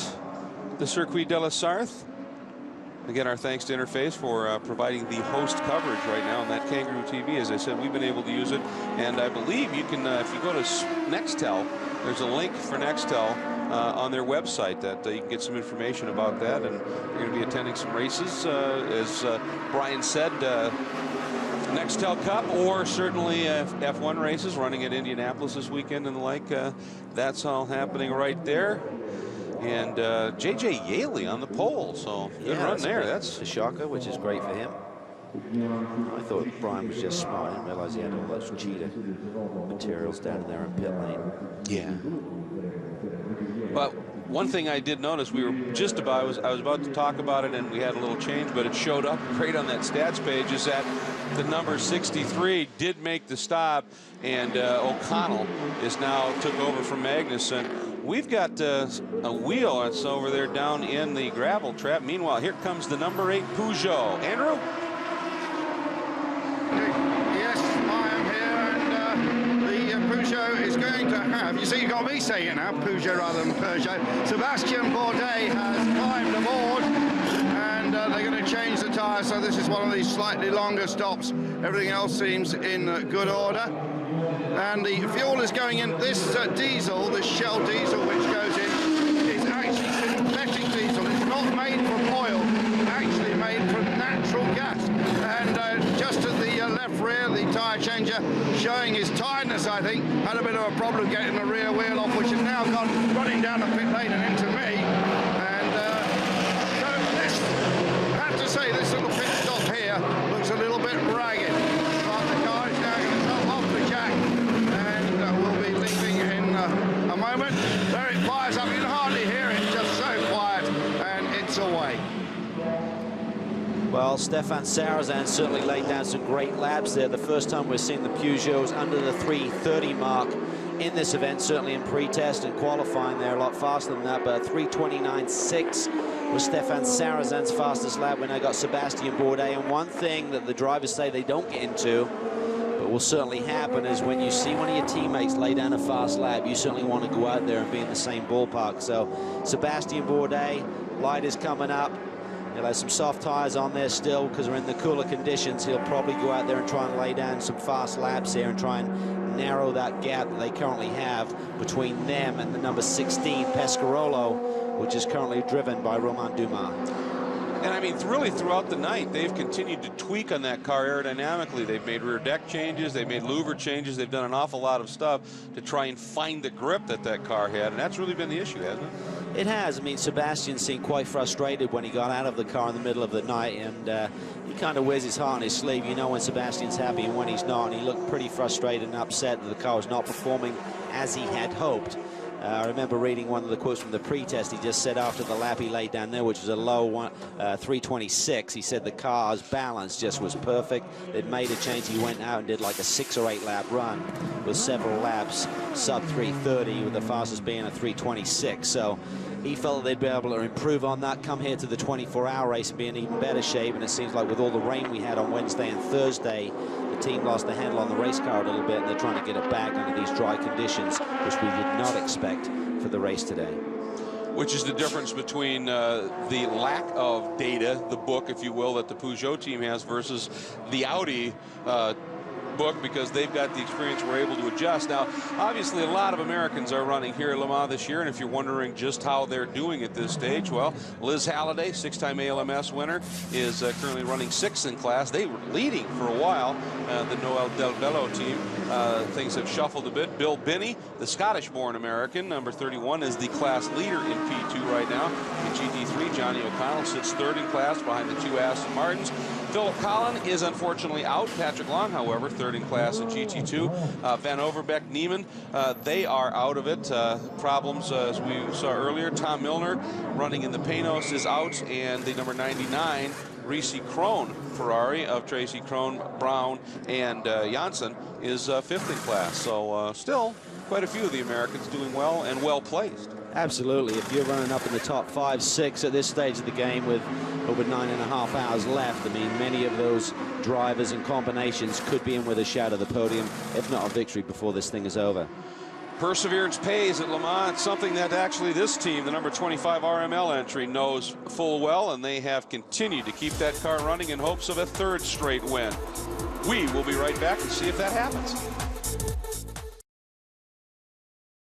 the Circuit de la Sarthe. Again, our thanks to Interface for providing the host coverage right now on that Kangaroo TV. As I said, we've been able to use it, and I believe you can, if you go to Nextel, there's a link for Nextel on their website that you can get some information about that, and you're going to be attending some races, as Brian said, Nextel Cup, or certainly F1 races running at Indianapolis this weekend and the like. That's all happening right there. And J.J. Yaley on the pole, so good run there. That's a shocker, which is great for him. I thought Brian was just smart. I didn't realize he had all those cheetah materials down there in pit lane. Yeah. But one thing I did notice, we were just about, I was about to talk about it, and we had a little change, but it showed up great on that stats page, is that the number 63 did make the stop, and O'Connell is now took over from Magnussen. We've got a wheel that's over there down in the gravel trap. Meanwhile, here comes the number 8 Peugeot. Andrew? Yes, I am here, and the Peugeot is going to have, you see, you've got me saying it now, Peugeot rather than Peugeot. Sebastian Bourdais has climbed aboard, and they're going to change the tyres, so this is one of these slightly longer stops. Everything else seems in good order. And the fuel is going in. This diesel, this Shell diesel which goes in, is actually synthetic diesel. It's not made from oil, actually made from natural gas. And just at the left rear, the tyre changer showing his tiredness, I think, had a bit of a problem getting the rear wheel off, which has now gone running down the pit lane and into me. And so this, I have to say, this little pit stop here looks a little bit ragged. But the car is now going to come off the jack, and we'll be leaving in a moment. There it fires up. You can hardly hear it, just so quiet, and it's away. Well, Stefan Sarazan certainly laid down some great laps there. The first time we're seeing the Peugeots under the 3:30 mark in this event, certainly in pre-test and qualifying there a lot faster than that, but 3:29.6 was Stefan Sarazan's fastest lap when they got Sebastian Bourdais. And one thing that the drivers say they don't get into, but will certainly happen, is when you see one of your teammates lay down a fast lap, you certainly want to go out there and be in the same ballpark. So Sebastian Bourdais, light is coming up. He'll have some soft tires on there still because we're in the cooler conditions. He'll probably go out there and try and lay down some fast laps here and try and narrow that gap that they currently have between them and the number 16 Pescarolo, which is currently driven by Romain Dumas. And I mean, really throughout the night, they've continued to tweak on that car aerodynamically. They've made rear deck changes, they've made louver changes, they've done an awful lot of stuff to try and find the grip that that car had, and that's really been the issue, hasn't it? It has. I mean, Sebastian seemed quite frustrated when he got out of the car in the middle of the night, and he kind of wears his heart on his sleeve. You know when Sebastian's happy and when he's not, and he looked pretty frustrated and upset that the car was not performing as he had hoped. I remember reading one of the quotes from the pre-test. He just said after the lap he laid down there, which was a low 326, he said the car's balance just was perfect. They'd made a change. He went out and did like a 6 or 8 lap run with several laps sub 330, with the fastest being a 326. So he felt they'd be able to improve on that, come here to the 24-hour race and be in even better shape. And it seems like with all the rain we had on Wednesday and Thursday, the team lost the handle on the race car a little bit, and they're trying to get it back under these dry conditions, which we did not expect for the race today. Which is the difference between the lack of data, the book, if you will, that the Peugeot team has versus the Audi book, because they've got the experience, we're able to adjust. Now, obviously, a lot of Americans are running here at Le Mans this year, and if you're wondering just how they're doing at this stage, well, Liz Halliday, 6-time ALMS winner, is currently running 6th in class. They were leading for a while, the Noel Del Bello team. Things have shuffled a bit. Bill Binney, the Scottish-born American, number 31, is the class leader in P2 right now. In GT3, Johnny O'Connell sits 3rd in class behind the 2 Aston Martins. Philip Collin is unfortunately out. Patrick Long, however, 3rd in class in GT2. Van Overbeek, Neiman, they are out of it. Problems, as we saw earlier. Tom Milner, running in the Panos, is out, and the number 99, Reese Krohn Ferrari of Tracy Krohn, Brown, and Johansson, is 5th in class. So still quite a few of the Americans doing well and well placed. Absolutely. If you're running up in the top 5, 6 at this stage of the game with over 9.5 hours left, I mean, many of those drivers and combinations could be in with a shout at the podium, if not a victory, before this thing is over. Perseverance pays at Le Mans. It's something that actually this team, the number 25 RML entry, knows full well, and they have continued to keep that car running in hopes of a 3rd straight win. We will be right back and see if that happens.